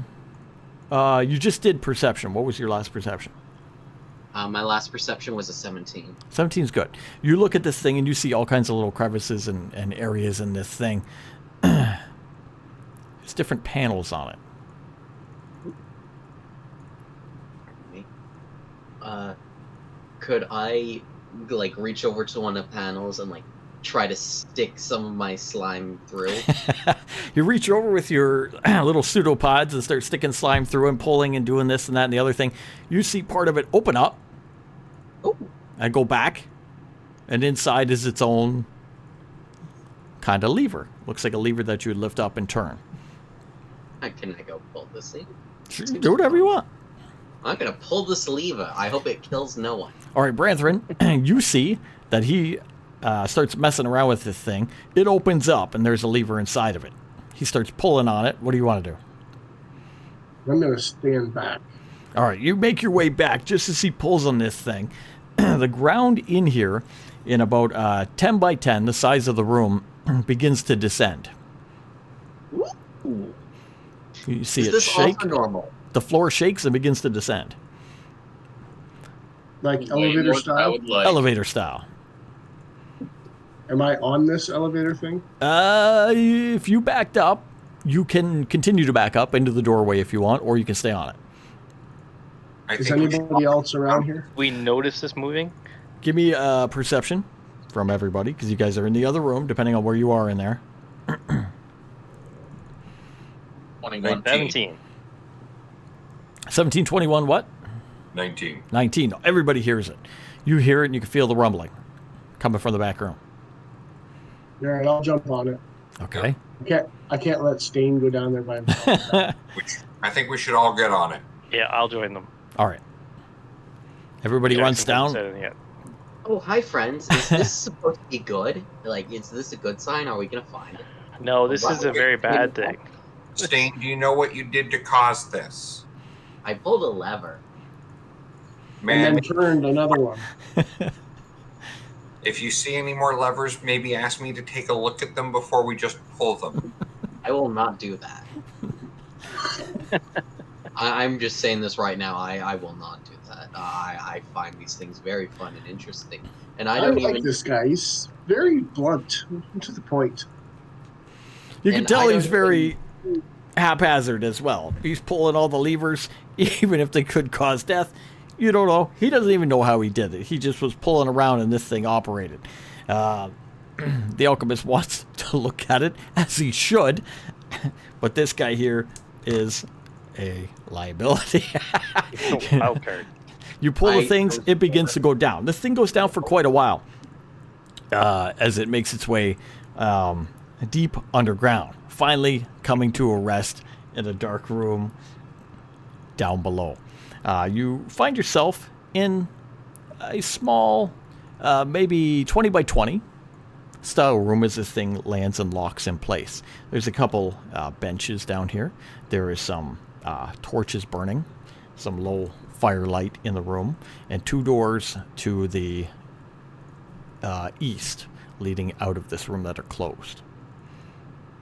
You just did perception. What was your last perception? My last perception was a 17. 17's good. You look at this thing and you see all kinds of little crevices and areas in this thing. There's different panels on it. Could I like reach over to one of the panels and like try to stick some of my slime through? You reach over with your little pseudopods and start sticking slime through and pulling and doing this and that and the other thing. You see part of it open up Oh, and go back, and inside is its own kind of lever. Looks like a lever that you would lift up and turn. can I go pull this thing? Sure, do whatever you want. I'm gonna pull this lever. I hope it kills no one. All right, Branthrin, you see that he starts messing around with this thing. It opens up, and there's a lever inside of it. He starts pulling on it. What do you want to do? I'm going to stand back. All right, you make your way back just as he pulls on this thing. The ground in here, in about 10 by 10, the size of the room, begins to descend. Ooh. You see Is it this shake. also normal? The floor shakes and begins to descend. Like Wait, elevator what I style? would like. Elevator style. Am I on this elevator thing? If you backed up, you can continue to back up into the doorway if you want, or you can stay on it. I Is think we should anybody else around here? We notice this moving. Give me a perception from everybody, because you guys are in the other room, depending on where you are in there. 21. 17. 17, 21, what? 19. 19. Everybody hears it. You hear it, and you can feel the rumbling coming from the back room. All right, I'll jump on it. Okay. I can't let Stain go down there by himself. Which I think we should all get on it. Yeah, I'll join them. All right. Everybody runs Jackson hasn't down. said anything yet. Oh, hi friends. Is this supposed to be good? Like, is this a good sign? Are we gonna find it? No, this is a very bad thing. Stain, do you know what you did to cause this? I pulled a lever. Man, And then turned another one. if you see any more levers, maybe ask me to take a look at them before we just pull them. I will not do that. I'm just saying this right now. I will not do that. I find these things very fun and interesting, and I I don't like even. this guy. He's very blunt, to the point. You can And tell I he's don't very haphazard as well. He's pulling all the levers, even if they could cause death. You don't know. He doesn't even know how he did it. He just was pulling around and this thing operated. The alchemist wants to look at it, as he should, but this guy here is a liability. Wild card. You pull the I- things, it begins to go down. This thing goes down for quite a while as it makes its way deep underground, finally coming to a rest in a dark room down below. You find yourself in a small, maybe 20 by 20 style room as this thing lands and locks in place. There's a couple benches down here. There is some torches burning, some low firelight in the room, and 2 doors to the east leading out of this room that are closed.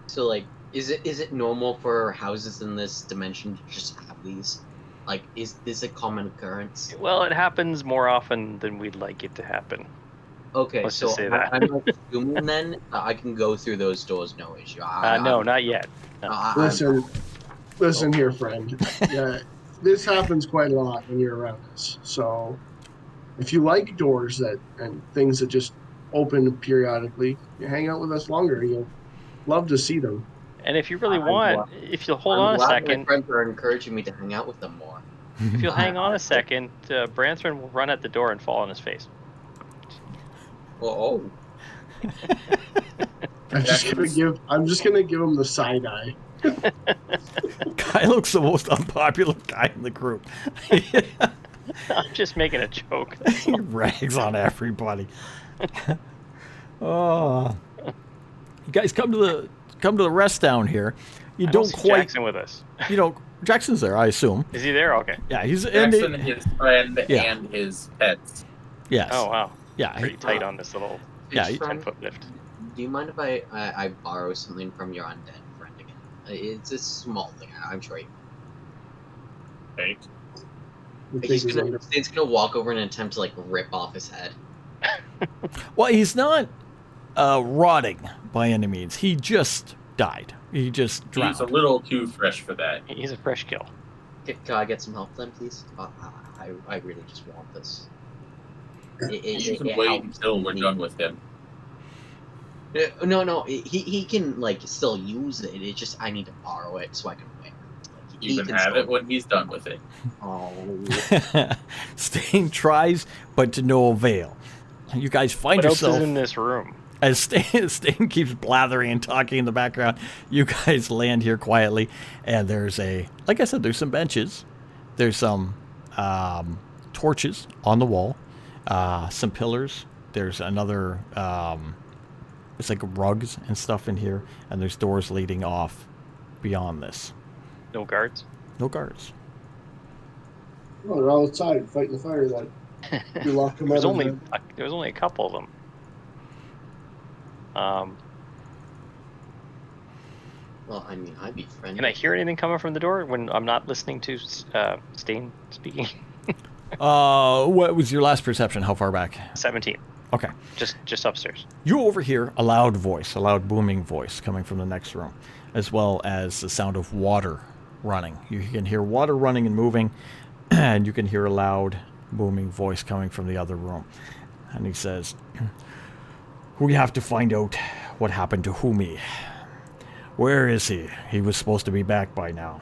So, like, is it normal for houses in this dimension to just have these? Like, is this a common occurrence? Well, it happens more often than we'd like it to happen. Okay, Let's so just say that. I'm assuming then I can go through those doors, no issue. No, not yet. Listen here, friend. Yeah, this happens quite a lot when you're around us. So, if you like doors and things that just open periodically, you hang out with us longer. You'll love to see them. And if you really I'm want, glad- if you'll hold I'm on a glad My second, friends are encouraging me to hang out with them more. if you'll hang on a second, Branthron will run at the door and fall on his face. Well, I'm just gonna give him the side eye. Guy looks the most unpopular guy in the group. I'm just making a joke. He rags on everybody. Oh, you guys come to the rest down here. You I don't see quite. Jackson with us. Jackson's there, I assume. Is he there? Okay. Yeah, he's Jackson, his friend, Yeah. and his pets. Yes. Oh wow. Yeah. Pretty tight on this little Yeah, Fish he- friend, 10-foot lift. do you mind if I borrow something from your undead friend again? It's a small thing, I'm sure. Right? He's gonna walk over and attempt to like rip off his head. Well, he's not rotting by any means. He just died. He just drowned. He's a little too fresh for that. He's a fresh kill. Can I get some help then, please? I really just want this. You can wait until we're done with him. No, he can like still use it. It's just I need to borrow it so I can wear it. Like, You can have it when he's done with it. Oh, Stain tries, but to no avail. You guys find What else yourself is in this room? as Stain keeps blathering and talking in the background. You guys land here quietly, and there's like I said, there's some benches, there's some torches on the wall, some pillars. There's another. It's like rugs and stuff in here, and there's doors leading off beyond this. No guards. No guards. Oh, they're all outside fighting the fire. Like you locked them There was out. only a couple of them. well, I mean, I'd be friendly. Can I hear anything coming from the door when I'm not listening to Stain speaking? What was your last perception? How far back? 17. Okay. Just upstairs. You overhear a loud voice, a loud booming voice coming from the next room, as well as the sound of water running. You can hear water running and moving, and you can hear a loud booming voice coming from the other room. And he says, "We have to find out what happened to Humi. Where is he? He was supposed to be back by now.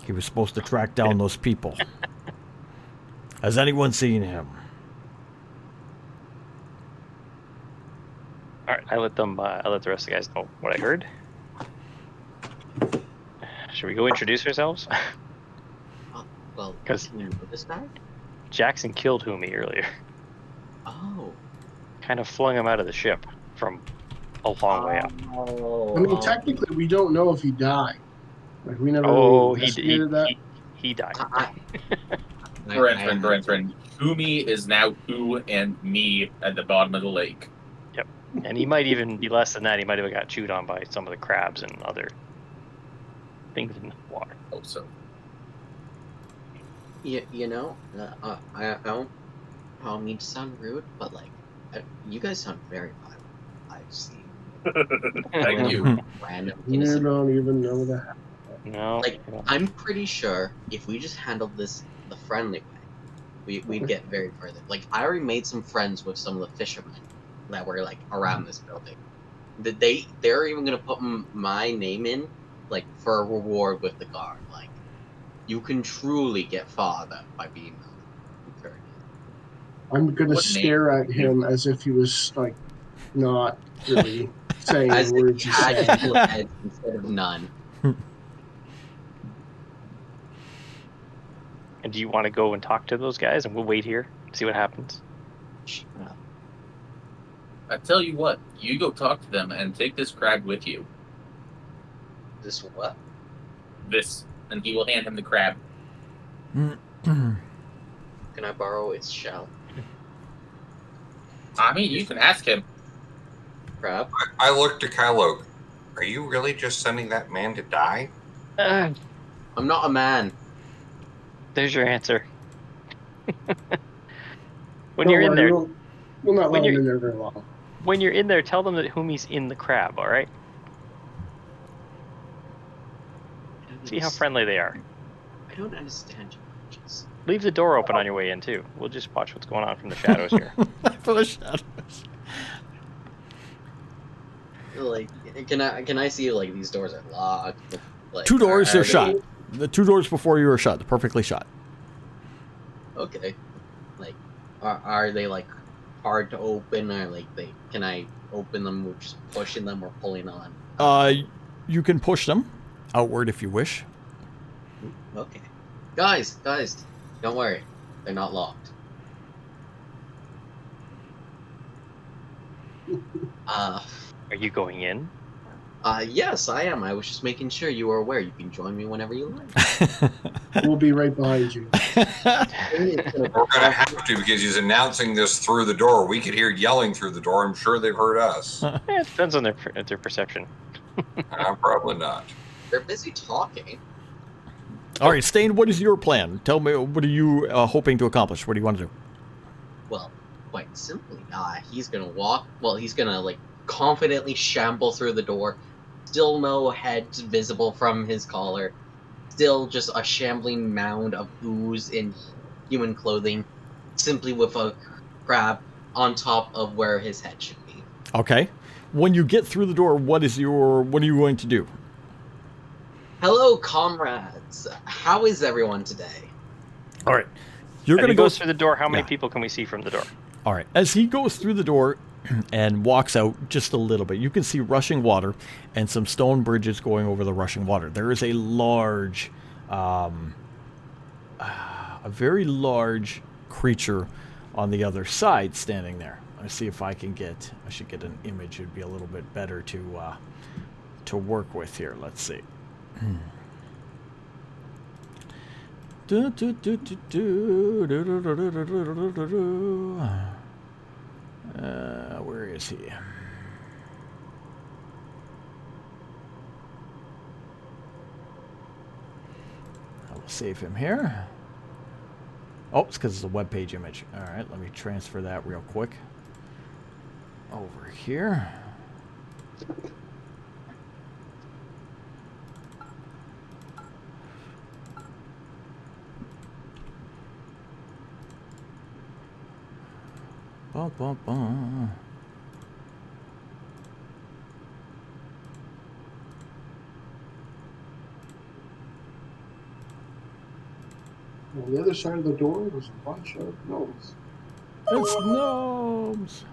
He was supposed to track down those people. Has anyone seen him?" All right, I let the rest of the guys know what I heard. Should we go introduce ourselves? Well, 'Cause- you know this guy? Jackson killed Humi earlier. Oh. Kind of flung him out of the ship from a long way up. Oh, I mean, technically, we don't know if he died. Like we never Oh, really he investigated that. he died. Brentford. Humi is now who and me at the bottom of the lake. And he might even be less than that. He might have got chewed on by some of the crabs and other things in the water. Oh, so. You know, I don't mean to sound rude, but like, you guys sound very violent. I've seen Thank you. random You innocent. don't even know that. No. Like, I'm pretty sure if we just handled this the friendly way, we'd get very further. Like, I already made some friends with some of the fishermen that were like around this building. They're even gonna put my name in, like, for a reward with the guard. Like, you can truly get far by being encouraged. I'm gonna What stare at him as if he was like not really saying As the if words you he's had saying. two heads instead of none. And do you want to go and talk to those guys, and we'll wait here, see what happens? Shut up. Thank you. I, I don't. How many sons root, but like, you guys sound very violent. No. I see. I tell you what, you go talk to them and take this crab with you. This what? This, and he will hand him the crab. Can I borrow its shell? I mean, you can ask him. Crab? I looked to Kylo. Are you really just sending that man to die? I'm not a man. There's your answer. When Don't you're in worry, there, we'll not when let him you're- in there very long. when you're in there, tell them that Humi's in the crab. All right. See how friendly they are. I don't understand your approaches. Leave the door open on your way in too. We'll just watch what's going on from the shadows here. For the shadows. Like, can I see like these doors are locked? Like, 2 doors are they- shut. The 2 doors before you are shut. They're perfectly shut. Okay. Like, are they like hard to open, or like can I open them with just pushing them or pulling on? You can push them outward if you wish. Okay. Guys, don't worry. They're not locked. Are you going in? Yes, I am. I was just making sure you were aware. You can join me whenever you like. We'll be right behind you. We're gonna have to because he's announcing this through the door. We could hear yelling through the door. I'm sure they've heard us. Yeah, it depends on their perception. Probably not. They're busy talking. All right, Stain, what is your plan? Tell me, what are you hoping to accomplish? What do you want to do? Well, quite simply, he's gonna walk. Well, he's gonna like confidently shamble through the door. Still no head visible from his collar. Still just a shambling mound of ooze in human clothing, simply with a crab on top of where his head should be. Okay. When you get through the door, what are you going to do? Hello, comrades. How is everyone today? All right. You're As going to he go goes through the door. How many yeah. people can we see from the door? All right. As he goes through the door and walks out just a little bit, you can see rushing water and some stone bridges going over the rushing water. There is a large, a very large creature on the other side standing there. Let's see if I should get an image. It'd be a little bit better to work with here. Let's see. Where is he? I will save him here. Oh, it's because it's a web page image. All right, let me transfer that real quick. Over here. Bum, bum, bum. On the other side of the door was a bunch of gnomes. It's gnomes.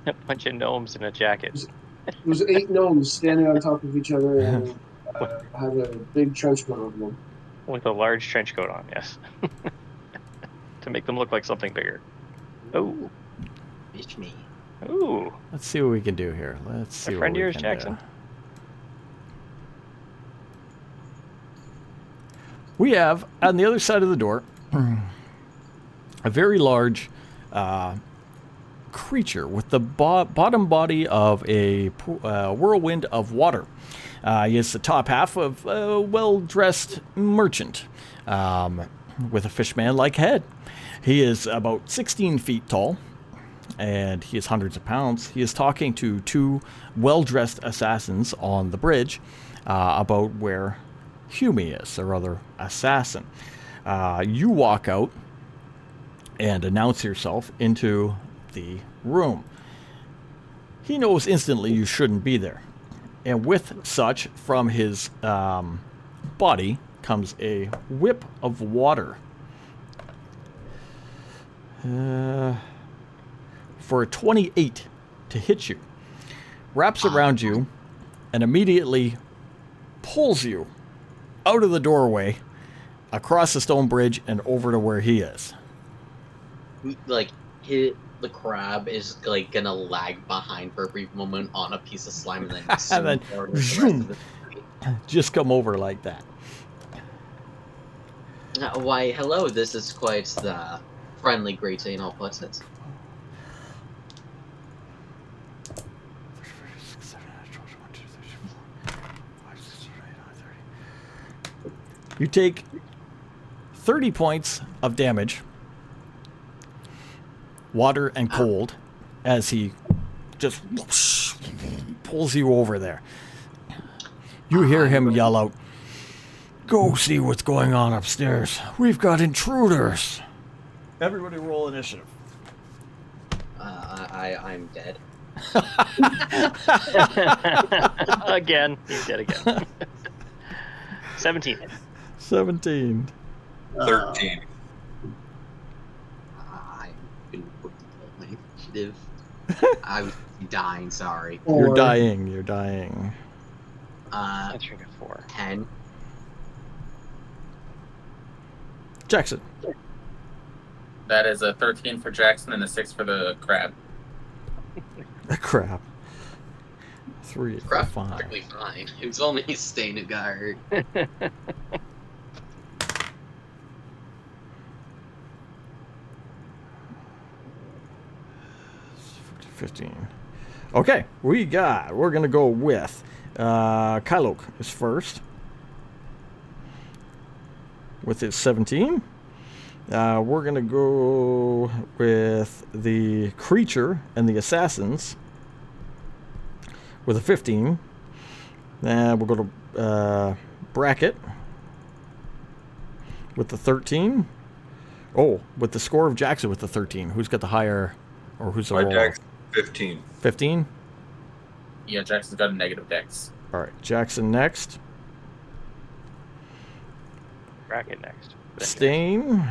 A bunch of gnomes in a jacket. There was 8 gnomes standing on top of each other and had a big trench coat over them. With a large trench coat on, yes. To make them look like something bigger. Oh. Bitch me. Ooh. Let's see what we can do here. Let's see A what friend of we yours, can Jackson? do. We have, on the other side of the door, a very large creature with the bottom body of a whirlwind of water. He is the top half of a well-dressed merchant with a fishman-like head. He is about 16 feet tall, and he is hundreds of pounds. He is talking to 2 well-dressed assassins on the bridge about where Humi is, their other assassin. You walk out and announce yourself into the room. He knows instantly you shouldn't be there. And with such, from his body comes a whip of water. For a 28 to hit you. Wraps around you and immediately pulls you out of the doorway, across the stone bridge, and over to where he is. Like the crab is like gonna lag behind for a brief moment on a piece of slime and then And zoom then forward with the rest zoom. of his body. Just come over like that. Why, hello, this is quite the friendly greeting, I'll put it. You take 30 points of damage, water and cold, as he just pulls you over there. You hear him yell out, "Go see what's going on upstairs. We've got intruders." Everybody roll initiative. I'm dead. Again. He's dead again. 17. 17. 13. I'm gonna put my initiative. I was dying, sorry. You're Or- dying. You're dying. Answering a 4. 10. Jackson. That is a 13 for Jackson and a 6 for the crab. Crap. 3, Crap, 5. perfectly fine. It was only staying it got hurt. 15. Okay, we're gonna go with Kylok is first with his 17. We're gonna go with the creature and the assassins with a 15. We'll go to Bracket with the 13. Oh, with the score of Jackson with the 13. Who's got the higher, or who's the My roller? dex 15. 15. Yeah, Jackson's got a negative dex. All right, Jackson next. Bracket next. Stain.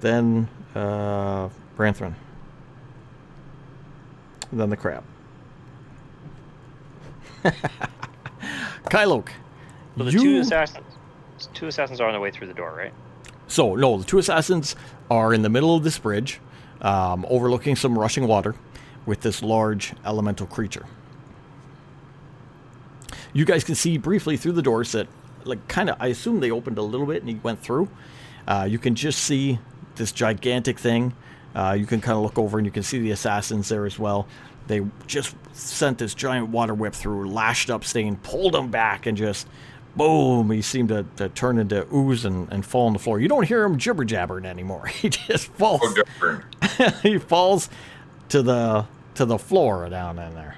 Then Branthrin. And then the crab. Kylok. So the two assassins are on their way through the door, right? So, no, the two assassins are in the middle of this bridge, overlooking some rushing water with this large elemental creature. You guys can see briefly through the doors that, like, kind of, I assume they opened a little bit and he went through. You can just see this gigantic thing. You can kind of look over and you can see the assassins there as well. They just sent this giant water whip through, lashed up Stain, pulled him back, and just, boom, he seemed to turn into ooze and fall on the floor. You don't hear him jibber-jabbering anymore. He just falls. Oh, different. He falls to the floor down in there.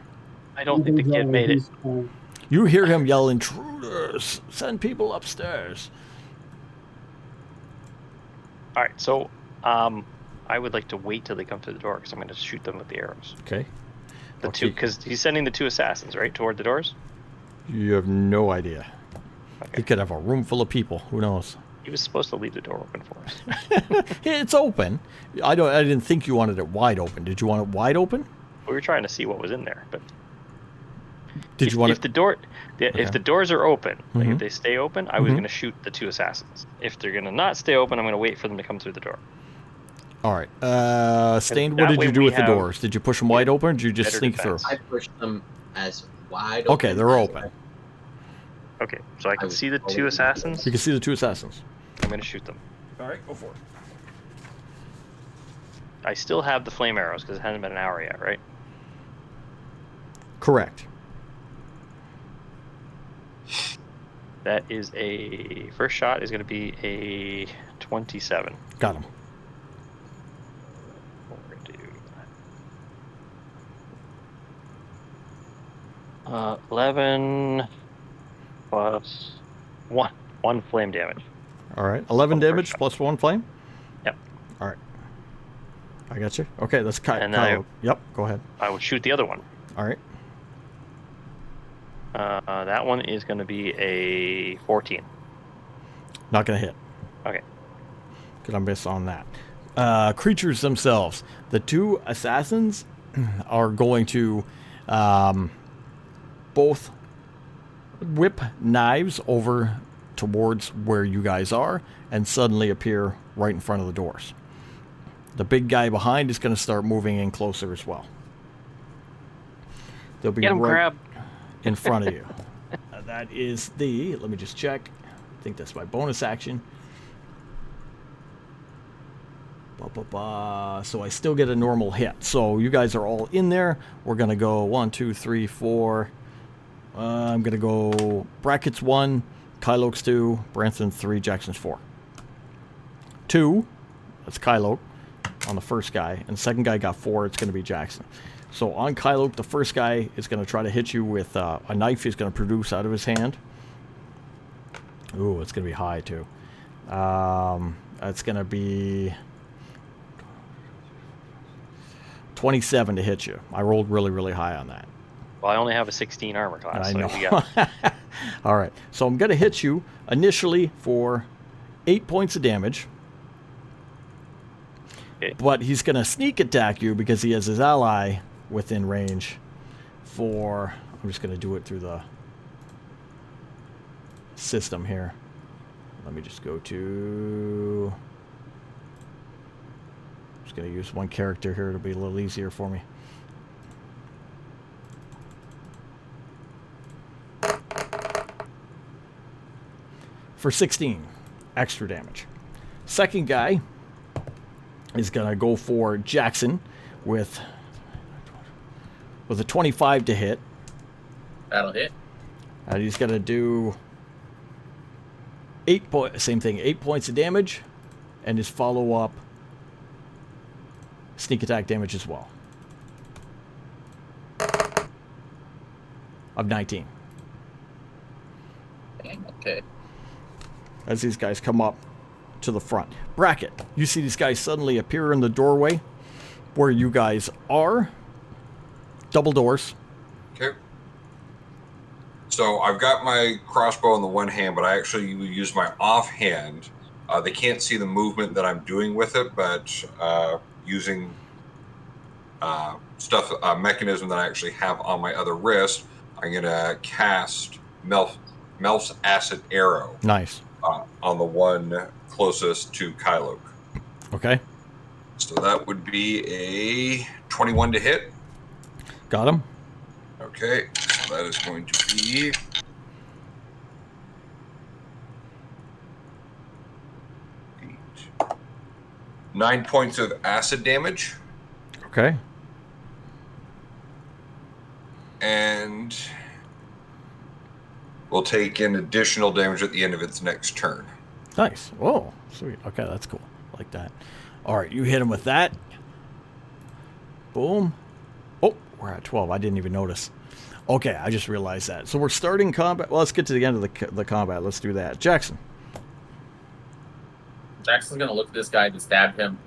I don't think the kid made it. You hear him yell, "Intruders! Send people upstairs!" All right, so I would like to wait till they come to the door because I'm going to shoot them with the arrows. Okay. The Okay. two, because he's sending the two assassins right toward the doors. You have no idea. Okay. He could have a room full of people. Who knows? He was supposed to leave the door open for us. It's open. I didn't think you wanted it wide open. Did you want it wide open? We were trying to see what was in there, but Did you want if it? the door, Okay. if the doors are open, like Mhm. if they stay open, I was Mhm. going to shoot the two assassins. If they're going to not stay open, I'm going to wait for them to come through the door. All right. Stained, that what did way you do we with the have doors? Did you push them wide open or did you just better sneak defense. through? I pushed them as wide Okay, open they're as open. Okay, so I can was see the two already- assassins. You can see the two assassins. I'm going to shoot them. All right, go for it. I still have the flame arrows because it hasn't been an hour yet, right? Correct. That is a first shot is going to be a 27. Got him. We're going to do 11 plus 1 flame damage. All right. 11 Oh, first damage shot. plus 1 flame? Yep. All right. I got you. Okay, that's Kyle. And then I- Yep, go ahead. I would shoot the other one. All right. That one is going to be a 14. Not going to hit. Okay. Gonna miss on that. Creatures themselves. The two assassins are going to both whip knives over towards where you guys are and suddenly appear right in front of the doors. The big guy behind is going to start moving in closer as well. They'll be Get him, right crab. in front of you. That is the, let me just check. I think that's my bonus action. So I still get a normal hit. So you guys are all in there. We're going to go 1, 2, 3, 4. I'm going to go Brackett's 1, Kyloke's 2, Branson 3, Jackson's 4. 2, that's Kyloke on the first guy. And the second guy got 4, it's going to be Jackson. So on Kyloke, the first guy is going to try to hit you with a knife he's going to produce out of his hand. Ooh, it's going to be high too. That's going to be 27 to hit you. I rolled really, really high on that. Well, I only have a 16 armor class. I So know. we got, All right. So I'm going to hit you initially for 8 points of damage. Okay. But he's going to sneak attack you because he has his ally within range for... I'm just going to do it through the system here. Let me just go to... I'm just going to use one character here to be a little easier for me. For 16 extra damage. Second guy is going to go for Jackson with a 25 to hit. That'll hit. And he's going to do 8 points of damage, and his follow-up sneak attack damage as well. Of 19. Dang, okay. As these guys come up to the front. Bracket, you see these guys suddenly appear in the doorway where you guys are. Double doors. Okay. So I've got my crossbow in the one hand, but I actually use my offhand. They can't see the movement that I'm doing with it, but using mechanism that I actually have on my other wrist, I'm going to cast Melf's Acid Arrow. Nice. On the one closest to Kyloke. Okay. So that would be a 21 to hit. Got him. Okay, so that is going to be 9 points of acid damage. Okay. And will take an additional damage at the end of its next turn. Nice. Oh, sweet. Okay, that's cool. I like that. All right, you hit him with that. Boom. Oh, we're at 12. I didn't even notice. Okay, I just realized that. So we're starting combat. Well, let's get to the end of the combat. Let's do that. Jackson. Jackson's going to look at this guy to stab him.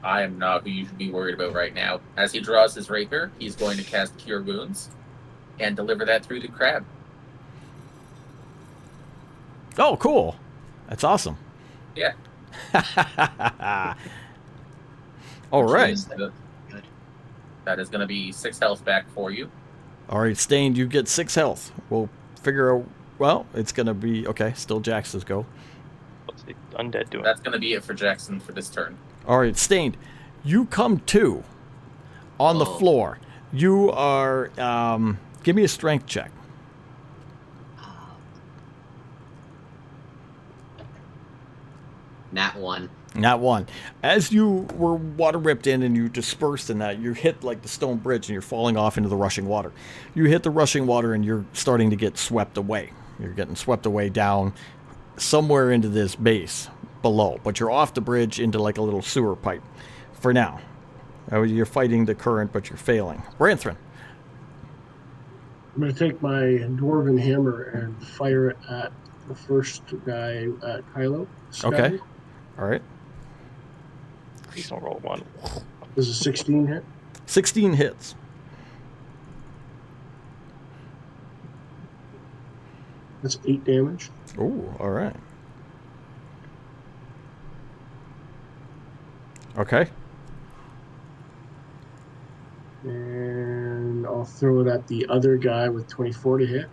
I am not who you should be worried about right now. As he draws his rapier, he's going to cast Cure Wounds and deliver that through the crab. Oh, cool. That's awesome. Yeah. All right. That is going to be 6 health back for you. All right, Stained, you get 6 health. We'll figure out... Well, it's going to be... Okay, still Jackson's go. what's the undead doing? That's going to be it for Jackson for this turn. All right, Stained, you come to on the floor. You are... give me a strength check. Nat 1. Not one. As you were water ripped in and you dispersed in that, you hit like the stone bridge and you're falling off into the rushing water. You hit the rushing water and you're starting to get swept away. You're getting swept away down somewhere into this base below. But you're off the bridge into like a little sewer pipe for now. You're fighting the current, but you're failing. Branthrin. I'm going to take my dwarven hammer and fire it at the first guy at Kylo. Okay. All right. Please don't roll 1. Does a 16 hit? 16 hits. That's 8 damage. Ooh, all right. Okay. And I'll throw it at the other guy with 24 to hit.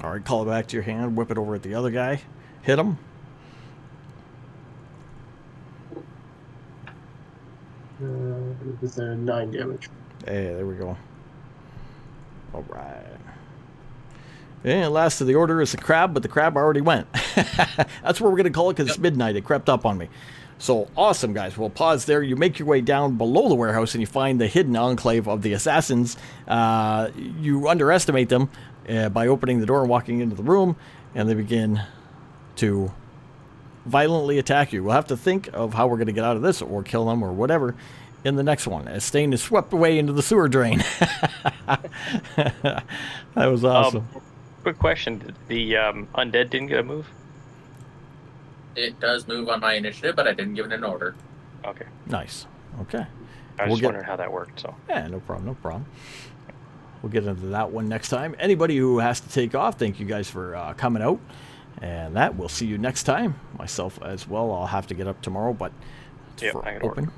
All right, call it back to your hand. Whip it over at the other guy. Hit him. with a 9 damage. Hey, there we go. All right. And last of the order is the crab, but the crab already went. That's what we're going to call it because it's midnight. It crept up on me. So awesome, guys. We'll pause there. You make your way down below the warehouse and you find the hidden enclave of the assassins. You underestimate them by opening the door and walking into the room, and they begin to violently attack you. We'll have to think of how we're going to get out of this or kill them or whatever in the next one, as Stain is swept away into the sewer drain. That was awesome. Quick question: did the undead didn't get a move? It does move on my initiative, but I didn't give it an order. Okay, Nice. Okay. I was We'll just get- wondering how that worked. So Yeah, no problem, no problem. We'll get into that one next time. Anybody who has to take off, thank you guys for coming out. And that, we'll see you next time. Myself as well. I'll have to get up tomorrow, but it's Yep, for I gotta work. open.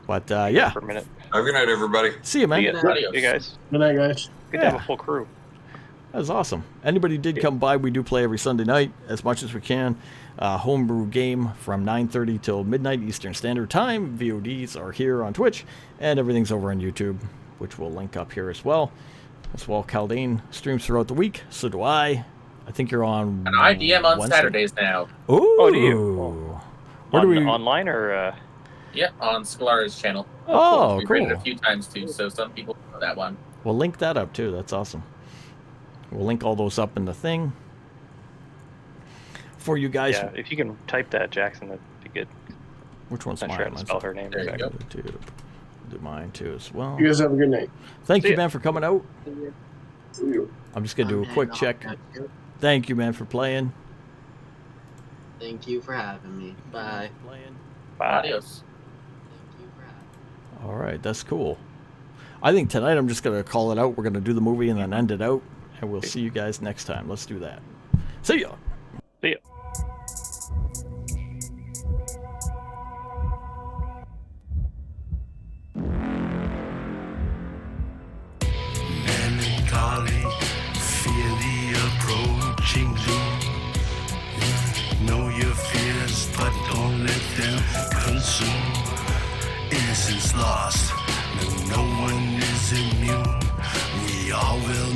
But yeah, for a minute. Have a good night, everybody. see you, man. See ya. Adios. You guys. Good night, guys. Good to have Yeah. a full crew. That was awesome. Anybody who did come by, we do play every Sunday night as much as we can. Homebrew game from 9:30 till midnight Eastern Standard Time. VODs are here on Twitch, and everything's over on YouTube, which we'll link up here as well. As well, Caldane streams throughout the week. So do I. I think you're on. And I DM on Wednesday? Saturdays now. Ooh. Oh, do you? Where do we? Online or? Yeah, on Scalara's channel. Oh, We've read it cool. a few times too, so some people know that one. We'll link that up too. That's awesome. We'll link all those up in the thing for you guys. Yeah, if you can type that, Jackson, that'd be good. Which one's Not mine? sure how to Mine's spell her name There you exactly. go. Do mine too as well. You guys have a good night. Thank See you, ya. man, for coming out. See you. I'm just gonna do a quick check. Thank you, man, for playing. Thank you for having me. Bye. Bye. Adios. Thank you for having me. All right, that's cool. I think tonight I'm just gonna call it out. We're gonna do the movie and then end it out, and we'll see you guys next time. Let's do that. See ya. See ya. Melancholy, fear the approaching doom. Know your fears, but don't let them consume. Innocence lost, no one is immune. We all will